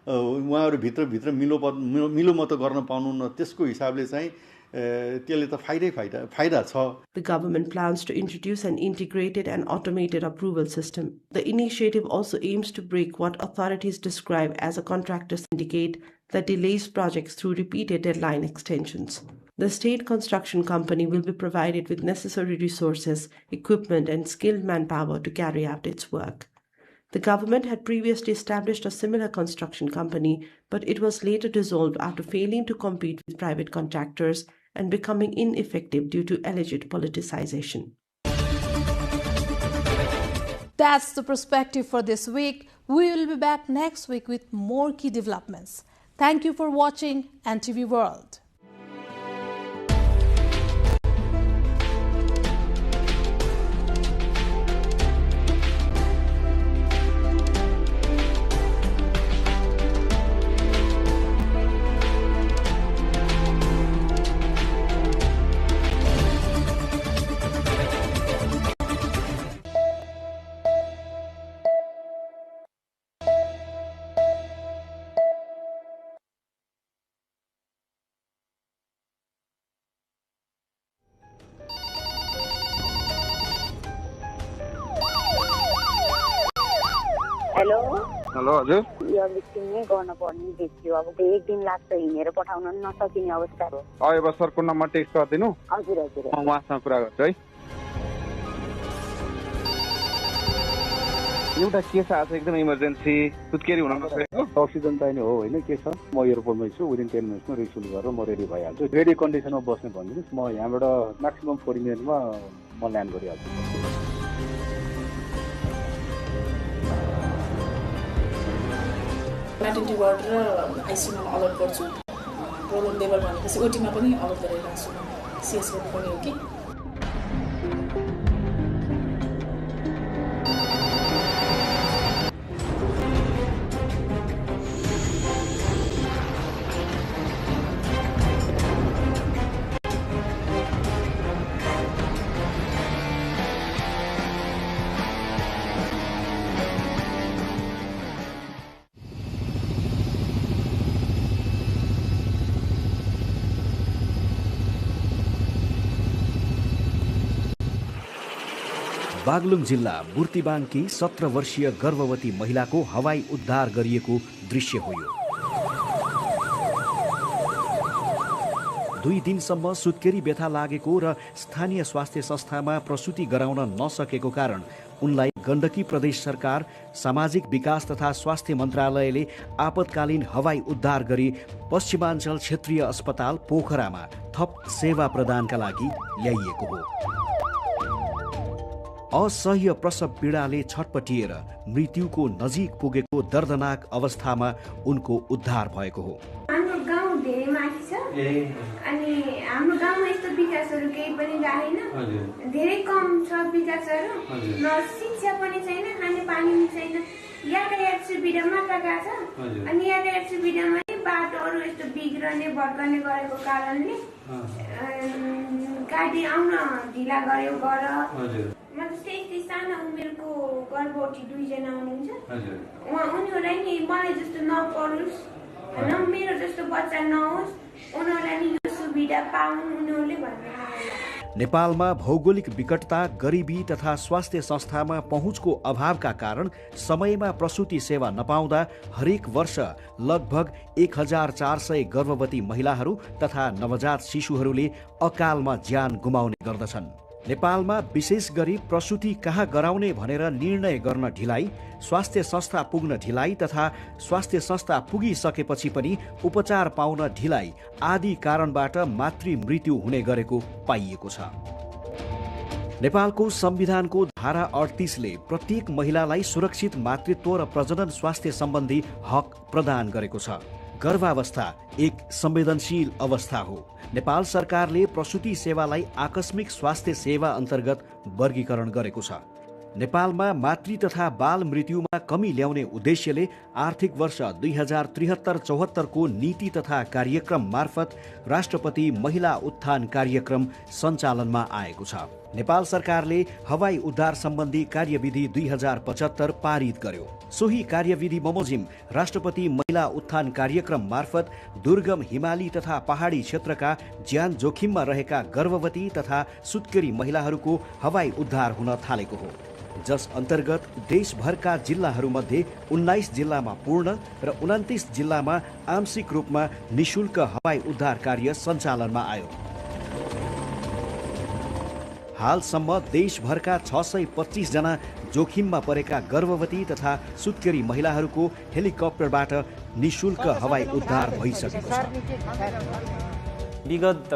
उहाँहरू भित्र मिलोमतो गर्न पाउनु न त्यसको हिसाबले चाहिँ त्यसले त फाइदा छ
The government plans to introduce an integrated and automated approval system. The initiative also aims to break what authorities describe as a contractor syndicate that delays projects through repeated deadline extensions. The state construction company will be provided with necessary resources, equipment, and skilled manpower to carry out its work. The government had previously established a similar construction company, but it was later dissolved after failing to compete with private contractors and becoming ineffective due to alleged politicization.
That's the perspective for this week. We will be back next week with more key developments. Thank you for watching NTV World.
Hello हजुर
यो lifting नै गर्न पर्ने देखियो अब एक दिन लाग्छ हिँडेर पठाउन नसकिने अवस्था हो
अब सरको नम्बर टेक्स्ट गरिदिनु
हजुर हजुर
म उहाँसँग कुरा गर्छु है एउटा केस आएको छ एकदम इमर्जेन्सी सुत्केरी हुन नसकेको
अक्सिजन चाहिने हो होइन के छ म एयरपोर्टमै छु विदिन 10 मिनट्समा रिसिभ गरेर म रेडी भइहाल्छु रेडी कन्डिसनमा बस्ने भनिदिनुहोस् म यहाँबाट म्याक्सिमम 40 मिनटमा म ल्यान्ड गरिहाल्छु
NTV World र आइसियूमा अलर्ट गर्छु प्रब्लम लेभल भनेपछि ओटीमा पनि अलर्ट गरिरहेको छु सिएस गर्नुपर्ने हो कि
बागलुङ जिल्ला बुर्तिबाङकी 17 वर्षीय गर्भवती महिलाको हवाई उद्धार गरिएको दृश्य हो यो 2 दिनसम्म सुत्केरी व्यथा लागेको र स्थानीय स्वास्थ्य संस्थामा प्रसुति गराउन नसकेको कारण उनलाई गण्डकी प्रदेश सरकार सामाजिक विकास तथा स्वास्थ्य मन्त्रालयले आपतकालीन हवाई उद्धार गरी पश्चिमाञ्चल क्षेत्रीय अस्पताल पोखरामा थप सेवा प्रदानका लागि ल्याइएको हो असह्य प्रसव पीडाले छटपटिएर मृत्युको नजिक पुगेको दर्दनाक अवस्थामा उनको उद्धार भएको हो
हाम्रो गाउँ धेरै माथि छ अनि हाम्रो गाउँमा यस्तो विकासहरू केही पनि रहेन धेरै कम छ विकासहरू न शिक्षा पनि छैन खाने पानी पनि छैन यातायात सुविधा मात्र छ अनि यातायात सुविधामा बाटोहरू यस्तो बिग्रने भड्कने गरेको कारणले गाडी आउन ढिला गर्यो गर त्यस्तै सानो उमेरको गर्भवती 2 जना हुनुहुन्छ उनीहरूलाई नि मलाई जस्तो नपरोस् होइन मेरो जस्तो बच्चा नहोस् उनीहरूलाई नि यो सुविधा पाउन् उनीहरूले भन्ने
नेपालमा भौगोलिक विकटता गरिबी तथा स्वास्थ्य संस्थामा पहुँचको अभावका कारण समयमा प्रसुति सेवा नपाउँदा हरेक वर्ष लगभग 1400 गर्भवती महिलाहरू तथा नवजात शिशुहरूले अकालमा ज्यान गुमाउने गर्दछन् नेपालमा विशेष गरी प्रसुति कहाँ गराउने भनेर निर्णय गर्न ढिलाइ स्वास्थ्य संस्था पुग्न ढिलाइ तथा स्वास्थ्य संस्था पुगिसकेपछि पनि उपचार पाउन ढिलाइ आदि कारणबाट मातृ मृत्यु हुने गरेको पाइएको छ नेपालको संविधानको धारा 38ले प्रत्येक महिलालाई सुरक्षित मातृत्व र प्रजनन स्वास्थ्य सम्बन्धी हक प्रदान गरेको छ गर्भावस्था एक संवेदनशील अवस्था हो नेपाल सरकारले प्रसुति सेवालाई आकस्मिक स्वास्थ्य सेवा अन्तर्गत वर्गीकरण गरेको छ नेपालमा मातृ तथा बाल मृत्युमा कमी ल्याउने उद्देश्यले आर्थिक वर्ष 2073-74 को नीति तथा कार्यक्रम मार्फत राष्ट्रपति महिला उत्थान कार्यक्रम सञ्चालनमा आएको छ नेपाल सरकारले हवाई उद्धार सम्बन्धी कार्यविधि 2075 पारित गर्यो सोही कार्यविधि बमोजिम राष्ट्रपति महिला उत्थान कार्यक्रम मार्फत दुर्गम हिमाली तथा पहाडी क्षेत्रका ज्यान जोखिममा रहेका गर्भवती तथा सुत्केरी महिलाहरूको हवाई उद्धार हुन थालेको हो जस अन्तर्गत देशभरका जिल्लाहरूमध्ये 19 जिल्लामा पूर्ण र 29 जिल्लामा आंशिक रूपमा निशुल्क हवाई उद्धार कार्य सञ्चालनमा आयो हालसम्म देशभरका 625 जना जोखिममा परेका गर्भवती तथा सुत्केरी महिलाहरूको हेलिकप्टरबाट निशुल्क हवाई उद्धार भइसकेको छ
विगत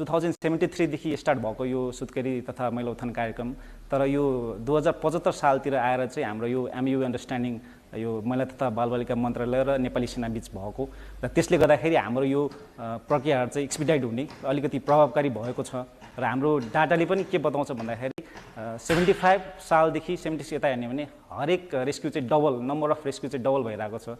2073 देखि स्टार्ट भएको यो सुत्केरी तथा महिला उत्थान कार्यक्रम तर यो 2075 सालतिर आएर चाहिँ हाम्रो यो MU अन्डरस्ट्यान्डिङ यो महिला तथा बालबालिका मन्त्रालय र नेपाली सेना बीच भएको र त्यसले गर्दाखेरि हाम्रो यो प्रक्रियाहरू चाहिँ एक्सपिडाइट हुने अलिकति प्रभावकारी भएको छ र हाम्रो डाटाले पनि के बताउँछ भन्दाखेरि 75 सालदेखि 76 यता हेर्ने भने हरेक रेस्क्यु चाहिँ डबल नम्बर अफ रेस्क्यु चाहिँ डबल भइरहेको छ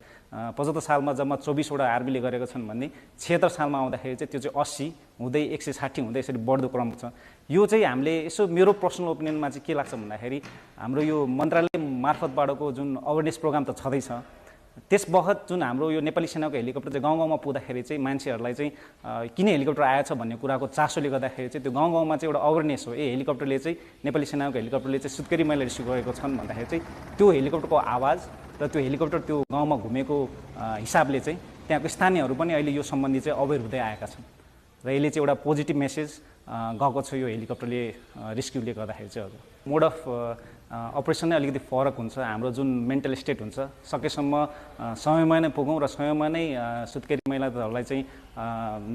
75 सालमा जम्मा 24 वटा आर्मीले गरेका छन् भने 76 सालमा आउँदाखेरि चाहिँ त्यो चाहिँ 80 हुँदै 160 हुँदै यसरी बढ्दो क्रम छ यो चाहिँ हामीले यसो मेरो पर्सनल ओपिनियनमा चाहिँ के लाग्छ भन्दाखेरि हाम्रो यो मन्त्रालय मार्फतबाटको जुन अवेरनेस प्रोग्राम त छँदैछ त्यस बखत जुन हाम्रो यो नेपाली सेनाको हेलिकप्टर चाहिँ गाउँ गाउँमा पुग्दाखेरि चाहिँ मान्छेहरूलाई चाहिँ किन हेलिकप्टर आएछ भन्ने कुराको चासोले गर्दाखेरि चाहिँ त्यो गाउँ गाउँमा चाहिँ एउटा अवेरनेस हो हेलिकप्टरले चाहिँ नेपाली सेनाको हेलिकप्टरले चाहिँ सुत्केरी महिला रिसिभ गरेको छन् भन्दाखेरि चाहिँ त्यो हेलिकप्टरको आवाज र त्यो हेलिकप्टर त्यो गाउँमा घुमेको हिसाबले चाहिँ त्यहाँको स्थानीयहरू पनि अहिले यो सम्बन्धी चाहिँ अवेर हुँदै आएका छन् र यसले चाहिँ एउटा पोजिटिभ मेसेज गएको छ यो हेलिकप्टरले रेस्क्युले गर्दाखेरि चाहिँ हजुर मोड अफ अपरेसन नै अलिकति फरक हुन्छ हाम्रो जुन मेन्टल स्टेट हुन्छ सकेसम्म समयमा नै पुगौँ र समयमा नै सुत्केरी महिलाहरूलाई चाहिँ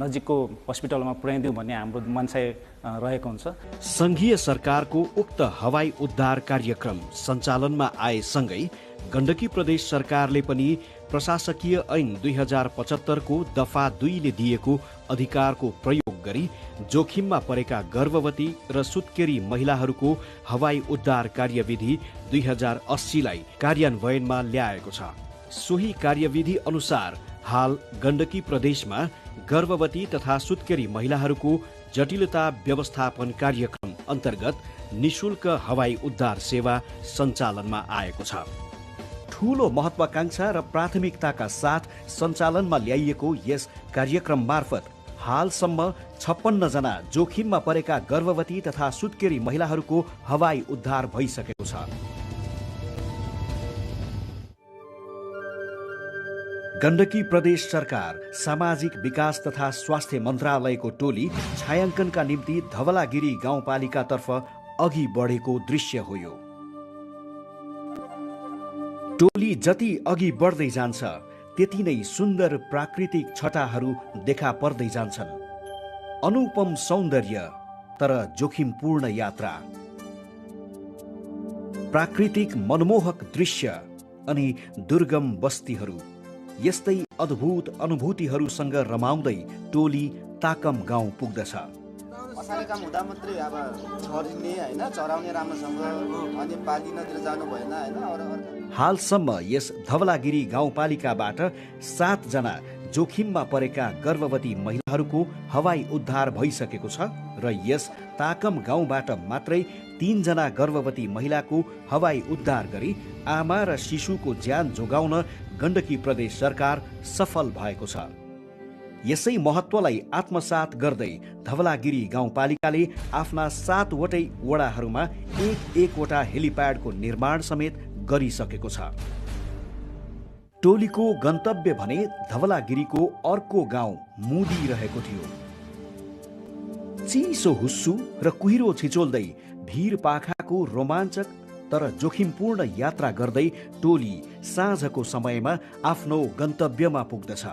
नजिकको हस्पिटलमा पुर्याइदिउँ भन्ने हाम्रो मनसाय रहेको हुन्छ।
सङ्घीय सरकारको उक्त हवाई उद्धार कार्यक्रम सञ्चालनमा आएसँगै गण्डकी प्रदेश सरकारले पनि प्रशासकीय ऐन 2075 को दफा 2 ले दिएको अधिकारको प्रयोग गरी जोखिममा परेका गर्भवती र सुत्केरी महिलाहरूको हवाई उद्धार कार्यविधि 2080 लाई कार्यान्वयनमा ल्याएको छ। सोही कार्यविधि अनुसार हाल गण्डकी प्रदेशमा गर्भवती तथा सुत्केरी महिलाहरूको जटिलता व्यवस्थापन कार्यक्रम अन्तर्गत निशुल्क हवाई उद्धार सेवा सञ्चालनमा आएको छ। ठूलो महत्वाकांक्षा र प्राथमिकताका साथ सञ्चालनमा ल्याइएको यस कार्यक्रम मार्फत हालसम्म 56 जना जोखिममा परेका गर्भवती तथा सुत्केरी महिलाहरूको हवाई उद्धार भइसकेको छ। गण्डकी प्रदेश सरकार सामाजिक विकास तथा स्वास्थ्य मन्त्रालयको टोली छायाङ्कनका निम्ति धवलागिरी गाउँपालिकातर्फ अघि बढेको दृश्य हो यो। टोली जति अघि बढ्दै जान्छ त्यति नै सुन्दर प्राकृतिक छटाहरू देखा पर्दै जान्छन्। अनुपम सौन्दर्य तर जोखिमपूर्ण यात्रा, प्राकृतिक मनमोहक दृश्य अनि दुर्गम बस्तीहरू, यस्तै अद्भुत अनुभूतिहरूसँग रमाउँदै टोली ताकम गाउँ पुग्दछ।
मसाले काम हुँदा मात्रै अब छरिने हैन, चराउने राम्रोसँग अनि पाली नतिर जानु भएन हैन।
हालसम्म यस धवलागिरी गाउँपालिकाबाट 7 जना जोखिममा परेका गर्भवती महिलाहरूको हवाई उद्धार भइसकेको छ र यस ताकम गाउँबाट मात्रै 3 जना गर्भवती महिलाको हवाई उद्धार गरी आमा र शिशुको ज्यान जोगाउन गण्डकी प्रदेश सरकार सफल भएको छ। यसै महत्त्वलाई आत्मसात गर्दै धवलागिरी गाउँपालिकाले आफ्ना 7 वटै वडाहरूमा एक-एकवटा हेलिप्याडको निर्माण समेत गरिसकेको छ। टोलीको गन्तव्य भने धवलागिरीको अर्को गाउँ मुदी रहेको थियो। चिसो हुस्सु र कुहिरो छिचोल्दै भीर पाखाको रोमाञ्चक तर जोखिमपूर्ण यात्रा गर्दै टोली साँझको समयमा आफ्नो गन्तव्यमा पुग्दछ।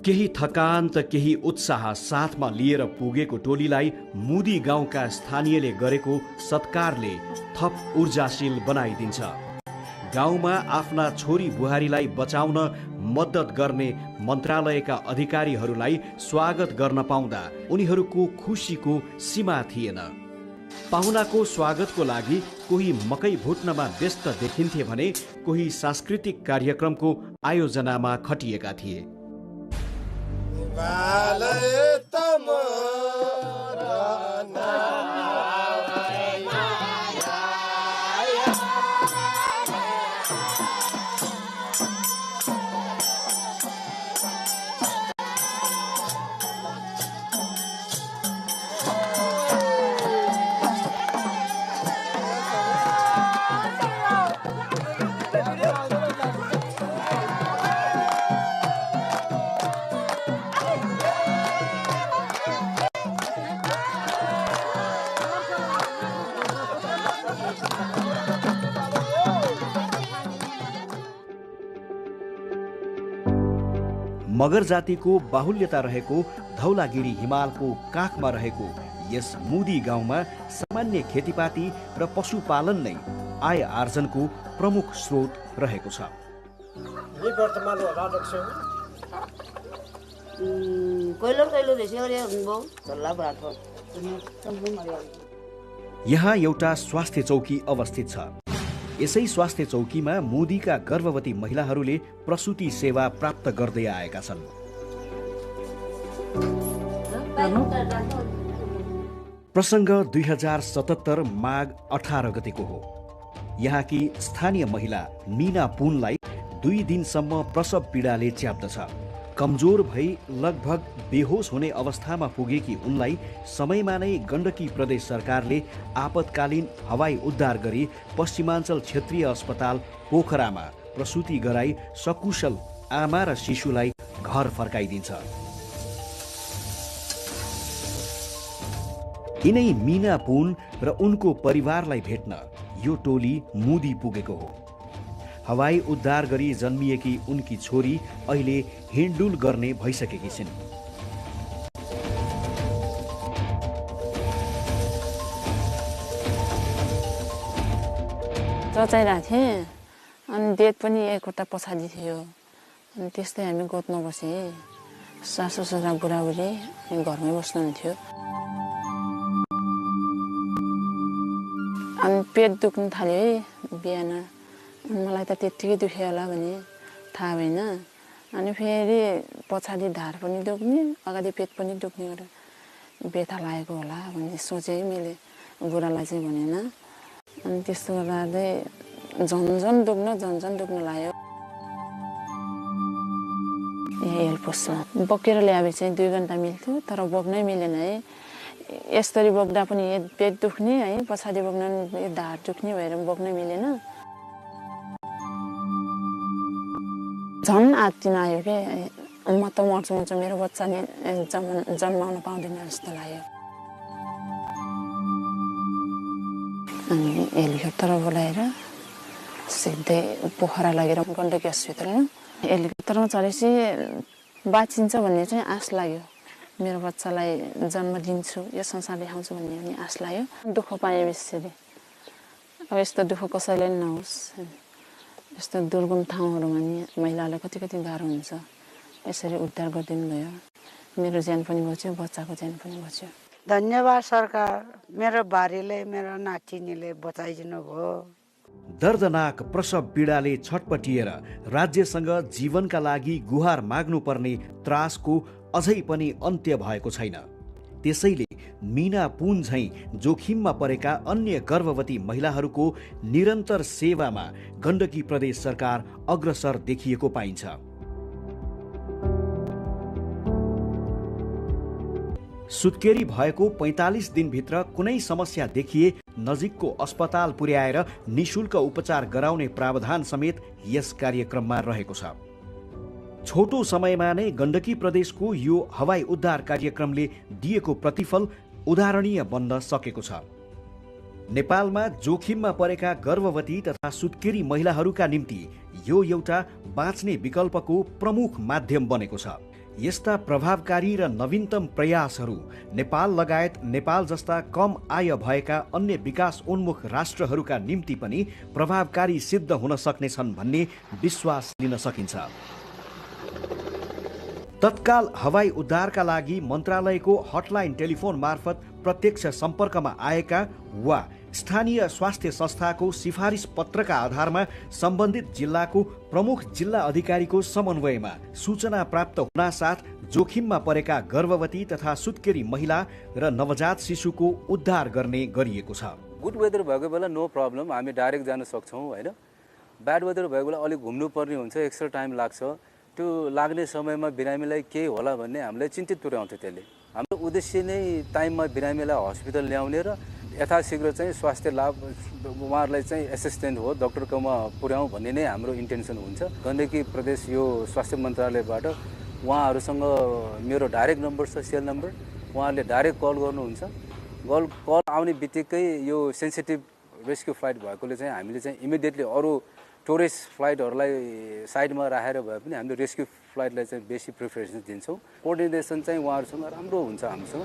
केही थकान त केही उत्साह साथमा लिएर पुगेको टोलीलाई मुदी गाउँका स्थानीयले गरेको सत्कारले थप ऊर्जाशील बनाइदिन्छ। गाउँमा आफ्ना छोरी बुहारीलाई बचाउन मद्दत गर्ने मन्त्रालयका अधिकारीहरूलाई स्वागत गर्न पाउँदा उनीहरूको खुसीको सीमा थिएन। पाहुनाको स्वागतको लागि कोही मकै भुट्नमा व्यस्त देखिन्थे भने कोही सांस्कृतिक कार्यक्रमको आयोजनामा खटिएका थिए। मगर जातिको बाहुल्यता रहेको धौलागिरी हिमालको काखमा रहेको यस मुदी गाउँमा सामान्य खेतीपाती र पशुपालन नै आय आर्जनको प्रमुख स्रोत रहेको छ। यहाँ एउटा स्वास्थ्य चौकी अवस्थित छ। यसै स्वास्थ्य चौकीमा मुदीका गर्भवती महिलाहरूले प्रसुति सेवा प्राप्त गर्दै आएका छन्। प्रसङ्ग 2077 माघ 18 गतेको हो। यहाँकी स्थानीय महिला मीना पुनलाई 2 दिनसम्म प्रसव पीडाले च्याप्दछ। कमजोर भई लगभग बेहोस हुने अवस्थामा पुगेकी उनलाई समयमा नै गण्डकी प्रदेश सरकारले आपतकालीन हवाई उद्धार गरी पश्चिमाञ्चल क्षेत्रीय अस्पताल पोखरामा प्रसूति गराई सकुशल आमा र शिशुलाई घर फर्काइदिन्छ। यिनै मीना पुन र उनको परिवारलाई भेट्न यो टोली मुदी पुगेको हो। हवाई उद्धार गरी जन्मिएकी उनकी छोरी अहिले हिँडडुल गर्ने भइसकेकी छिन्।
चचाइरहेको थिएँ अनि डेट पनि एकवटा पछाडि थियो। अनि त्यस्तै हामी गोत्न बसेँ। सासु ससुरा बुढाबुढी घरमै बस्नुहुन्थ्यो। अनि पेट दुख्नु थाल्यो है बिहान। मलाई त त्यत्तिकै दुख्यो होला भने थाहा भएन। अनि फेरि पछाडि ढाड पनि दुख्ने, अगाडि पेट पनि दुख्ने गरेर बेथा लागेको होला भन्ने सोचेँ मैले। बुढालाई चाहिँ भनेन। अनि त्यस्तो गर्दै झन् दुख्न लाग्यो। यहाँ हेल्पोस्टमा बोकेर ल्याए चाहिँ 2 घन्टा मिल्थ्यो, तर बोक्नै मिलेन है। यसरी बोक्दा पनि पेट दुख्ने है, पछाडि बोक्न ढाड दुख्ने भएर बोक्नै मिलेन। झन् आत्तिन आयो के म त मर्छु मेरो बच्चा जन्माउन पाउँदैन जस्तो लाग्यो। अनि हेलिकप्टर बोलाएर सिधै पोखरा लगेर गण्डकी हस्पिटलमा हेलिकप्टरमा चढेपछि बाँचिन्छ भन्ने चाहिँ आश लाग्यो। मेरो बच्चालाई जन्म दिन्छु, यो संसार देखाउँछु भन्ने पनि आश लाग्यो। दुःख पाएँ बेसरी। अब यस्तो दुःख कसैलाई पनि नहोस्। यस्तो दुर्गम ठाउँहरूमा नि महिलालाई कति गाह्रो हुन्छ। यसरी उद्धार गरिदिनु भयो। मेरो ज्यान पनि बच्यो, बच्चाको ज्यान पनि बच्यो।
धन्यवाद सरकार, मेरो बारीले मेरो नातिनीले बचाइदिनु भयो।
दर्दनाक प्रसव पीडाले छटपटिएर राज्यसँग जीवनका लागि गुहार माग्नुपर्ने त्रासको अझै पनि अन्त्य भएको छैन। त्यसैले मीना पुन झैं जोखिममा परेका अन्य गर्भवती महिलाहरूको निरन्तर सेवामा गण्डकी प्रदेश सरकार अग्रसर देखिएको पाइन्छ। सुत्केरी भएको 45 दिनभित्र कुनै समस्या देखिए नजिकको अस्पताल पुर्याएर निशुल्क उपचार गराउने प्रावधान समेत यस कार्यक्रममा रहेको छ। छोटो समयमा नै गण्डकी प्रदेशको यो हवाई उद्धार कार्यक्रमले दिएको प्रतिफल उदाहरणीय बन्न सकेको छ। नेपालमा जोखिममा परेका गर्भवती तथा सुत्केरी महिलाहरूका निम्ति यो एउटा बाँच्ने विकल्पको प्रमुख माध्यम बनेको छ। यस्ता प्रभावकारी र नवीनतम प्रयासहरू नेपाल लगायत नेपाल जस्ता कम आय भएका अन्य विकास उन्मुख राष्ट्रहरूका निम्ति पनि प्रभावकारी सिद्ध हुन सक्नेछन् भन्ने विश्वास लिन सकिन्छ। तत्काल हवाई उद्धारका लागि मन्त्रालयको हटलाइन टेलिफोन मार्फत प्रत्यक्ष सम्पर्कमा आएका वा स्थानीय स्वास्थ्य संस्थाको सिफारिस पत्रका आधारमा सम्बन्धित जिल्लाको प्रमुख जिल्ला अधिकारीको समन्वयमा सूचना प्राप्त हुनासाथ जोखिममा परेका गर्भवती तथा सुत्केरी महिला र नवजात शिशुको उद्धार गर्ने गरिएको छ।
गुड वेदर भएको बेला नो प्रब्लम, हामी डाइरेक्ट जान सक्छौँ होइन। ब्याड वेदर भएको बेला अलिक घुम्नुपर्ने हुन्छ, एक्स्ट्रा टाइम लाग्छ। त्यो लाग्ने समयमा बिरामीलाई केही होला भन्ने हामीलाई चिन्तित पुर्याउँछ। त्यसले हाम्रो उद्देश्य नै टाइममा बिरामीलाई हस्पिटल ल्याउने र यथाशीघ्र चाहिँ स्वास्थ्य लाभ उहाँहरूलाई चाहिँ एसिस्टेन्ट हो डक्टरकोमा पुर्याउँ भन्ने नै हाम्रो इन्टेन्सन हुन्छ। गण्डकी प्रदेश यो स्वास्थ्य मन्त्रालयबाट उहाँहरूसँग मेरो डाइरेक्ट नम्बर छ, सेल नम्बर। उहाँहरूले डाइरेक्ट कल गर्नुहुन्छ। कल आउने बित्तिकै यो सेन्सिटिभ रेस्क्यु फ्लाइट भएकोले चाहिँ हामीले चाहिँ इमिडिएटली अरू टुरिस्ट फ्लाइटहरूलाई साइडमा राखेर भए पनि हामीले रेस्क्यु फ्लाइटलाई चाहिँ बेसी प्रिफरेन्स दिन्छौँ। कोअर्डिनेसन चाहिँ उहाँहरूसँग राम्रो हुन्छ हामीसँग।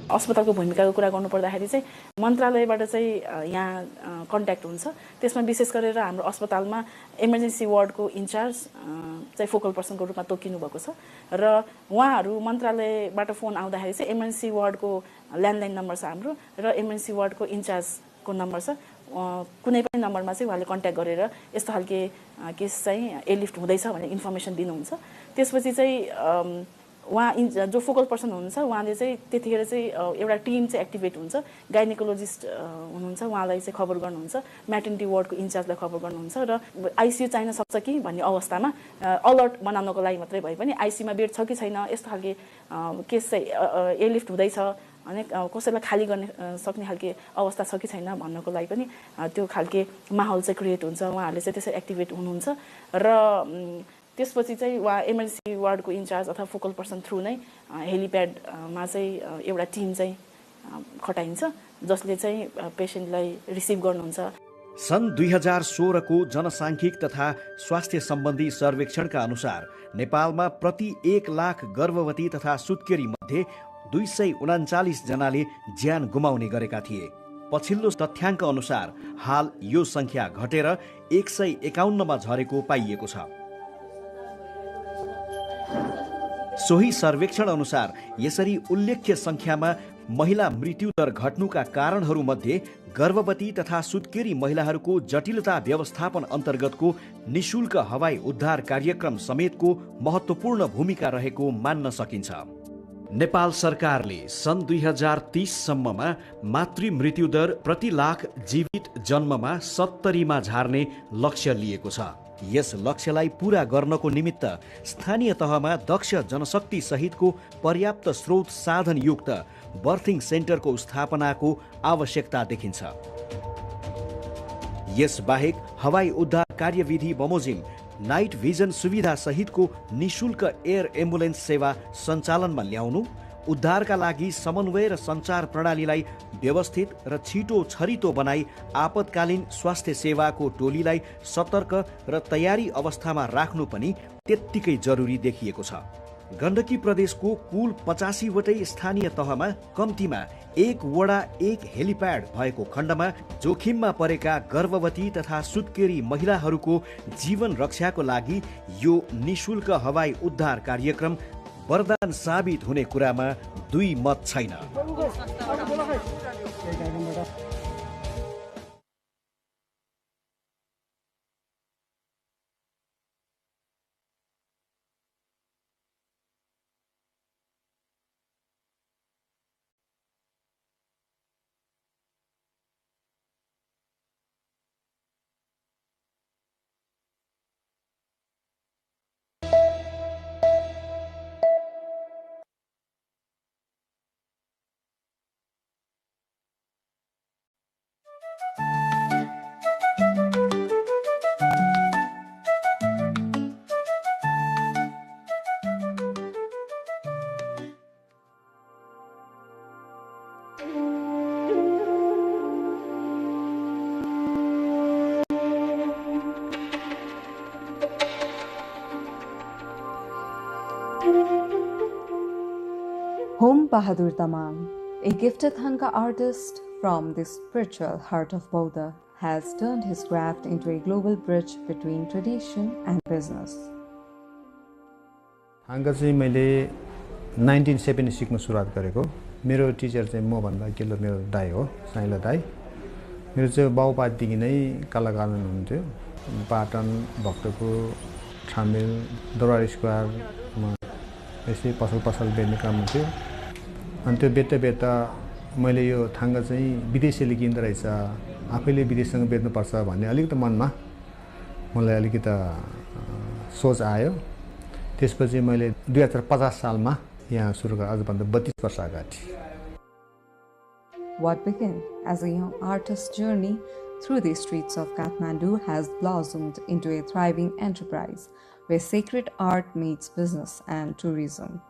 अस्पतालको भूमिकाको कुरा गर्नुपर्दाखेरि चाहिँ मन्त्रालयबाट चाहिँ यहाँ कन्ट्याक्ट हुन्छ। त्यसमा विशेष गरेर हाम्रो अस्पतालमा इमर्जेन्सी वार्डको इन्चार्ज चाहिँ फोकल पर्सनको रूपमा तोकिनु भएको छ र उहाँहरू मन्त्रालयबाट फोन आउँदाखेरि चाहिँ इमर्जेन्सी वार्डको ल्यान्डलाइन नम्बर छ हाम्रो र इमर्जेन्सी वार्डको इन्चार्जको नम्बर छ। कुनै पनि नम्बरमा चाहिँ उहाँले कन्ट्याक्ट गरेर यस्तो खालके केस चाहिँ एयरलिफ्ट हुँदैछ भनेर इन्फर्मेसन दिनुहुन्छ। त्यसपछि चाहिँ उहाँ जो फोकल पर्सन हुनुहुन्छ उहाँले चाहिँ त्यतिखेर चाहिँ एउटा टिम चाहिँ एक्टिभेट हुन्छ। गाइनेकोलोजिस्ट हुनुहुन्छ, उहाँलाई चाहिँ खबर गर्नुहुन्छ। म्याटर्निटी वार्डको इन्चार्जलाई खबर गर्नुहुन्छ र आइसियू चाहिन सक्छ कि भन्ने अवस्थामा अलर्ट बनाउनको लागि मात्रै भए पनि आइसियूमा बेड छ कि छैन, यस्तो खालके केस चाहिँ एयरलिफ्ट हुँदैछ अनि कसैलाई खाली गर्ने सक्ने खालके अवस्था छ कि छैन भन्नको लागि पनि त्यो खालके माहौल चाहिँ क्रिएट हुन्छ। उहाँहरूले चाहिँ त्यसरी एक्टिभेट हुनुहुन्छ र त्यसपछि चाहिँ उहाँ इमर्जेन्सी वार्डको इन्चार्ज अथवा फोकल पर्सन थ्रु नै हेलिप्याडमा चाहिँ एउटा टिम चाहिँ खटाइन्छ जसले चाहिँ पेसेन्टलाई रिसिभ गर्नुहुन्छ।
सन् 2016 को जनसाङ्ख्यिक तथा स्वास्थ्य सम्बन्धी सर्वेक्षणका अनुसार नेपालमा प्रति 1 लाख गर्भवती तथा सुत्केरी मध्ये 239 जनाले ज्यान गुमाउने गरेका थिए। पछिल्लो तथ्याङ्क अनुसार हाल यो संख्या घटेर 151 मा झरेको पाइएको छ। सोही सर्वेक्षण अनुसार यसरी उल्लेख्य संख्यामा महिला मृत्युदर घट्नुका कारणहरूमध्ये गर्भवती तथा सुत्केरी महिलाहरूको जटिलता व्यवस्थापन अन्तर्गतको निशुल्क हवाई उद्धार कार्यक्रम समेतको महत्त्वपूर्ण भूमिका रहेको मान्न सकिन्छ। नेपाल सरकारले सन् 2030 सम्ममा मातृ मृत्युदर प्रति लाख जीवित जन्ममा 70 मा झार्ने लक्ष्य लिएको छ। यस लक्ष्यलाई पूरा गर्नको निमित्त स्थानीय तहमा दक्ष जनशक्ति सहितको पर्याप्त स्रोत साधन युक्त बर्थिङ सेन्टरको स्थापनाको आवश्यकता देखिन्छ। यस बाहेक हवाई उद्धार कार्यविधि बमोजिम नाइट भिजन सुविधा सहितको निशुल्क एयर एम्बुलेन्स सेवा सञ्चालनमा ल्याउनु, उद्धारका लागि समन्वय र सञ्चार प्रणालीलाई व्यवस्थित र छिटो छरितो बनाई आपतकालीन स्वास्थ्य सेवाको टोलीलाई सतर्क र तयारी अवस्थामा राख्नु पनि त्यत्तिकै जरुरी देखिएको छ। गण्डकी प्रदेशको कुल 85 वटै स्थानीय तहमा कम्तीमा 1 वडा 1 हेलिप्याड भएको खण्डमा जोखिममा परेका गर्भवती तथा सुत्केरी महिलाहरूको जीवन रक्षाको लागि यो निशुल्क हवाई उद्धार कार्यक्रम वरदान साबित हुने कुरामा दुई मत छैन।
Home Bahadur Tamang, a gifted Thangka artist from the spiritual heart of Buddha, has turned his craft into a global bridge between tradition and business.
Thangka चाहिँ मैले 1970 सिक्न सुरुवात गरेको। मेरो टिचर चाहिँ म भन्दा अघिल्लो मेरो दाइ हो, साइला दाइ। मेरो चाहिँ बाउपादेखि नै कलाकार हुनुहुन्थ्यो। पाटन, भक्तपुर, छामेल, दरबार स्क्वायरमा यसै पसल बेच्ने काम हुन्थ्यो। अनि त्यो बेच्दा मैले यो थाङ्गा चाहिँ विदेशीले किन्दो रहेछ, आफैले विदेशसँग बेच्नुपर्छ भन्ने अलिकति मनमा मलाई अलिकति सोच आयो। त्यसपछि मैले 2050 सालमा यहाँ सुरु गरेँ, आजभन्दा 32 वर्ष अगाडि।
What began as a young artist's journey through the streets of Kathmandu has blossomed into a thriving enterprise where sacred art meets business and tourism.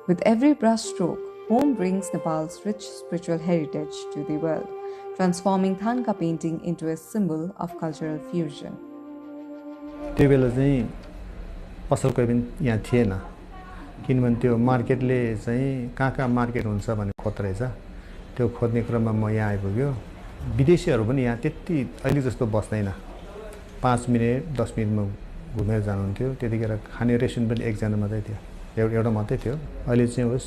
With every brushstroke, home brings Nepal's rich spiritual heritage to the world, transforming Thangka painting into a symbol of cultural fusion.
त्यो बेला चाहिँ पसल कोही पनि यहाँ थिएन, किनभने त्यो मार्केटले चाहिँ कहाँ मार्केट हुन्छ भन्ने खोज्दो रहेछ। त्यो खोज्ने क्रममा म यहाँ आइपुग्यो। विदेशीहरू पनि यहाँ त्यति अहिले जस्तो बस्दैन, 5 मिनट 10 मिनटमा घुमेर जानुहुन्थ्यो। त्यतिखेर खाने रेस्टुरेन्ट पनि एकजना मात्रै थियो, एउटा मात्रै थियो। अहिले चाहिँ होस्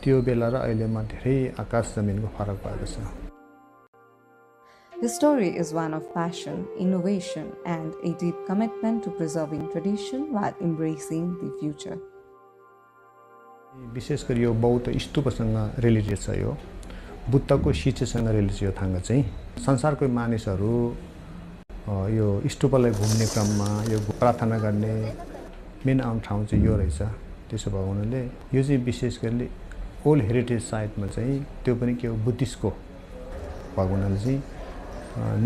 त्यो बेला र अहिलेमा धेरै आकाश जमिनको फरक भएको छ।
His story is one of passion, innovation, and a deep commitment to preserving tradition while embracing the future.
विशेष गरी यो बौद्ध स्तूपसँग रिलेटेड छ। यो बुद्धको शिक्षासँग रिलेटेड यो थाङ्गा चाहिँ संसारको मानिसहरू यो स्तूपलाई घुम्ने क्रममा यो प्रार्थना गर्ने मेन आउने ठाउँ चाहिँ यो रहेछ। त्यसो भएको हुनाले यो चाहिँ विशेष गरी ओल्ड हेरिटेज साइटमा चाहिँ त्यो पनि के हो बुद्धिस्टको भएको हुनाले चाहिँ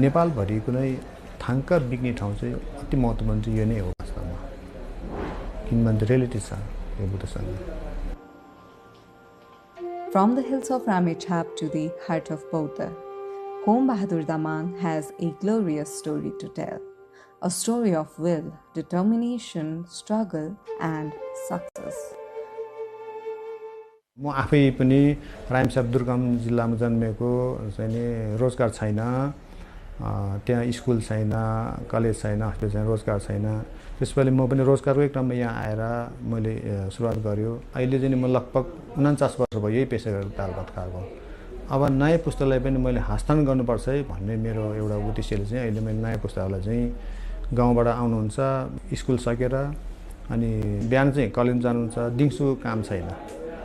नेपालभरिको नै थाङ्का बिक्ने ठाउँ चाहिँ अति महत्त्वपूर्ण चाहिँ यो नै हो वास्तवमा, किनभने रियालिटी छ यो बुद्धसँग।
From the hills of Ramechhap to the heart of Bodh, Kom Bahadur Damang has a glorious story to tell. A story of will, determination, struggle and success.
म आफै पनि रामेछाप दुर्गम जिल्लामा जन्मेको चाहिँ नि रोजगार छैन, त्यहाँ स्कुल छैन, कलेज छैन, हस्पिटल छैन, रोजगार छैन। त्यसपछि म पनि रोजगारकै क्रममा यहाँ आएर मैले सुरुवात गर्यो। अहिले चाहिँ म लगभग 49 वर्ष भयो यही पेसा गरेर दाल भात खाएको। अब नयाँ पुस्तालाई पनि मैले हस्तान्तरण गर्नुपर्छ है भन्ने मेरो एउटा उद्देश्यले चाहिँ अहिले मैले नयाँ पुस्तालाई चाहिँ गाउँबाट आउनुहुन्छ, स्कुल सकेर अनि बिहान चाहिँ कलेज जानुहुन्छ, दिउँसो काम छैन।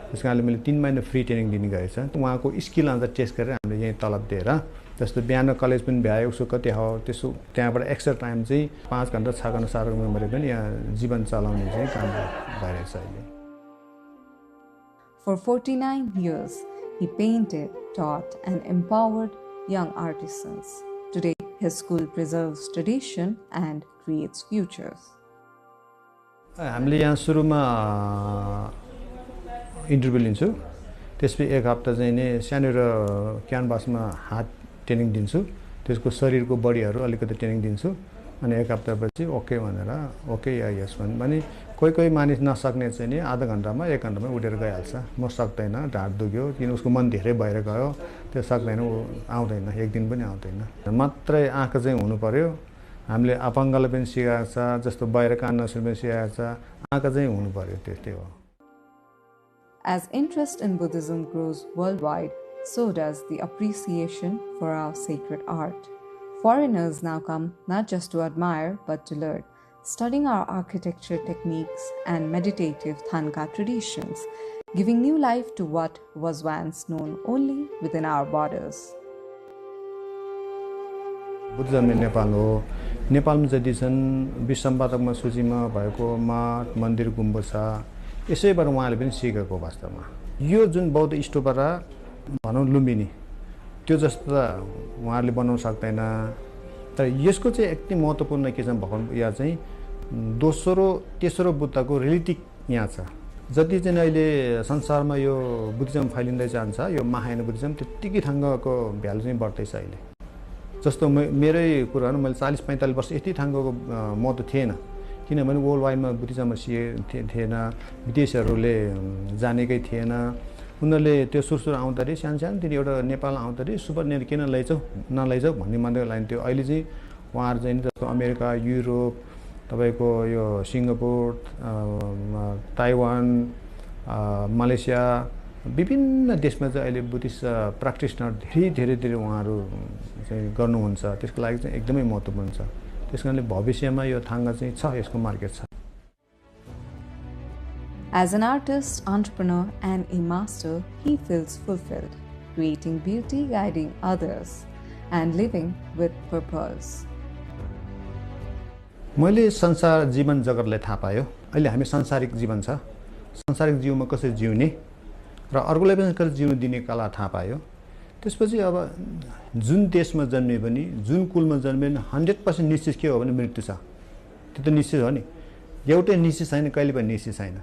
त्यस कारणले मैले 3 महिना फ्री ट्रेनिङ दिने गरेको छ। उहाँको स्किल अन्त टेस्ट गरेर हामीले यहीँ तलब दिएर जस्तो बिहान कलेज पनि भ्यायो उसको कति हो त्यसो त्यहाँबाट एक्स्ट्रा टाइम चाहिँ 5 घन्टा 6 घन्टा 7 घन्टा पनि यहाँ जीवन चलाउने चाहिँ काम भइरहेको छ अहिले।
For 49 years, he painted, taught and empowered young artisans. Today, his school preserves tradition and creates futures.
हामीले यहाँ सुरुमा इन्टरभ्यू लिन्छु, त्यसपछि 1 हप्ता चाहिँ नि सानो क्यानभासमा हात ट्रेनिङ दिन्छु, त्यसको शरीरको बडीहरू अलिकति ट्रेनिङ दिन्छु अनि 1 हप्तापछि ओके भनेर ओके या यस भने कोही मानिस नसक्ने चाहिँ नि आधा घन्टामा 1 घन्टामा उठेर गइहाल्छ। म सक्दैन, ढाड दुख्यो, किन उसको मन धेरै भएर गयो, त्यो सक्दैन, ऊ आउँदैन, एक दिन पनि आउँदैन। मात्रै आँखा चाहिँ हुनु पर्यो। हामीले अपाङ्गलाई पनि सिकाएको छ, जस्तो बाहिर कान नसुन्ने पनि सिकाएको छ, आँखा चाहिँ हुनु पर्यो, त्यस्तै हो।
As interest in Buddhism grows worldwide, so does the appreciation for our sacred art. Foreigners now come not just to admire but to learn, studying our architecture techniques and meditative Thanka traditions, giving new life to what was once known only within our borders.
Buddhism Nepal हो। नेपालमा जति छन् विश्वसम्पादकमा सूचीमा भएको मठ मन्दिर गुम्बद छ, यसैबाट उहाँले पनि सिकेको वास्तवमा। यो जुन बौद्ध स्तूपरा भनौँ लुम्बिनी त्यो जस्तो उहाँहरूले बनाउन सक्दैन, तर यसको चाहिँ एकदम महत्त्वपूर्ण के छ भगवान या चाहिँ दोस्रो तेस्रो बुद्धको रिलेटिभ यहाँ छ। जति चाहिँ अहिले संसारमा यो बुद्धिज्म फैलिँदै जान्छ, यो महायान बुद्धिज्म त्यत्तिकै ठाङ्गको भ्यालु चाहिँ बढ्दैछ अहिले। जस्तो मेरै कुरा हो, मैले 40-45 वर्ष यति ठाङ्गको महत्त्व थिएन, किनभने वर्ल्ड वाइडमा बुद्धिज्ममा थिएन, विदेशीहरूले जानेकै थिएन। उनीहरूले त्यो सुरु आउँदाखेरि सानो एउटा नेपाल आउँदाखेरि सुपर किन नलैजाऊ भन्ने मान्दै लाइन थियो। अहिले चाहिँ उहाँहरू चाहिँ जस्तो अमेरिका, युरोप, तपाईँको यो सिङ्गापुर, ताइवान, मलेसिया विभिन्न देशमा चाहिँ अहिले बुद्धिस्ट प्र्याक्टिसनर धेरै उहाँहरू चाहिँ गर्नुहुन्छ। त्यसको लागि चाहिँ एकदमै महत्त्वपूर्ण छ। त्यस कारणले भविष्यमा यो थाङ्गा चाहिँ छ, यसको मार्केट छ।
As an artist, entrepreneur and a master, he feels fulfilled, creating beauty, guiding others and living with purpose.
मैले संसार जीवन जगतलाई थाहा पायो। अहिले हामी सांसारिक जीवन छ, सांसारिक जीवनमा कसरी जिउने र अर्कोलाई पनि कसरी जिउन दिने कला थाहा पायो। त्यसपछि अब जुन देशमा जन्मे पनि जुन कुलमा जन्मे पनि 100% निश्चित के हो भने मृत्यु छ। त्यो त निश्चित हो नि, एउटै निश्चित छैन, कहिले पनि निश्चित छैन।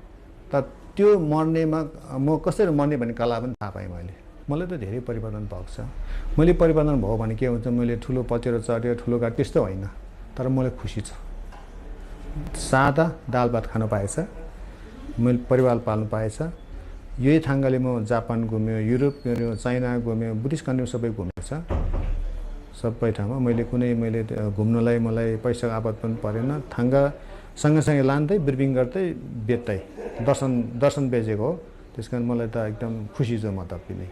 तर त्यो मर्नेमा म कसरी मर्ने भन्ने कला पनि थाहा पाएँ मैले। मलाई त धेरै परिवर्तन भएको छ। मैले परिवर्तन भयो भने के हुन्छ, मैले ठुलो पचेरो चढ्यो, ठुलो गाडी त्यस्तो होइन, तर मलाई खुसी छ। सादा दाल भात खान पाएछ, मैले परिवार पाल्नु पाएछ। यही थाङ्गाले म जापान घुम्यो, युरोप गयो, चाइना घुम्यो, बुद्धिस्ट कन्ट्री सबै घुमेको छ। सबै ठाउँमा मैले घुम्नलाई मलाई पैसा आपत पनि परेन। थाङ्गा सँगसँगै लाँदै ब्रिफिङ गर्दै बेच्दै दर्शन बेचेको हो। त्यस कारण मलाई त एकदम खुसी छु म त पनि।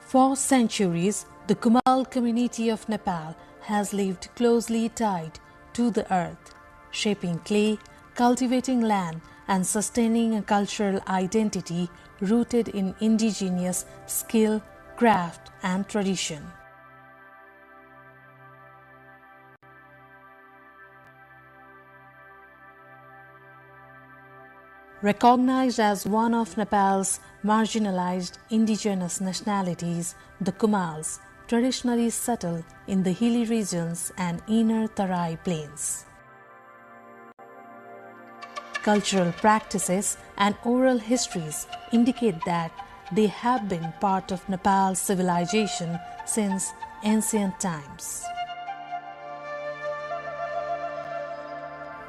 For centuries, the Kumail community of Nepal has lived closely tied to the earth, shaping clay, cultivating land, and sustaining a cultural identity rooted in indigenous skill, craft, and tradition. Recognized as one of Nepal's marginalized indigenous nationalities, the Kumails traditionally settle in the hilly regions and inner Tarai plains. Cultural practices and oral histories indicate that they have been part of Nepal's civilization since ancient times.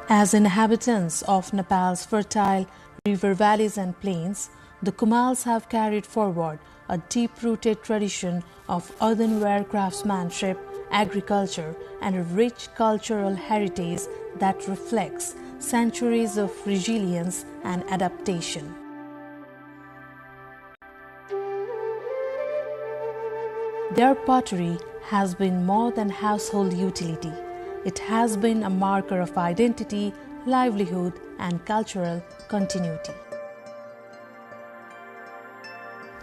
As inhabitants of Nepal's fertile river valleys and plains, the Kumails have carried forward a deep-rooted tradition of earthenware craftsmanship, agriculture, and a rich cultural heritage that reflects centuries of resilience and adaptation. Their pottery has been more than household utility. It has been a marker of identity, livelihood, and cultural continuity.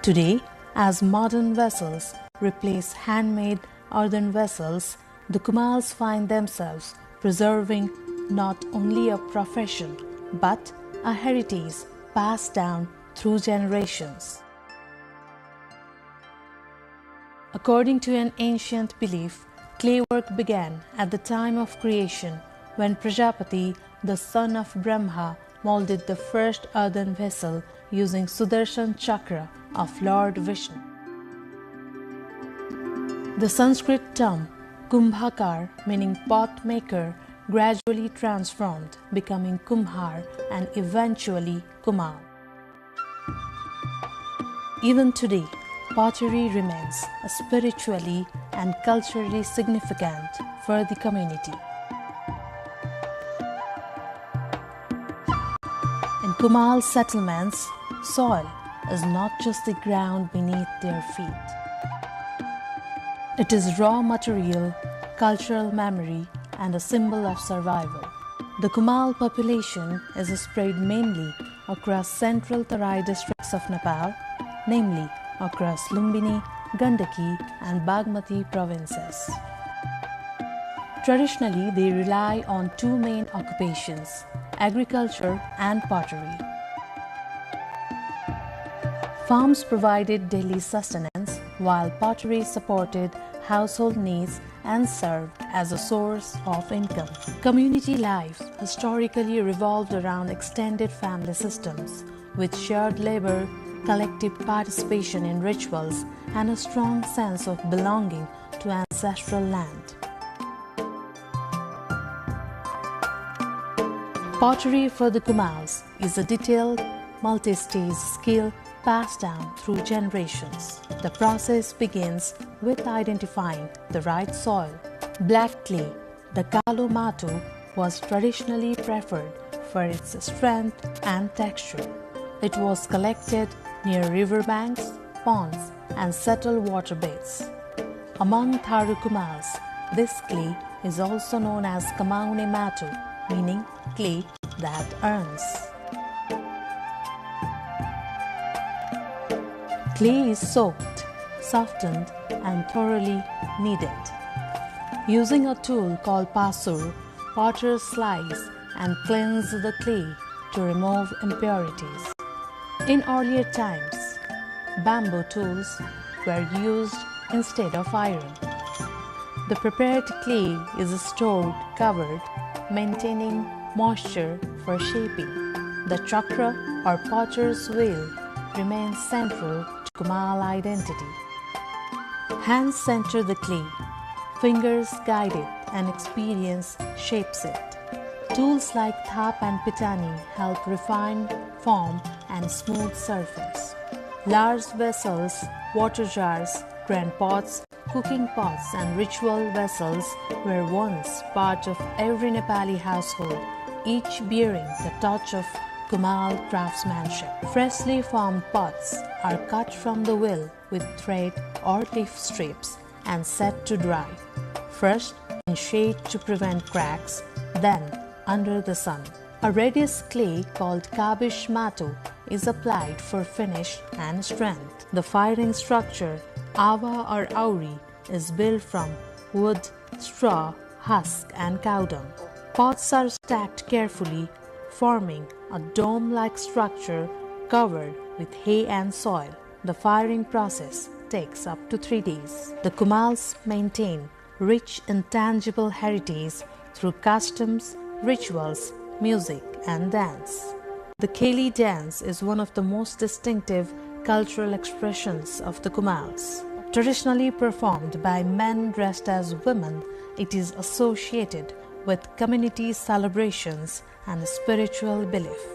Today, as modern vessels replace handmade earthen vessels, the Kumails find themselves preserving not only a profession but a heritage passed down through generations. According to an ancient belief, clay work began at the time of creation when Prajapati, the son of Brahma, molded the first earthen vessel using Sudarshan Chakra of Lord Vishnu. The Sanskrit term Kumbhakar, meaning pot maker, gradually transformed, becoming Kumhar and eventually Kumail. Even today, pottery remains spiritually and culturally significant for the community. In Kumail settlements, soil is not just the ground beneath their feet. It is raw material, cultural memory, and a symbol of survival. The Kumail population is spread mainly across central Tarai districts of Nepal, namely across Lumbini, Gandaki, and Bagmati provinces. Traditionally, they rely on two main occupations, agriculture and pottery. Farms provided daily sustenance, while pottery supported household needs and served as a source of income. Community life historically revolved around extended family systems, with shared labor, collective participation in rituals, and a strong sense of belonging to ancestral land. Pottery for the Kumails is a detailed, multi-stage skill passed down through generations. The process begins with identifying the right soil. Black clay, the Kalo Matu, was traditionally preferred for its strength and texture. It was collected near riverbanks, ponds, and settled waterbeds. Among Tharu Kumails, this clay is also known as Kamaune Matu, meaning clay that earns. Clay is soaked, softened, and thoroughly kneaded. Using a tool called pasur, potters slice and cleanse the clay to remove impurities. In earlier times, bamboo tools were used instead of iron. The prepared clay is stored covered, maintaining moisture for shaping. The chakra or potter's wheel remains central to Kumail identity. Hands center the clay, fingers guide it, and experience shapes it. Tools like thap and pitani help refine form and smooth surface. Large vessels, water jars, grand pots, cooking pots, and ritual vessels were once part of every Nepali household, each bearing the touch of Kumail craftsmanship. Freshly formed pots are cut from the wheel with thread or leaf strips and set to dry. First in shade to prevent cracks, then under the sun. A reddish clay called kabish matu is applied for finish and strength. The firing structure, awa or auri, is built from wood, straw, husk and cow dung. Pots are stacked carefully, forming a dome-like structure covered with hay and soil. The firing process takes up to 3 days. The Kumals maintain rich intangible heritage through customs, rituals, music and dance. The Keli dance is one of the most distinctive cultural expressions of the Kumals. Traditionally performed by men dressed as women, it is associated with community celebrations and spiritual belief.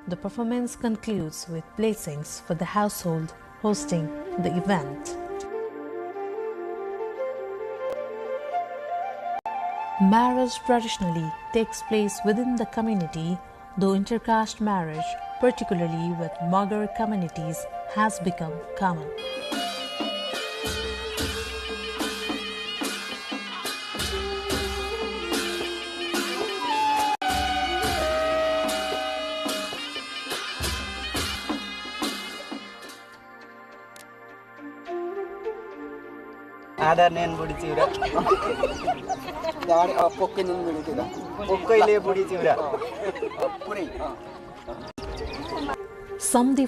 The performance concludes with blessings for the household hosting the event. Marriage traditionally takes place within the community, though intercaste marriage, particularly with Magar communities, has become common.
आधा नेन बुढी चिउरा त्यहाँबाट पोक्कै नेन बुढी चिउरा पोक्कैले बुढी चिउरा पुरै
Samdi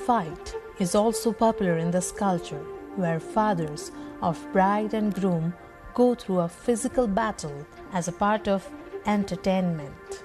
is also popular in this culture, where fathers of bride and groom go through a physical battle as a part of entertainment.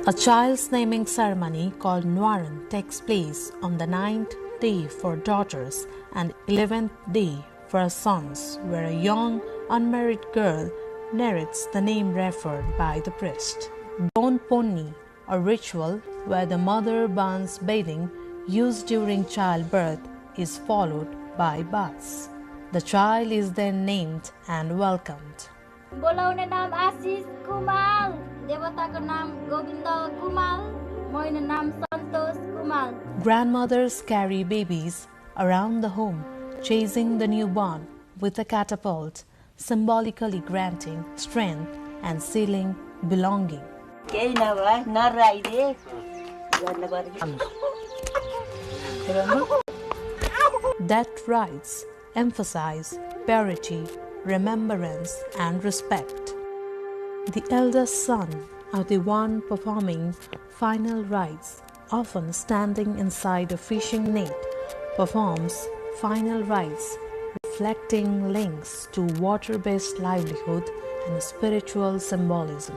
A child's naming ceremony called Nwaran takes place on the 9th day for daughters and 11th day for sons, where a young unmarried girl narrates the name referred by the priest. Don Ponni, a ritual where the mother burns bathing used during childbirth, is followed by baths. The child is then named and welcomed.
बोलाउने नाम आशिष कुमार, देवताको नाम गोविन्द कुमार, मेरो नाम Santosh Kumar.
Grandmothers carry babies around the home, chasing the newborn with a catapult, symbolically granting strength and sealing belonging.
केही नभए नराइदे गर्न पर्छ.
That rites emphasize purity, remembrance and respect. The eldest son, or the one performing final rites, often standing inside a fishing net, performs final rites reflecting links to water-based livelihood and spiritual symbolism.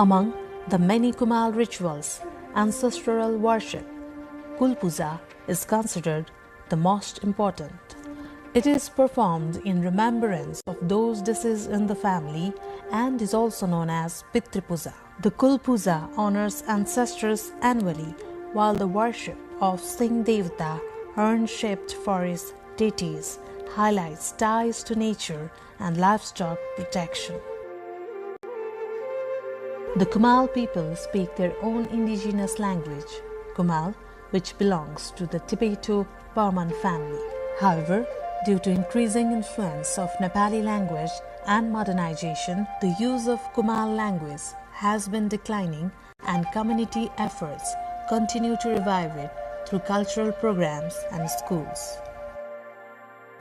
Among the many Kumal rituals, ancestral worship, Kul Puja is considered the most important. It is performed in remembrance of those deceased in the family and is also known as Pitri Puja. The Kul Puja honors ancestors annually, while the worship of Singh Devta urn-shaped forest deities highlights ties to nature and livestock protection. The Kumail people speak their own indigenous language, Kumail, which belongs to the Tibeto-Burman family. However, due to increasing influence of Nepali language and modernization, the use of Kumail language has been declining, and community efforts continue to revive it through cultural programs and schools.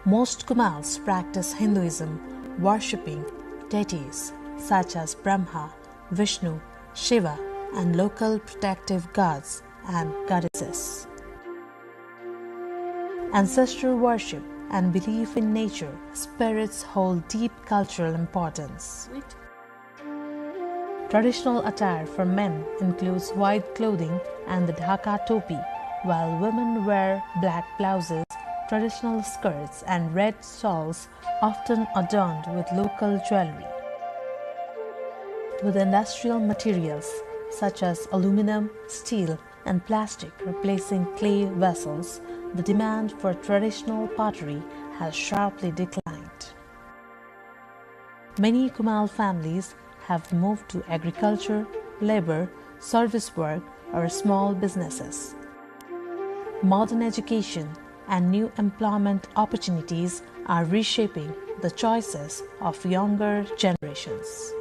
Most Kumails practice Hinduism, worshipping deities such as Brahma, Vishnu, Shiva, and local protective gods and goddesses. Ancestral worship and belief in nature spirits hold deep cultural importance. Traditional attire for men includes white clothing and the dhaka topi, while women wear black blouses, traditional skirts, and red shawls, often adorned with local jewelry. With industrial materials such as aluminum, steel, and plastic replacing clay vessels, the demand for traditional pottery has sharply declined. Many Kumail families have moved to agriculture, labor, service work, or small businesses. Modern education and new employment opportunities are reshaping the choices of younger generations.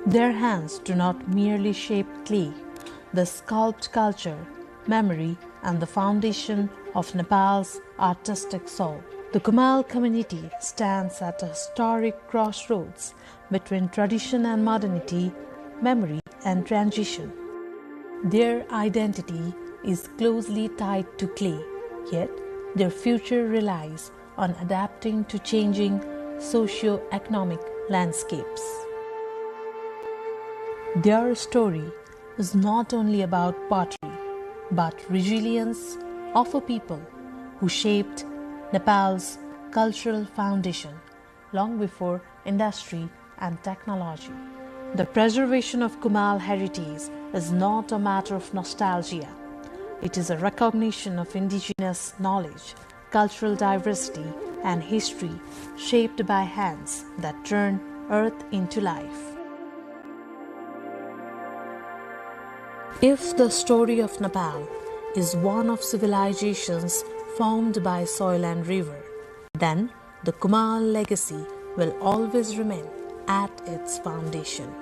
Their hands do not merely shape clay, they sculpt culture, memory, and the foundation of Nepal's artistic soul. The Kumail community stands at a historic crossroads between tradition and modernity, memory and transition. Their identity is closely tied to clay, yet their future relies on adapting to changing socio-economic landscapes. Their story is not only about pottery, but resilience of a people who shaped Nepal's cultural foundation long before industry and technology. The preservation of Kumail heritage is not a matter of nostalgia. It is a recognition of indigenous knowledge, cultural diversity, and history shaped by hands that turn earth into life. If the story of Nepal is one of civilizations formed by soil and river, then the Kumail legacy will always remain at its foundation.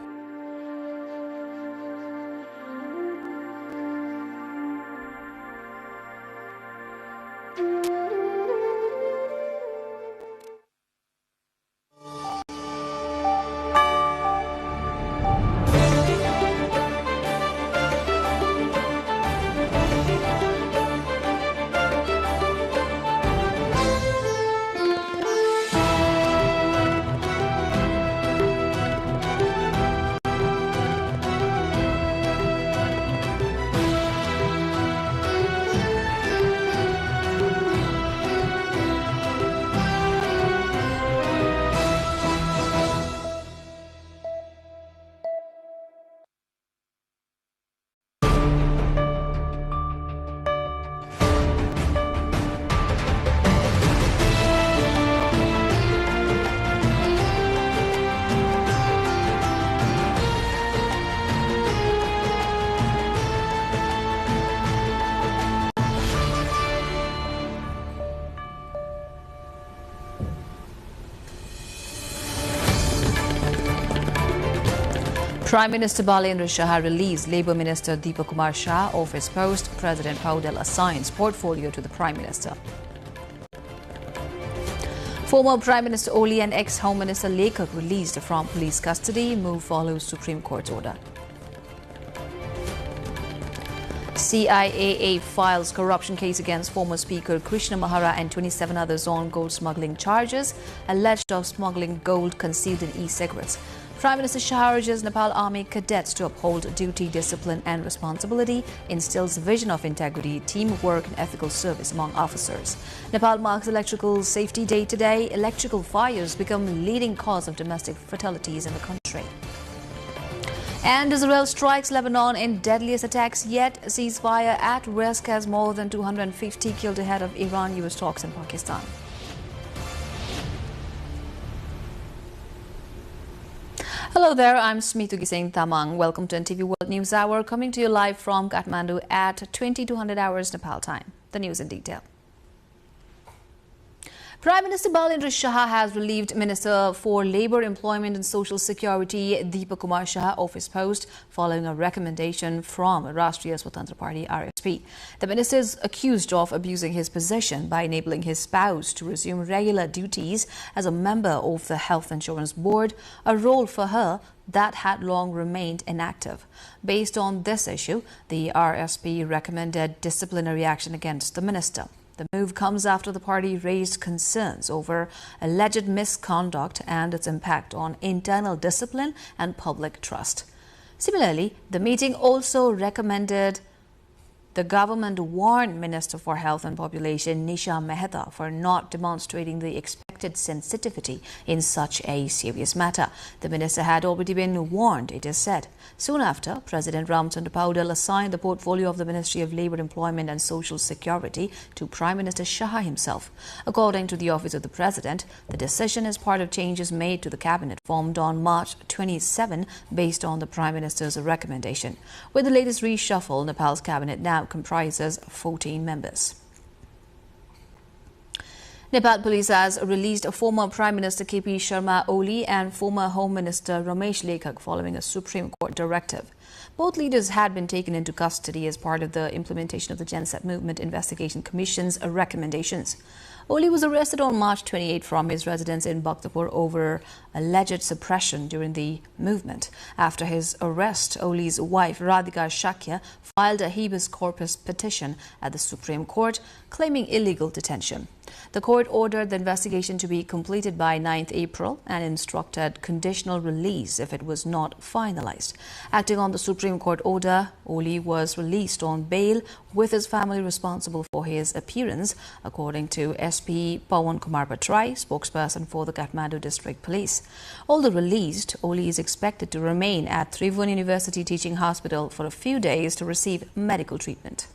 Prime Minister Balendra Shah released Labour Minister Deepak Kumar Shah off his post. President Paudel assigns portfolio to the Prime Minister. Former Prime Minister Oli and ex-Home Minister Lekak released from police custody. Move follows Supreme Court's order. CIAA files corruption case against former Speaker Krishna Mahara and 27 others on gold smuggling charges, alleged of smuggling gold concealed in e-cigarettes. Prime Minister Shah urges Nepal Army cadets to uphold duty, discipline and responsibility, instills vision of integrity, teamwork and ethical service among officers. Nepal marks Electrical Safety Day today. Electrical fires become leading cause of domestic fatalities in the country. And Israel strikes Lebanon in deadliest attacks, yet ceasefire at risk as more than 250 killed ahead of Iran-US talks in Pakistan. Hello there, I'm Smita Gising Tamang. Welcome to NTV World News Hour, coming to you live from Kathmandu at 2200 hours Nepal time. The news in detail. Prime Minister Balendra Shah has relieved Minister for Labour, Employment and Social Security Deepak Kumar Shah of his post following a recommendation from Rashtriya Swatantra Party RSP. The minister is accused of abusing his position by enabling his spouse to resume regular duties as a member of the Health Insurance Board, a role for her that had long remained inactive. Based on this issue, the RSP recommended disciplinary action against the minister. The move comes after the party raised concerns over alleged misconduct and its impact on internal discipline and public trust. Similarly, the meeting also recommended the government warn Minister for Health and Population Nisha Mehta for not demonstrating the expected sensitivity in such a serious matter. The minister had already been warned, it is said. Soon after, President Ramchandra Paudel assigned the portfolio of the Ministry of Labour, Employment and Social Security to Prime Minister Shah himself. According to the Office of the President, the decision is part of changes made to the cabinet formed on March 27 based on the Prime Minister's recommendation. With the latest reshuffle, Nepal's cabinet now comprises 14 members. Nepal police has released former Prime Minister KP Sharma Oli and former Home Minister Ramesh Lekhak following a Supreme Court directive. Both leaders had been taken into custody as part of the implementation of the Genset Movement Investigation Commission's recommendations. Oli was arrested on March 28 from his residence in Bhaktapur over alleged suppression during the movement. After his arrest, Oli's wife Radhika Shakya filed a habeas corpus petition at the Supreme Court claiming illegal detention. The court ordered the investigation to be completed by 9th April and instructed conditional release if it was not finalized. Acting on the Supreme Court order, Oli was released on bail with his family responsible for his appearance, according to SP Pawan Kumar Patrai, spokesperson for the Kathmandu District Police. Although released, Oli is expected to remain at Tribhuvan University Teaching Hospital for a few days to receive medical treatment.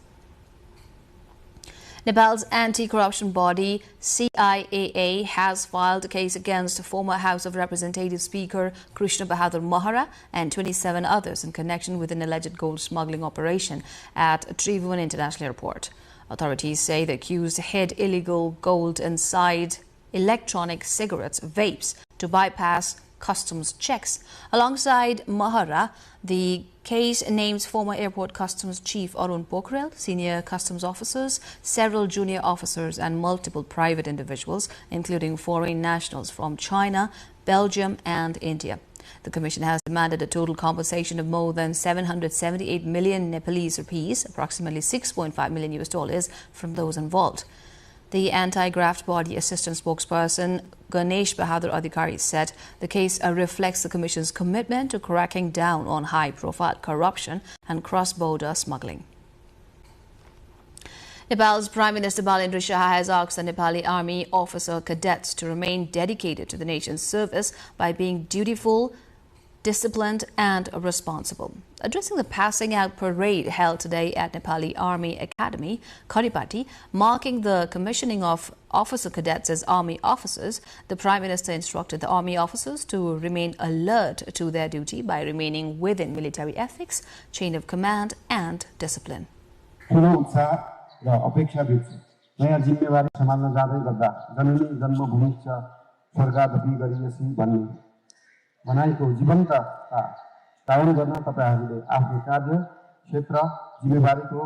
Nepal's anti-corruption body CIAA has filed a case against former House of Representatives Speaker Krishna Bahadur Mahara and 27 others in connection with an alleged gold smuggling operation at Tribhuvan International Airport. Authorities say the accused hid illegal gold inside electronic cigarettes, vapes, to bypass customs checks. Alongside Mahara, the case names former Airport Customs Chief Arun Pokhrel, senior customs officers, several junior officers and multiple private individuals, including foreign nationals from China, Belgium and India. The Commission has demanded a total compensation of more than 778 million Nepalese rupees, approximately $6.5 million from those involved. The anti-graft body assistant spokesperson Ganesh Bahadur Adhikari said the case reflects the Commission's commitment to cracking down on high-profile corruption and cross-border smuggling. Nepal's Prime Minister Balendra Shah has asked the Nepali Army officer cadets to remain dedicated to the nation's service by being dutiful, disciplined and responsible. Addressing the passing out parade held today at Nepali Army Academy, Karipati, marking the commissioning of officer cadets as army officers, the Prime Minister instructed the army officers to remain alert to their duty by remaining within military ethics, chain of command and discipline.
भनाइको जीवन्तता कायम गर्न तपाईहरुले आफ्नो कार्य क्षेत्र जिम्मेवारीको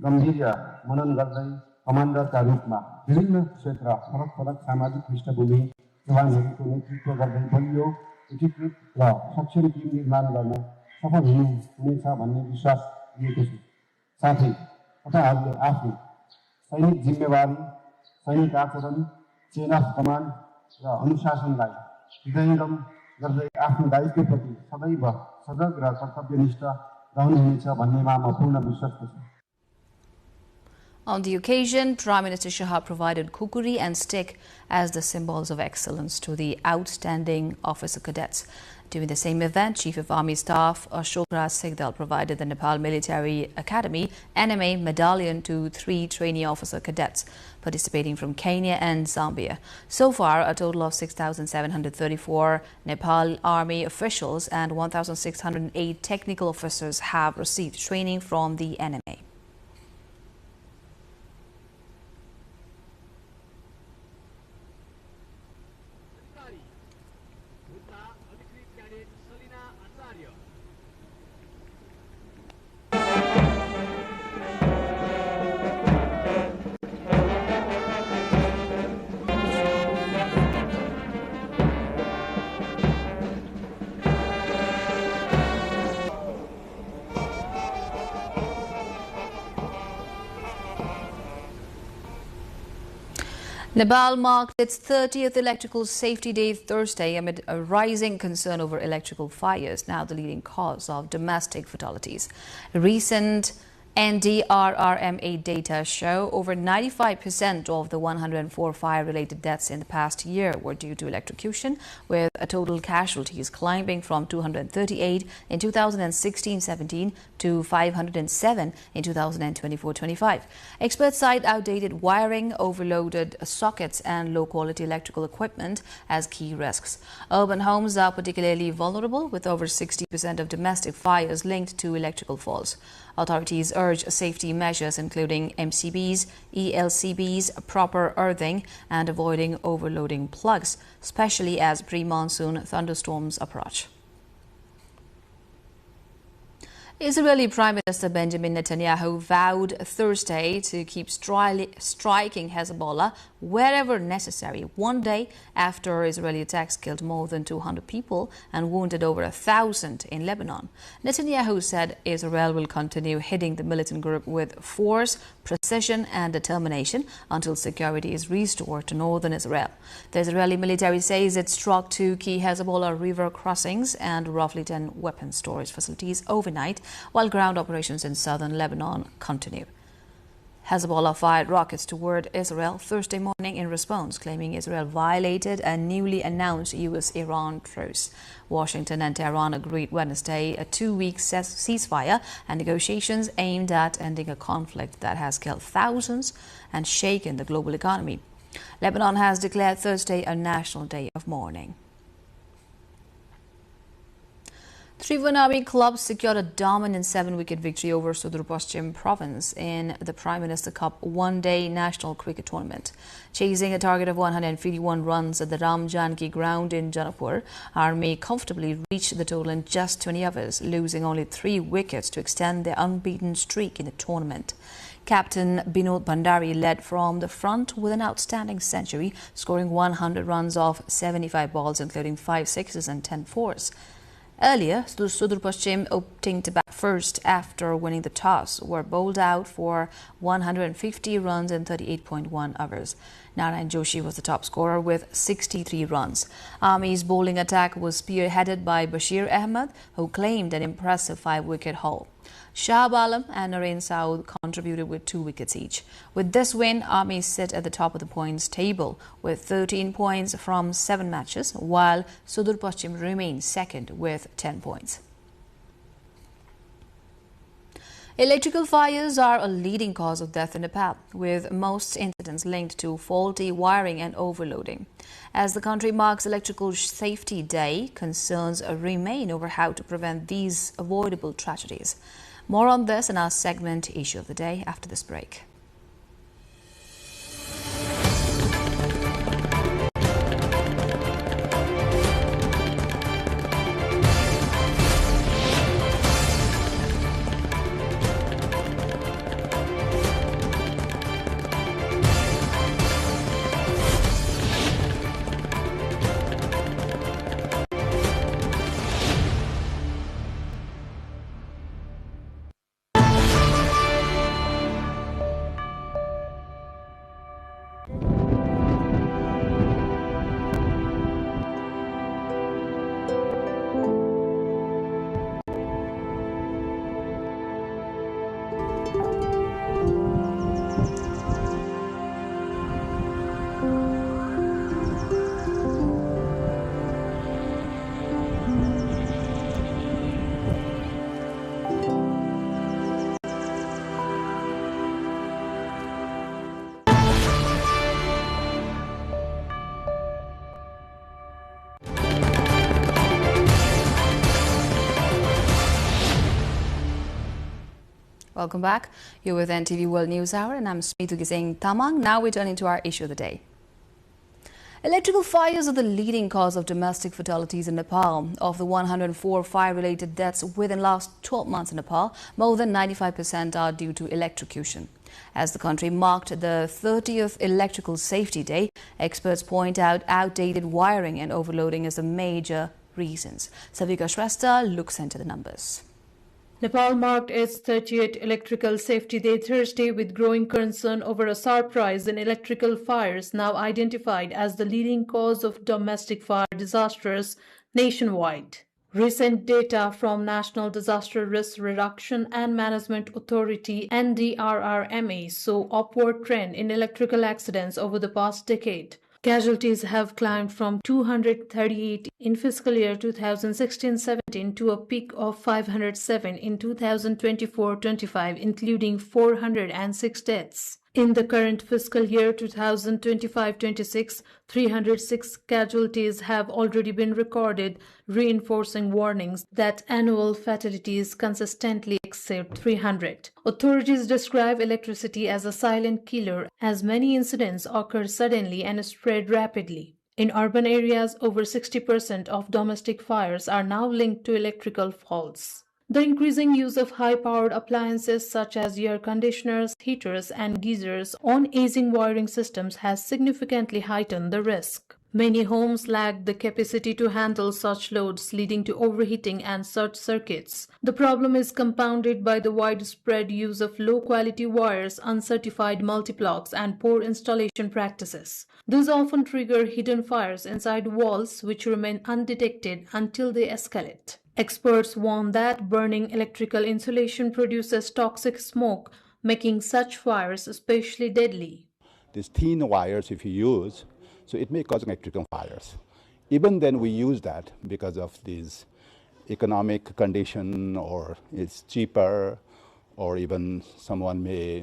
गम्भीर्य मनन गर्दै कमान्डरका रूपमा विभिन्न क्षेत्र फरक सामाजिक पृष्ठभूमि जवानहरूको नेतृत्व गर्दै बलियो एकीकृत र सक्षम टिम निर्माण गर्न सफल हुनेछ भन्ने विश्वास लिएको छु। साथै तपाईहरुले आफ्नो सैनिक जिम्मेवारी, सैनिक आचरण, चेन अफ कमान्ड र अनुशासनलाई हृदयंगम गर्दै आफ्नो दायित्वप्रति सदैव सजग र कर्तव्यनिष्ठ रहनुहुनेछ भन्नेमा म पूर्ण विश्वास छु।
On the occasion, Prime Minister Shah provided kukuri and stick as the symbols of excellence to the outstanding officer cadets. During the same event, Chief of Army Staff Ashok Raj Sigdal provided the Nepal Military Academy NMA medallion to 3 trainee officer cadets participating from Kenya and Zambia. So far, a total of 6,734 Nepal Army officials and 1,608 technical officers have received training from the NMA. Nepal marked its 30th Electrical Safety Day Thursday amid a rising concern over electrical fires, now the leading cause of domestic fatalities. Recent NDRRMA data show over 95% of the 104 fire-related deaths in the past year were due to electrocution, with total casualties climbing from 238 in 2016-17 to 507 in 2024-25. Experts cite outdated wiring, overloaded sockets and low-quality electrical equipment as key risks. Urban homes are particularly vulnerable, with over 60% of domestic fires linked to electrical faults. Authorities urge safety measures including MCBs, ELCBs, proper earthing and avoiding overloading plugs, especially as pre-monsoon thunderstorms approach. Israeli Prime Minister Benjamin Netanyahu vowed Thursday to keep striking Hezbollah wherever necessary, one day after Israeli attacks killed more than 200 people and wounded over 1,000 in Lebanon. Netanyahu said Israel will continue hitting the militant group with force, precision and determination until security is restored to northern Israel. The Israeli military says it struck 2 key Hezbollah river crossings and roughly 10 weapons storage facilities overnight, while ground operations in southern Lebanon continue. Hezbollah fired rockets toward Israel Thursday morning in response, claiming Israel violated a newly announced U.S.-Iran truce. Washington and Tehran agreed Wednesday a 2-week ceasefire and negotiations aimed at ending a conflict that has killed thousands and shaken the global economy. Lebanon has declared Thursday a national day of mourning. Trivandrum club secured a dominant 7-wicket victory over Sudur Paschim province in the Prime Minister Cup one-day national cricket tournament. Chasing a target of 151 runs at the Ram Janki ground in Janapur, Army comfortably reached the total in just 20 overs, losing only 3 wickets to extend their unbeaten streak in the tournament. Captain Binod Bhandari led from the front with an outstanding century, scoring 100 runs off 75 balls, including 5 sixes and 10 fours. Earlier, Sudur Paschim, opting to bat first after winning the toss, were bowled out for 150 runs in 38.1 overs. Narayan Joshi was the top scorer with 63 runs. Army's bowling attack was spearheaded by Bashir Ahmed, who claimed an impressive 5-wicket haul. Shahab Alam and Narain Saud contributed with 2 wickets each. With this win, Army sit at the top of the points table with 13 points from 7 matches, while Sudur Paschim remains second with 10 points. Electrical fires are a leading cause of death in Nepal, with most incidents linked to faulty wiring and overloading. As the country marks Electrical Safety Day, concerns remain over how to prevent these avoidable tragedies. More on this in our segment Issue of the Day after this break. Welcome back. You're with NTV World News Hour and I'm Smitu Gising Tamang. Now we turn into our issue of the day. Electrical fires are the leading cause of domestic fatalities in Nepal. Of the 104 fire-related deaths within last 12 months in Nepal, more than 95% are due to electrocution. As the country marked the 30th Electrical Safety Day, experts point out outdated wiring and overloading as the major reasons. Savika Shrestha looks into the numbers.
Nepal marked its 30th Electrical Safety Day Thursday with growing concern over a sharp rise in electrical fires, now identified as the leading cause of domestic fire disasters nationwide. Recent data from National Disaster Risk Reduction and Management Authority (NDRRMA) show upward trend in electrical accidents over the past decade. Casualties have climbed from 238 in fiscal year 2016-17 to a peak of 507 in 2024-25, including 406 deaths. In the current fiscal year 2025-26, 306 casualties have already been recorded, reinforcing warnings that annual fatalities consistently exceed 300. Authorities describe electricity as a silent killer, as many incidents occur suddenly and spread rapidly. In urban areas, over 60% of domestic fires are now linked to electrical faults. The increasing use of high-powered appliances such as air conditioners, heaters, and geysers on aging wiring systems has significantly heightened the risk. Many homes lack the capacity to handle such loads, leading to overheating and short circuits. The problem is compounded by the widespread use of low-quality wires, uncertified multiplugs, and poor installation practices. These often trigger hidden fires inside walls, which remain undetected until they escalate. Experts warn that burning electrical insulation produces toxic smoke, making such fires especially deadly.
These thin wires, if you use, so it may cause electrical fires. Even then we use that because of this economic condition, or it's cheaper, or even someone may,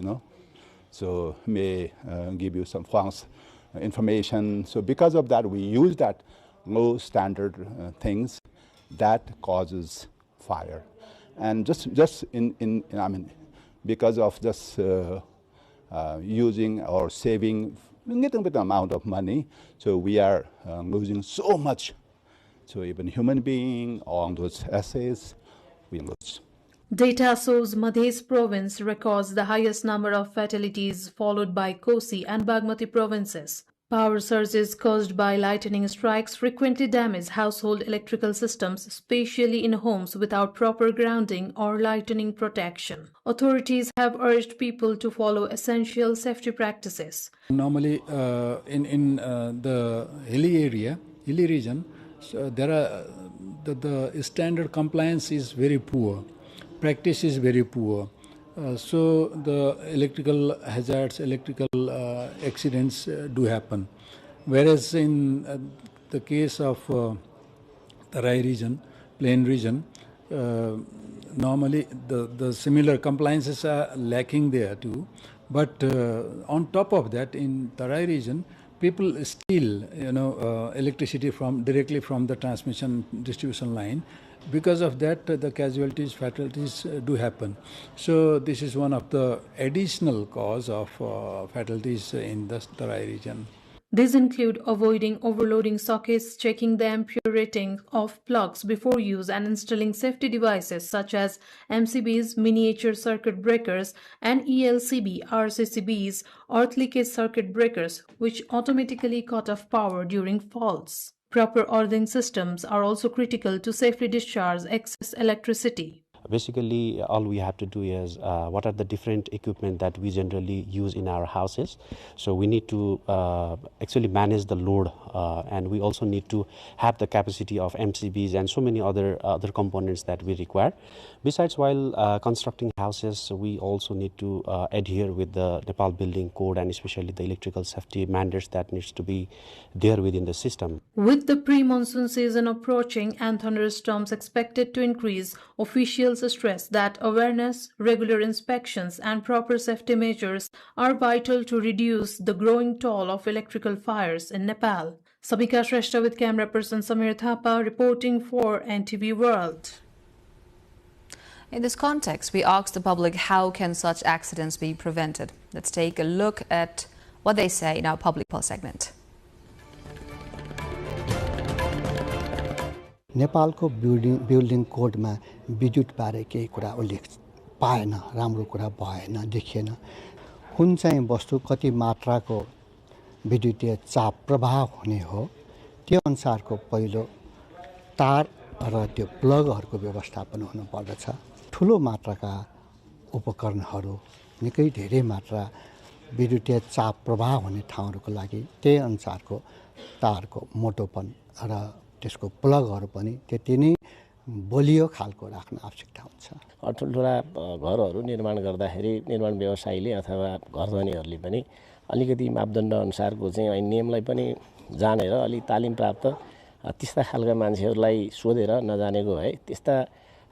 may give you some false information. So because of that, we use that low standard things that causes fire. And just because of just using or saving a little bit amount of money, so we are losing so much. So even human being on those essays, we lose.
Data shows Madhya province records the highest number of fatalities, followed by Kosi and Bagmati provinces. Power surges caused by lightning strikes frequently damage household electrical systems, especially in homes without proper grounding or lightning protection. Authorities have urged people to follow essential safety practices.
Normally, in the hilly region, so there are the standard compliance is very poor, practice is very poor. So the electrical hazards, electrical accidents do happen. Whereas in the case of Tarai region, plain region, normally the similar compliances are lacking there too. But on top of that, in Tarai region, people steal, electricity directly from the transmission distribution line. Because of that, the casualties, fatalities do happen. So this is one of the additional cause of fatalities in the Tarai region.
These include avoiding overloading sockets, checking the ampere rating of plugs before use, and installing safety devices such as MCBs, miniature circuit breakers, and ELCB, RCCBs, earth leakage circuit breakers, which automatically cut off power during faults. Proper earthing systems are also critical to safely discharge excess electricity.
Basically, all we have to do is what are the different equipment that we generally use in our houses. So we need to actually manage the load, and we also need to have the capacity of MCBs and so many other components that we require. Besides, while constructing houses, we also need to adhere with the Nepal Building Code and especially the electrical safety mandates that needs to be there within the system.
With the pre-monsoon season approaching and thunderstorms expected to increase, officials stress that awareness, regular inspections, and proper safety measures are vital to reduce the growing toll of electrical fires in Nepal. Sabika Shrestha with camera person Samir Thapa reporting for NTV World.
In this context, we asked the public how can such accidents be prevented. Let's take a look at what they say in our public pulse segment.
नेपालको building कोडमा विद्युत बारे केही कुरा उल्लेख पाएन, राम्रो कुरा भएन, देखिएन। कुन चाहिँ वस्तु कति मात्राको विद्युतीय चाप प्रवाह हुने हो त्यो अनुसारको पहिलो तार र त्यो प्लगहरूको व्यवस्थापन हुनुपर्दछ। ठुलो मात्राका उपकरणहरू निकै धेरै मात्रा विद्युतीय चाप प्रवाह हुने ठाउँहरूको लागि त्यही अनुसारको तारको मोटोपन र त्यसको प्लगहरू पनि त्यति नै बलियो खालको राख्न आवश्यकता हुन्छ।
ठुल्ठुला घरहरू निर्माण गर्दाखेरि निर्माण व्यवसायीले अथवा घर धनीहरूले पनि अलिकति मापदण्ड अनुसारको चाहिँ नियमलाई पनि जानेर अलि तालिम प्राप्त त्यस्ता खालका मान्छेहरूलाई सोधेर नजानेको है त्यस्ता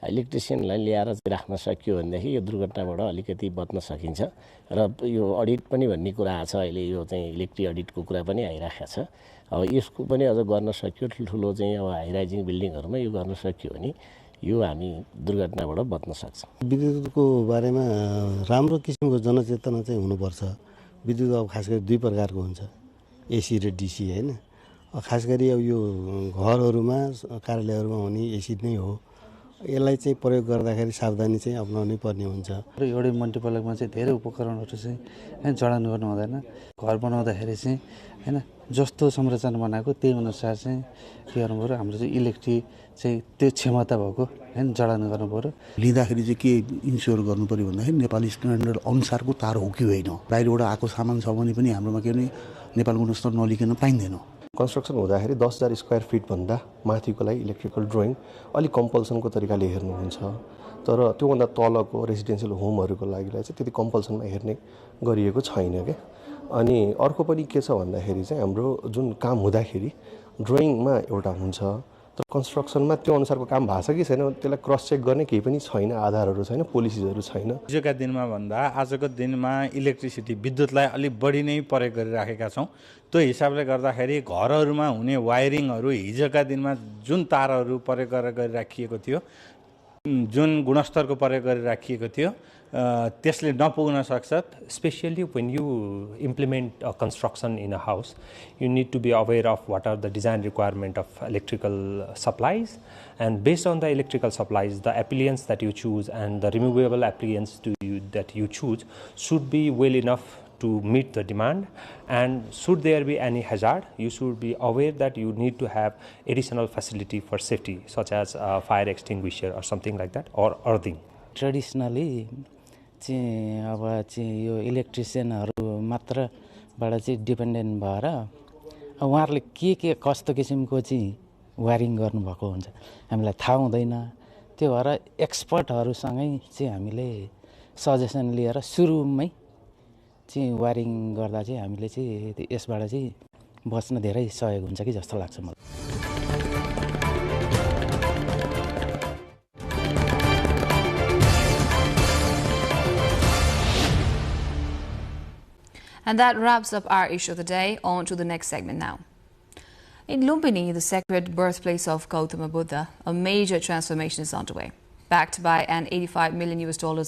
इलेक्ट्रिसियनलाई ल्याएर राख्न सकियो भनेदेखि यो दुर्घटनाबाट अलिकति बच्न सकिन्छ र यो अडिट पनि भन्ने कुरा छ। अहिले यो चाहिँ इलेक्ट्रिक अडिटको कुरा पनि आइराखेको छ। अब यसको पनि अझ गर्न सकियो ठुल्ठुलो चाहिँ अब हाई राइजिङ बिल्डिङहरूमा यो गर्न सकियो भने यो हामी दुर्घटनाबाट बच्न सक्छौँ।
विद्युतको बारेमा राम्रो किसिमको जनचेतना चाहिँ हुनुपर्छ। विद्युत अब खास गरी दुई प्रकारको हुन्छ, एसी र डिसी होइन। खास गरी अब यो घरहरूमा कार्यालयहरूमा हुने एसी नै हो। यसलाई चाहिँ प्रयोग गर्दाखेरि सावधानी चाहिँ अपनाउनै पर्ने हुन्छ।
र एउटै मल्टिप्लगमा चाहिँ धेरै उपकरणहरू चाहिँ हैन जडान गर्नु हुँदैन। घर बनाउँदाखेरि चाहिँ हैन जस्तो संरचना बनाएको त्यही अनुसार चाहिँ के गर्नु पर्यो, हाम्रो चाहिँ इलेक्ट्रिक चाहिँ त्यो क्षमता भएको हैन जडान गर्नु पर्यो।
लिँदाखेरि चाहिँ के इन्स्योर गर्नु पर्यो भन्दाखेरि नेपाली स्ट्यान्डर्ड अनुसारको तार हो कि होइन। बाहिरबाट आएको सामान छ भने पनि हाम्रोमा के भने नेपाल गुणस्तर नलिकन पाइँदैन।
कन्स्ट्रक्सन हुँदाखेरि 10,000 स्क्वायर फिट भन्दा माथिको लागि इलेक्ट्रिकल ड्रइङ अलिक कम्पल्सनको तरिकाले हेर्नुहुन्छ। तर त्योभन्दा तलको रेसिडेन्सियल होमहरूको लागि चाहिँ त्यति कम्पल्सनमा हेर्ने गरिएको छैन क्या। अनि अर्को पनि के छ भन्दाखेरि चाहिँ हाम्रो जुन काम हुँदाखेरि ड्रइङमा एउटा हुन्छ तर कन्स्ट्रक्सनमा त्यो अनुसारको काम भएको छ कि छैन त्यसलाई क्रस चेक गर्ने केही पनि छैन, आधारहरू छैन, पोलिसीहरू छैन।
हिजोका दिनमा भन्दा आजको दिनमा इलेक्ट्रिसिटी विद्युतलाई अलिक बढी नै प्रयोग गरिराखेका छौँ। त्यो हिसाबले गर्दाखेरि घरहरूमा हुने वायरिङहरू हिजोका दिनमा जुन तारहरू प्रयोग गरिराखिएको थियो, जुन गुणस्तरको प्रयोग गरिराखिएको थियो त्यसले नपुग्न सक्छ।
Especially when you implement a construction in a house, you need to be aware of what are the design requirement of electrical supplies, and based on the electrical supplies, the appliance that you choose and the removable appliance that you choose should be well enough to meet the demand. And should there be any hazard, you should be aware that you need to have additional facility for safety, such as a fire extinguisher or something like that, or earthing.
Traditionally, अब चाहिँ यो इलेक्ट्रिसियनहरू मात्रबाट चाहिँ dependent भएर उहाँहरूले के कस्तो किसिमको चाहिँ wiring गर्नुभएको हुन्छ हामीलाई थाहा हुँदैन। त्यो भएर एक्सपर्टहरूसँगै चाहिँ हामीले सजेसन लिएर सुरुमै चाहिँ वायरिङ गर्दा चाहिँ हामीले चाहिँ यसबाट चाहिँ बच्न धेरै सहयोग हुन्छ कि जस्तो लाग्छ मलाई।
And that wraps up our issue of the day. On to the next segment now. In Lumbini, the sacred birthplace of Gautama Buddha, a major transformation is underway. Backed by an $85 million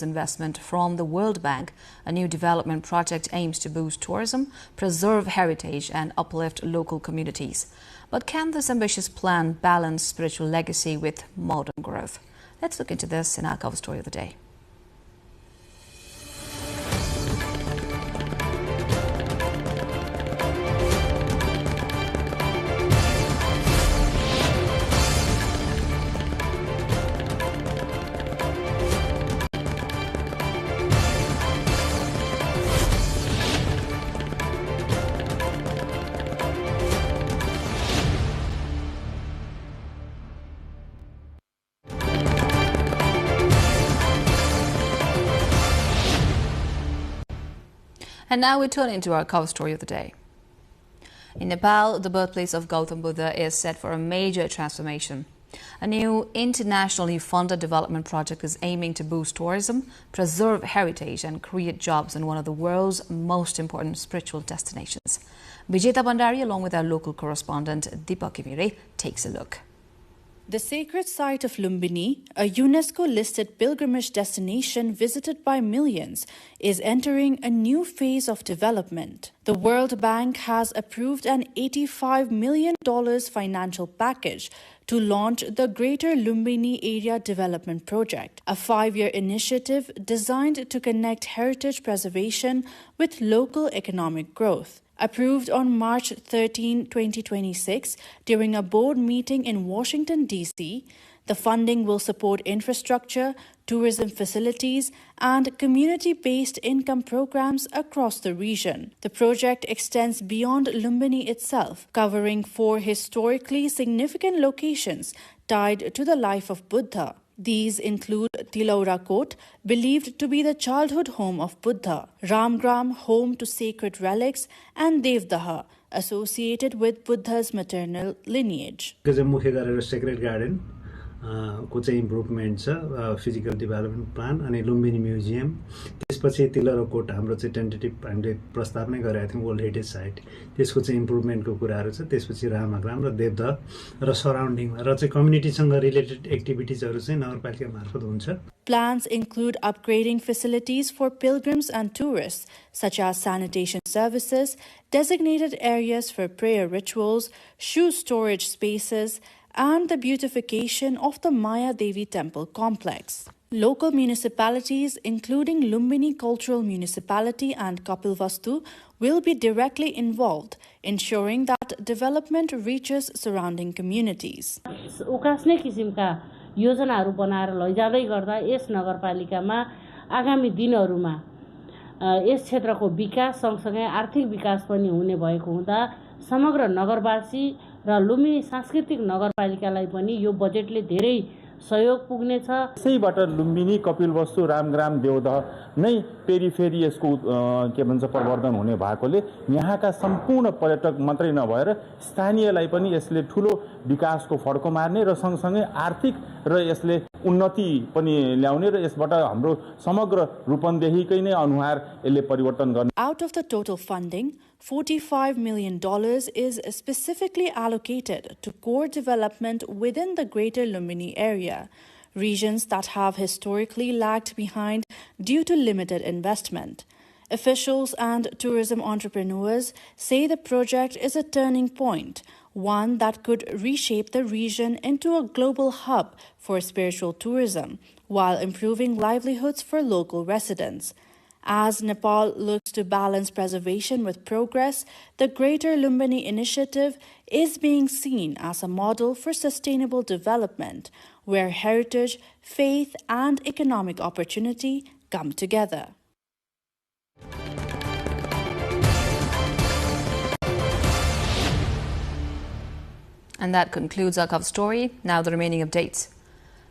investment from the World Bank, a new development project aims to boost tourism, preserve heritage and uplift local communities. But can this ambitious plan balance spiritual legacy with modern growth? Let's look into this in our cover story of the day. And now we turn into our cover story of the day. In Nepal, the birthplace of Gautama Buddha is set for a major transformation. A new internationally funded development project is aiming to boost tourism, preserve heritage and create jobs in one of the world's most important spiritual destinations. Vijeta Bandari, along with our local correspondent Deepak Kimire, takes a look.
The sacred site of Lumbini, a UNESCO-listed pilgrimage destination visited by millions, is entering a new phase of development. The World Bank has approved an $85 million financial package to launch the Greater Lumbini Area Development Project, a 5-year initiative designed to connect heritage preservation with local economic growth. Approved on March 13, 2026, during a board meeting in Washington, D.C., the funding will support infrastructure, tourism facilities, and community-based income programs across the region. The project extends beyond Lumbini itself, covering 4 historically significant locations tied to the life of Buddha. These include Tilaura Kot, believed to be the childhood home of Buddha, Ramgram, home to sacred relics, and Devdaha, associated with Buddha's maternal lineage.
Sacred Garden को चाहिँ improvement छ physical development plan अनि Lumbini museum त्यसपछि तिलरो coat हाम्रो चाहिँ tentative हामीले प्रस्ताव नै गरेका थियौँ वर्ल्ड हेरिटेज साइट त्यसको चाहिँ इम्प्रुभमेन्टको कुराहरू छ त्यसपछि रामाग्राम र देवदह र सराउन्डिङमा र चाहिँ कम्युनिटीसँग रिलेटेड एक्टिभिटिजहरू चाहिँ नगरपालिका मार्फत हुन्छ.
Plans include upgrading facilities for pilgrims and tourists, such as sanitation services, designated areas for prayer rituals, shoe storage spaces, and the beautification of the Maya Devi temple complex. Local municipalities, including Lumbini Cultural Municipality and Kapilvastu, will be directly involved, ensuring that development reaches surrounding communities.
उकास्ने किसिमका योजनाहरू बनाएर लैजाँदै गर्दा yes नगरपालिकामा आगामी दिनहरूमा yes क्षेत्रको विकास सँगसँगै आर्थिक विकास पनि हुने भएको हुँदा समग्र नगरवासी र लुम्बिनी सांस्कृतिक नगरपालिकालाई पनि यो बजेटले धेरै सहयोग पुग्नेछ.
यसैबाट लुम्बिनी कपिलवस्तु रामग्राम देवदह नै पेरिफेरी यसको के भन्छ प्रवर्धन हुने भएकोले यहाँका सम्पूर्ण पर्यटक मात्रै नभएर स्थानीयलाई पनि यसले ठूलो विकासको फड्को मार्ने र सँगसँगै आर्थिक र यसले उन्नति पनि ल्याउने र यसबाट हाम्रो समग्र रूपन्देहीकै नै अनुहार यसले परिवर्तन गर्ने.
Out of the total funding, $45 million is specifically allocated to core development within the Greater Lumbini area, regions that have historically lagged behind due to limited investment. Officials and tourism entrepreneurs say the project is a turning point, one that could reshape the region into a global hub for spiritual tourism, while improving livelihoods for local residents. As Nepal looks to balance preservation with progress, the Greater Lumbini initiative is being seen as a model for sustainable development, where heritage, faith, and economic opportunity come together.
And that concludes our cover story. Now the remaining updates.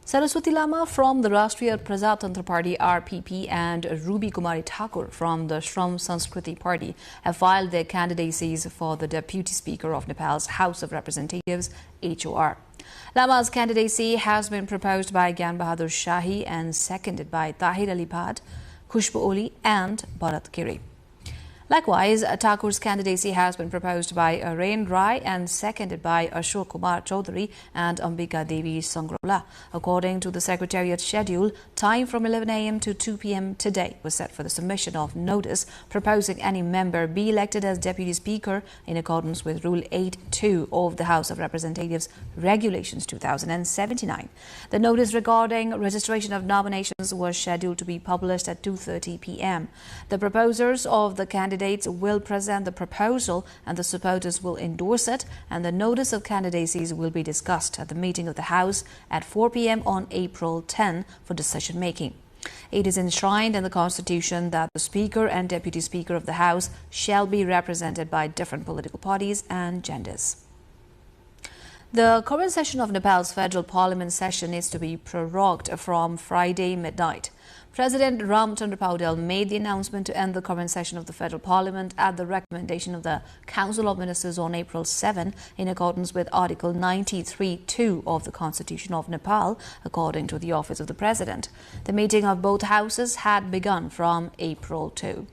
Saraswati Lama from the Rashtriya Prajatantra Party RPP and Ruby Kumari Thakur from the Shram Sanskriti Party have filed their candidacies for the Deputy Speaker of Nepal's House of Representatives HOR. Lama's candidacy has been proposed by Gyan Bahadur Shahi and seconded by Tahir Ali Bhatt, Khushbu Oli and Bharat Giri. Likewise, Thakur's candidacy has been proposed by Rain Rai and seconded by Ashok Kumar Chaudhary and Ambika Devi Sangrola. According to the Secretariat schedule, time from 11 a.m. to 2 p.m. today was set for the submission of notice proposing any member be elected as Deputy Speaker in accordance with Rule 8.2 of the House of Representatives Regulations 2079. The notice regarding registration of nominations was scheduled to be published at 2:30 p.m. The proposers of the candidates will present the proposal and the supporters will endorse it, and the notice of candidacies will be discussed at the meeting of the House at 4 p.m. on April 10 for decision making. It is enshrined in the Constitution that the Speaker and Deputy Speaker of the House shall be represented by different political parties and genders. The current session of Nepal's Federal Parliament session is to be prorogued from Friday midnight. President Ramchandra Paudel made the announcement to end the current session of the Federal Parliament at the recommendation of the Council of Ministers on April 7 in accordance with Article 93(2) of the Constitution of Nepal, according to the Office of the President. The meeting of both houses had begun from April 2.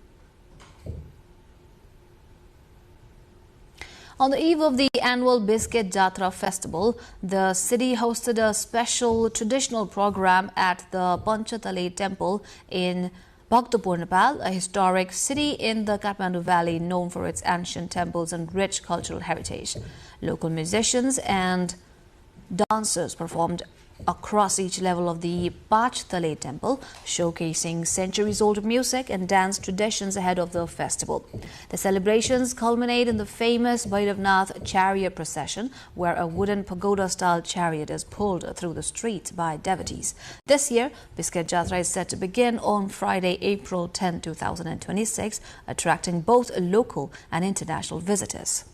On the eve of the annual Biscuit Jatra festival, the city hosted a special traditional program at the Panchatale temple in Bhaktapur, Nepal, a historic city in the Kathmandu Valley known for its ancient temples and rich cultural heritage. Local musicians and dancers performed across each level of the Panchatale temple, showcasing centuries-old music and dance traditions ahead of the festival. The celebrations culminate in the famous Bhairavnath chariot procession, where a wooden pagoda-style chariot is pulled through the streets by devotees. This year, Biscuit Jatra is set to begin on Friday, April 10, 2026, attracting both local and international visitors.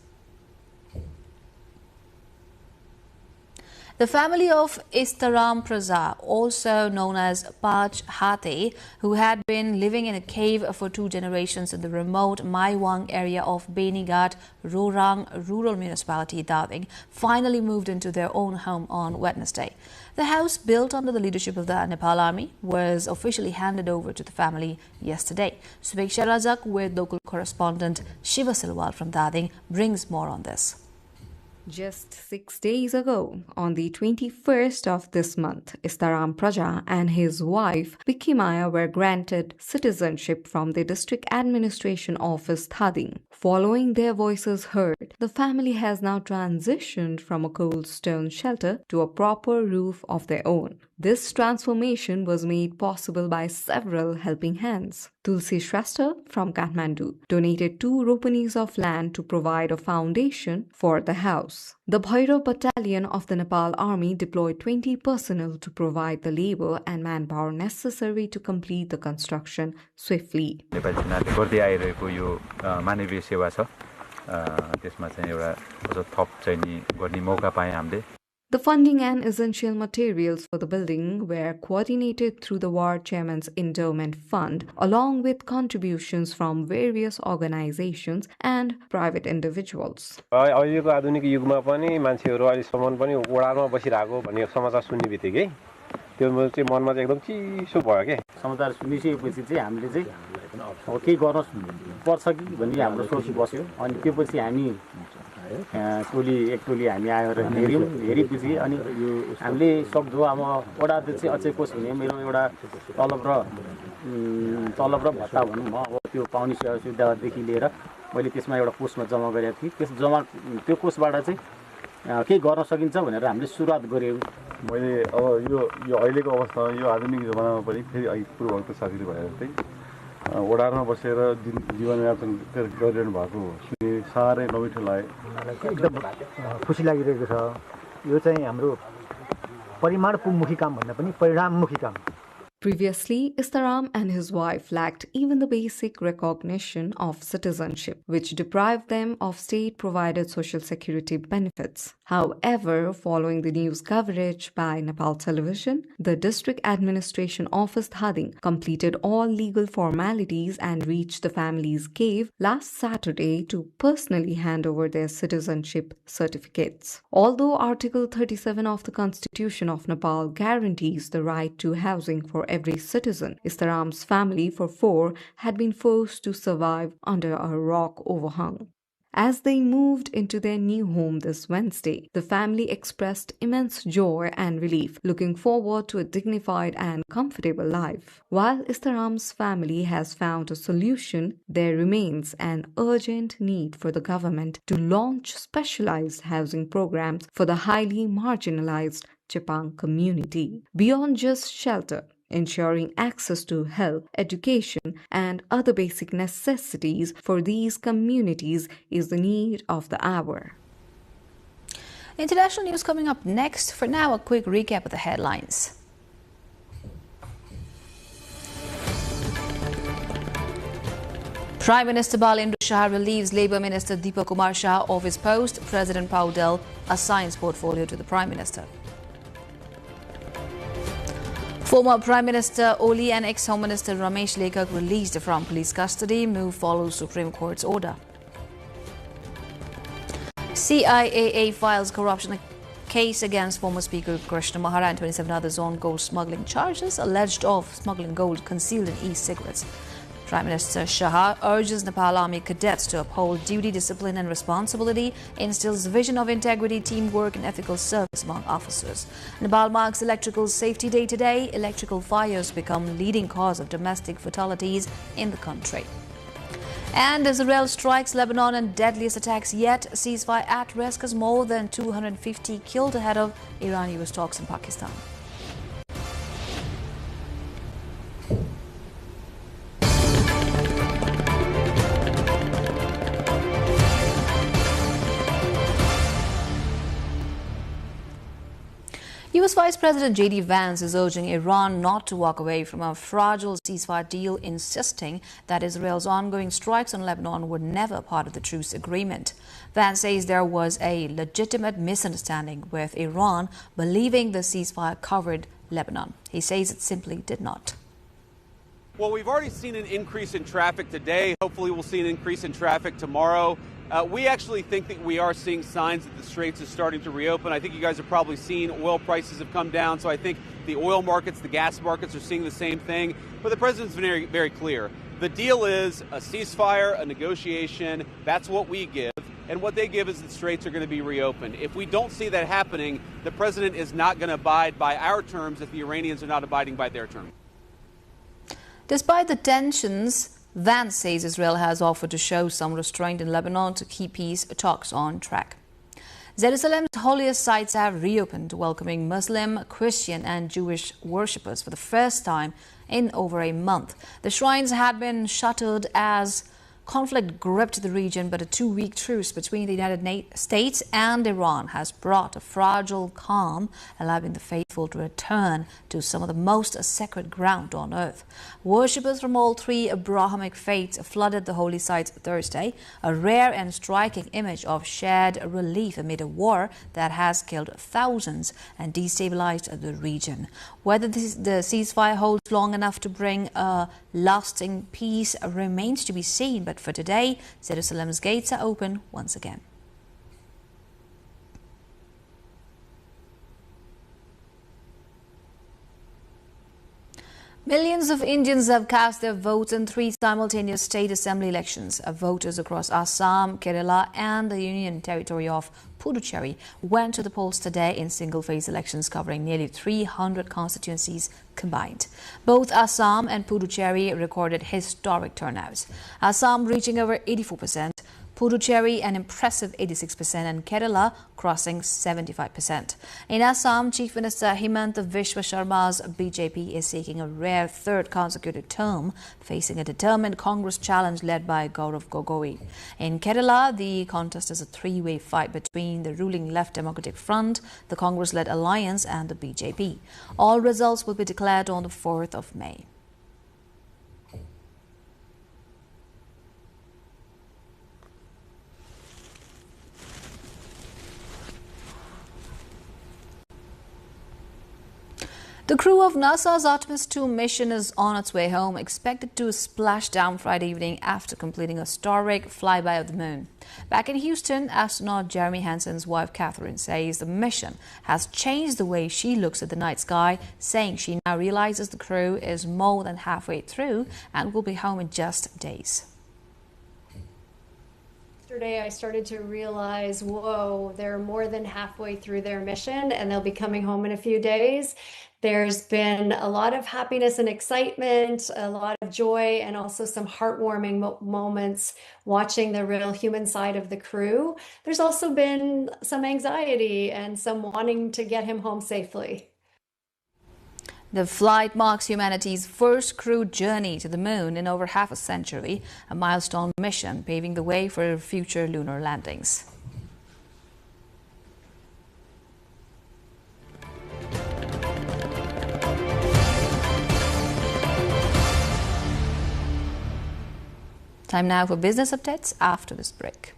The family of Istaram Praza, also known as Pach Hate, who had been living in a cave for 2 generations in the remote Maiwang area of Benighat, Rorang Rural Municipality, Daving, finally moved into their own home on Wednesday. The house, built under the leadership of the Nepal Army, was officially handed over to the family yesterday. Subeksha Rajak with local correspondent Shiva Silwal from Dading brings more on this.
Just 6 days ago, on the 21st of this month, Istaram Praja and his wife Bikimaya were granted citizenship from the District Administration Office Thading. Following their voices heard, the family has now transitioned from a cold stone shelter to a proper roof of their own. This transformation was made possible by several helping hands. Tulsi Shrestha from Kathmandu donated 2 ropanis of land to provide a foundation for the house. The Bhairav Battalion of the Nepal Army deployed 20 personnel to provide the labor and manpower necessary to complete the construction swiftly. The funding and essential materials for the building were coordinated through the War Chairman's Endowment Fund, along with contributions from various organizations and private individuals.
टोली एक टोली हामी आएर हेर्यौं हेरेपछि अनि हामीले सक्दो अब वडा चाहिँ अझै कोस हुने मेरो एउटा तलब र भत्ता भनौं म अब त्यो पाउने सुविधादेखि लिएर मैले त्यसमा एउटा कोषमा जम्मा गरेको थिएँ त्यो कोषबाट चाहिँ के गर्न सकिन्छ भनेर हामीले सुरुवात गर्यौं मैले अब यो अहिलेको अवस्थामा यो आधुनिक जमानामा पनि फेरि पूर्वको साथीले भएर चाहिँ वडारमा बसेर जीवनयापन गरिरहनु भएको सुने साह्रै नमिठो लाग्यो एकदम खुसी लागिरहेको छ यो चाहिँ हाम्रो परिमाणमुखी काम भन्दा पनि परिणाममुखी काम.
Previously, Istaram and his wife lacked even the basic recognition of citizenship, which deprived them of state-provided social security benefits. However, following the news coverage by Nepal Television, the District Administration Office Thading completed all legal formalities and reached the family's cave last Saturday to personally hand over their citizenship certificates. Although Article 37 of the Constitution of Nepal guarantees the right to housing for every citizen, Istaram's family for 4 had been forced to survive under a rock overhang. As they moved into their new home this Wednesday, the family expressed immense joy and relief, looking forward to a dignified and comfortable life. While Istaram's family has found a solution, there remains an urgent need for the government to launch specialized housing programs for the highly marginalized Chepang community. Beyond just shelter, ensuring access to health, education, and other basic necessities for these communities is the need of the hour.
International news coming up next. For now, a quick recap of the headlines. Prime Minister Balinder Shah relieves Labour Minister Deepak Kumar Shah of his post. President Paudel assigns portfolio to the Prime Minister. Former Prime Minister Oli and ex-Home Minister Ramesh Lekak released from police custody. Move follows Supreme Court's order. CIAA files corruption case against former Speaker Krishna Mahara and 27 others on gold smuggling charges, alleged of smuggling gold concealed in e-cigarettes. Prime Minister Shah urges Nepal Army cadets to uphold duty, discipline and responsibility, instills vision of integrity, teamwork and ethical service among officers. Nepal marks Electrical Safety Day today. Electrical fires become leading cause of domestic fatalities in the country. And Israel strikes Lebanon in deadliest attacks yet. Ceasefire at risk as more than 250 killed ahead of Iran-US talks in Pakistan. US Vice President J.D. Vance is urging Iran not to walk away from a fragile ceasefire deal, insisting that Israel's ongoing strikes on Lebanon were never part of the truce agreement. Vance says there was a legitimate misunderstanding with Iran believing the ceasefire covered Lebanon. He says it simply did not.
Well, we've already seen an increase in traffic today. Hopefully we'll see an increase in traffic tomorrow. We actually think that we are seeing signs that the Straits is starting to reopen. I think you guys have probably seen oil prices have come down, so I think the oil markets, the gas markets are seeing the same thing. But the president's very, very clear. The deal is a ceasefire, a negotiation. That's what we give. And what they give is the Straits are going to be reopened. If we don't see that happening, the president is not going to abide by our terms if the Iranians are not abiding by their terms.
Despite the tensions, Vance says Israel has offered to show some restraint in Lebanon to keep peace talks on track. Jerusalem's holiest sites have reopened, welcoming Muslim, Christian and Jewish worshippers for the first time in over a month. The shrines had been shuttered as conflict gripped the region, but a 2-week truce between the United States and Iran has brought a fragile calm, allowing the faithful to return to some of the most sacred ground on earth. Worshippers from all three Abrahamic faiths flooded the holy sites Thursday, a rare and striking image of shared relief amid a war that has killed thousands and destabilized the region. Whether the ceasefire holds long enough to bring a lasting peace remains to be seen, but for today, Jerusalem's gates are open once again. Millions of Indians have cast their votes in 3 simultaneous state assembly elections. Voters across Assam, Kerala and the Union Territory of Puducherry went to the polls today in single-phase elections covering nearly 300 constituencies combined. Both Assam and Puducherry recorded historic turnouts. Assam reaching over 84%, Puducherry an impressive 86% and Kerala crossing 75%. In Assam, Chief Minister Himanta Biswa Sharma's BJP is seeking a rare 3rd consecutive term, facing a determined Congress challenge led by Gaurav Gogoi. In Kerala, the contest is a 3-way fight between the ruling Left Democratic Front, the Congress-led alliance and the BJP. All results will be declared on the 4th of May. The crew of NASA's Artemis 2 mission is on its way home, expected to splash down Friday evening after completing a historic flyby of the moon. Back in Houston, astronaut Jeremy Hansen's wife Catherine says the mission has changed the way she looks at the night sky, saying she now realizes the crew is more than halfway through and will be home in just days.
Yesterday, I started to realize, whoa, they're more than halfway through their mission and they'll be coming home in a few days. There's been a lot of happiness and excitement, a lot of joy, and also some heartwarming moments watching the real human side of the crew. There's also been some anxiety and some wanting to get him home safely.
The flight marks humanity's first crewed journey to the moon in over half a century, a milestone mission paving the way for future lunar landings. Time now for business updates after this break.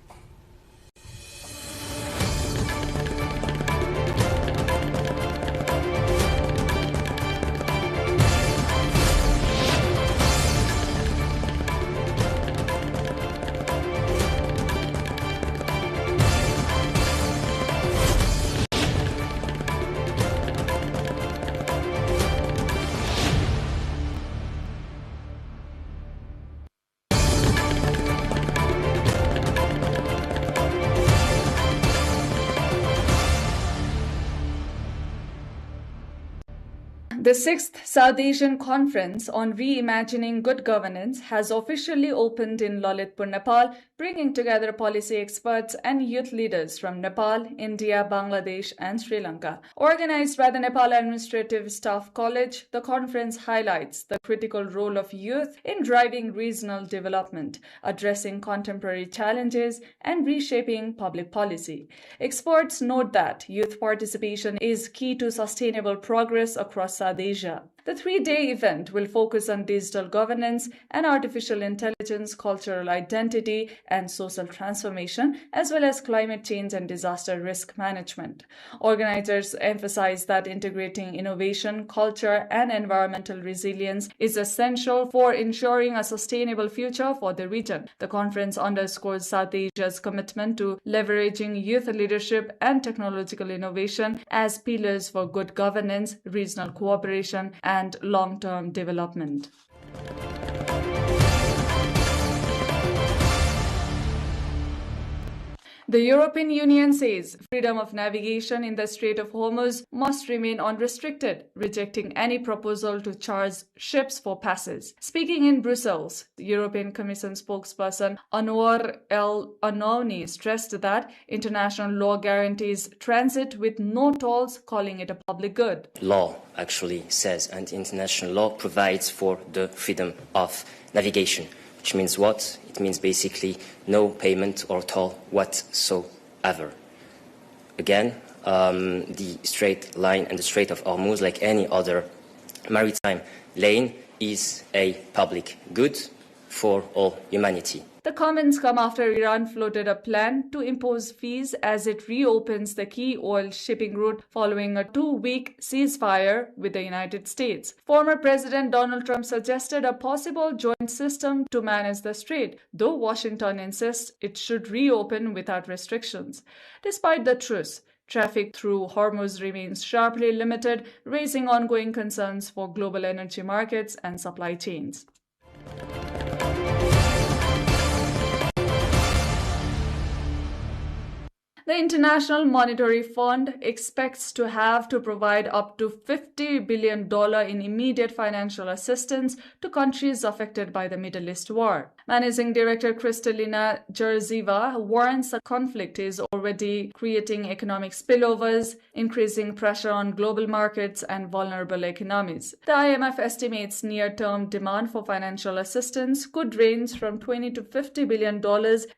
The 6th South Asian Conference on Reimagining Good Governance has officially opened in Lalitpur, Nepal, bringing together policy experts and youth leaders from Nepal, India, Bangladesh, and Sri Lanka. Organized by the Nepal Administrative Staff College, the conference highlights the critical role of youth in driving regional development, addressing contemporary challenges, and reshaping public policy. Experts note that youth participation is key to sustainable progress across South Asia. The 3-day event will focus on digital governance and artificial intelligence, cultural identity, and social transformation, as well as climate change and disaster risk management. Organizers emphasize that integrating innovation, culture, and environmental resilience is essential for ensuring a sustainable future for the region. The conference underscores South Asia's commitment to leveraging youth leadership and technological innovation as pillars for good governance, regional cooperation, and long-term development. The European Union says freedom of navigation in the Strait of Hormuz must remain unrestricted, rejecting any proposal to charge ships for passes. Speaking in Brussels, the European Commission spokesperson Anwar El Anouni stressed that international law guarantees transit with no tolls, calling it a public good.
Law actually says, and international law provides for the freedom of navigation. Which means what? It means basically no payment or toll whatsoever. Again, the straight line and the Strait of Hormuz, like any other maritime lane, is a public good for all humanity.
The comments come after Iran floated a plan to impose fees as it reopens the key oil shipping route following a 2-week ceasefire with the United States. Former President Donald Trump suggested a possible joint system to manage the strait, though Washington insists it should reopen without restrictions. Despite the truce, traffic through Hormuz remains sharply limited, raising ongoing concerns for global energy markets and supply chains. The International Monetary Fund expects to have to provide up to $50 billion in immediate financial assistance to countries affected by the Middle East war. Managing Director Kristalina Georgieva warns the conflict is already creating economic spillovers, increasing pressure on global markets and vulnerable economies. The IMF estimates near-term demand for financial assistance could range from $20 to $50 billion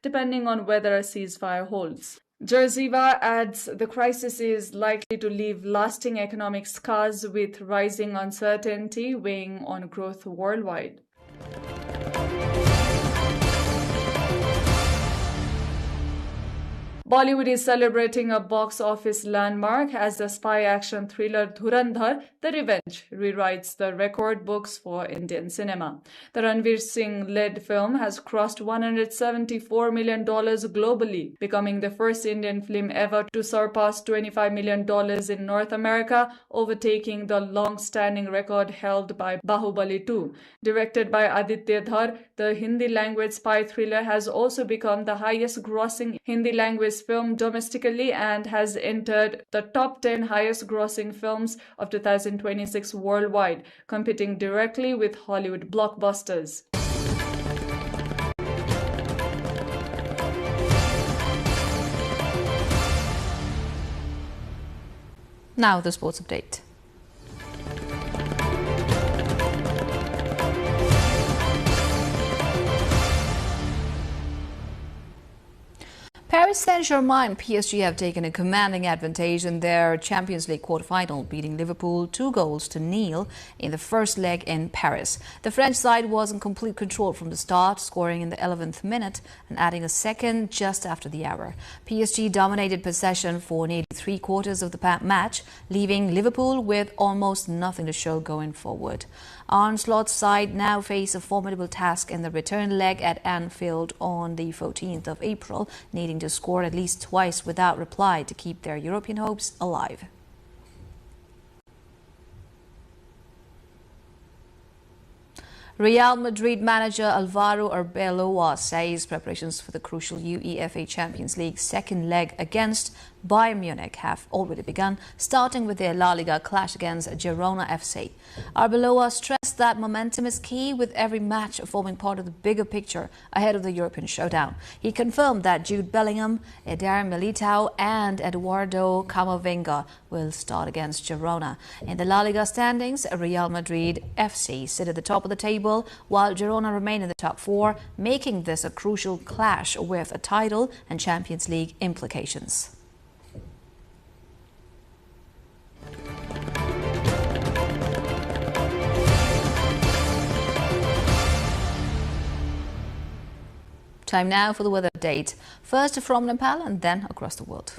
depending on whether a ceasefire holds. Georgieva adds the crisis is likely to leave lasting economic scars with rising uncertainty weighing on growth worldwide. Bollywood is celebrating a box office landmark as the spy action thriller Dhurandhar, The Revenge, rewrites the record books for Indian cinema. The Ranveer Singh-led film has crossed $174 million globally, becoming the first Indian film ever to surpass $25 million in North America, overtaking the long-standing record held by Bahubali 2. Directed by Aditya Dhar, the Hindi-language spy thriller has also become the highest-grossing Hindi-language film domestically and has entered the top 10 highest-grossing films of 2026 worldwide, competing directly with Hollywood blockbusters.
Now the sports update. Paris Saint-Germain and PSG have taken a commanding advantage in their Champions League quarter-final, beating Liverpool 2-0 in the first leg in Paris. The French side was in complete control from the start, scoring in the 11th minute and adding a second just after the hour. PSG dominated possession for nearly three-quarters of the match, leaving Liverpool with almost nothing to show going forward. Arne Slot's side now face a formidable task in the return leg at Anfield on the 14th of April, needing to score at least twice without reply to keep their European hopes alive. Real Madrid manager Alvaro Arbeloa says preparations for the crucial UEFA Champions League second leg against Bayern Munich have already begun, starting with their La Liga clash against Girona FC. Arbeloa stressed that momentum is key, with every match forming part of the bigger picture ahead of the European showdown. He confirmed that Jude Bellingham, Eder Militao and Eduardo Camavinga will start against Girona. In the La Liga standings, Real Madrid FC sit at the top of the table, while Girona remain in the top four, making this a crucial clash with a title and Champions League implications. Time now for the weather update. First from Nepal and then across the world.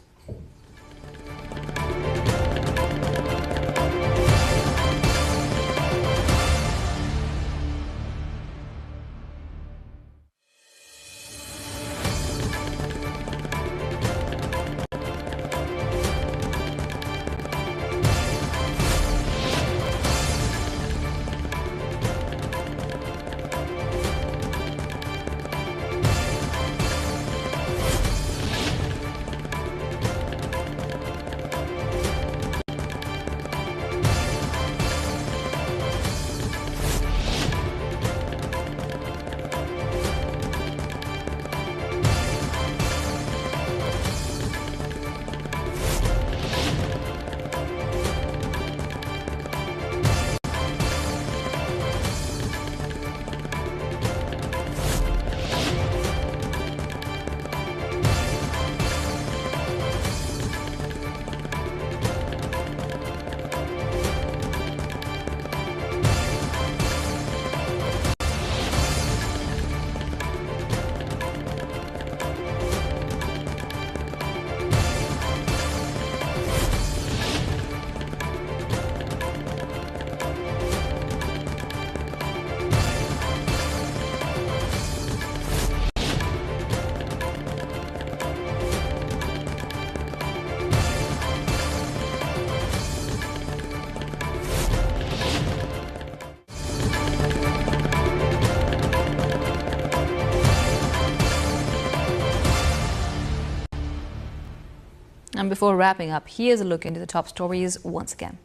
And before wrapping up, here's a look into the top stories once again.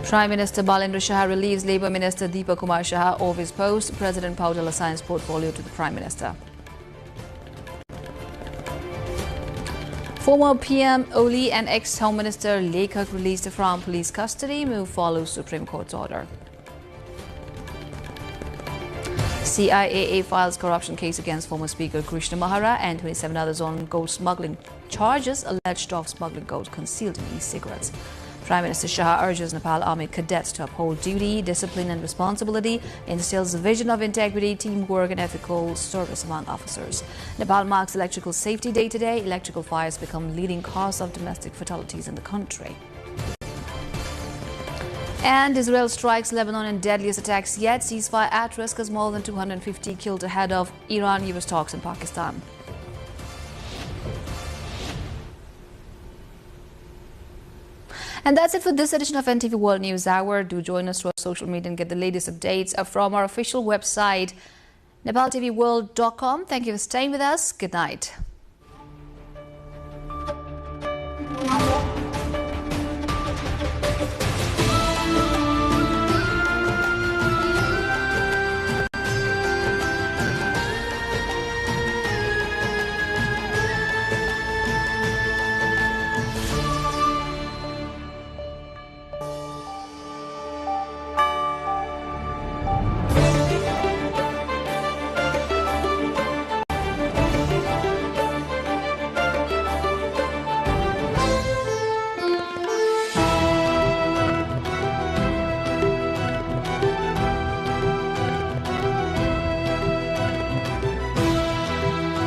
Prime Minister Balendra Shah relieves Labour Minister Deepak Kumar Shah of his post. President Paudel assigns portfolio to the Prime Minister. Former PM Oli and ex-Home Minister Lekhak released from police custody. Move follows Supreme Court's order. CIAA files corruption case against former Speaker Krishna Mahara and 27 others on gold smuggling charges alleged of smuggling gold concealed in e-cigarettes. Prime Minister Shah urges Nepal Army cadets to uphold duty, discipline and responsibility, instills a vision of integrity, teamwork and ethical service among officers. Nepal marks Electrical Safety Day today. Electrical fires become leading cause of domestic fatalities in the country. And Israel strikes Lebanon in deadliest attacks yet. Ceasefire at risk as more than 250 killed ahead of Iran-US talks in Pakistan. And that's it for this edition of NTV World News Hour. Do join us through our social media and get the latest updates from our official website, nepaltelevision.com. Thank you for staying with us. Good night.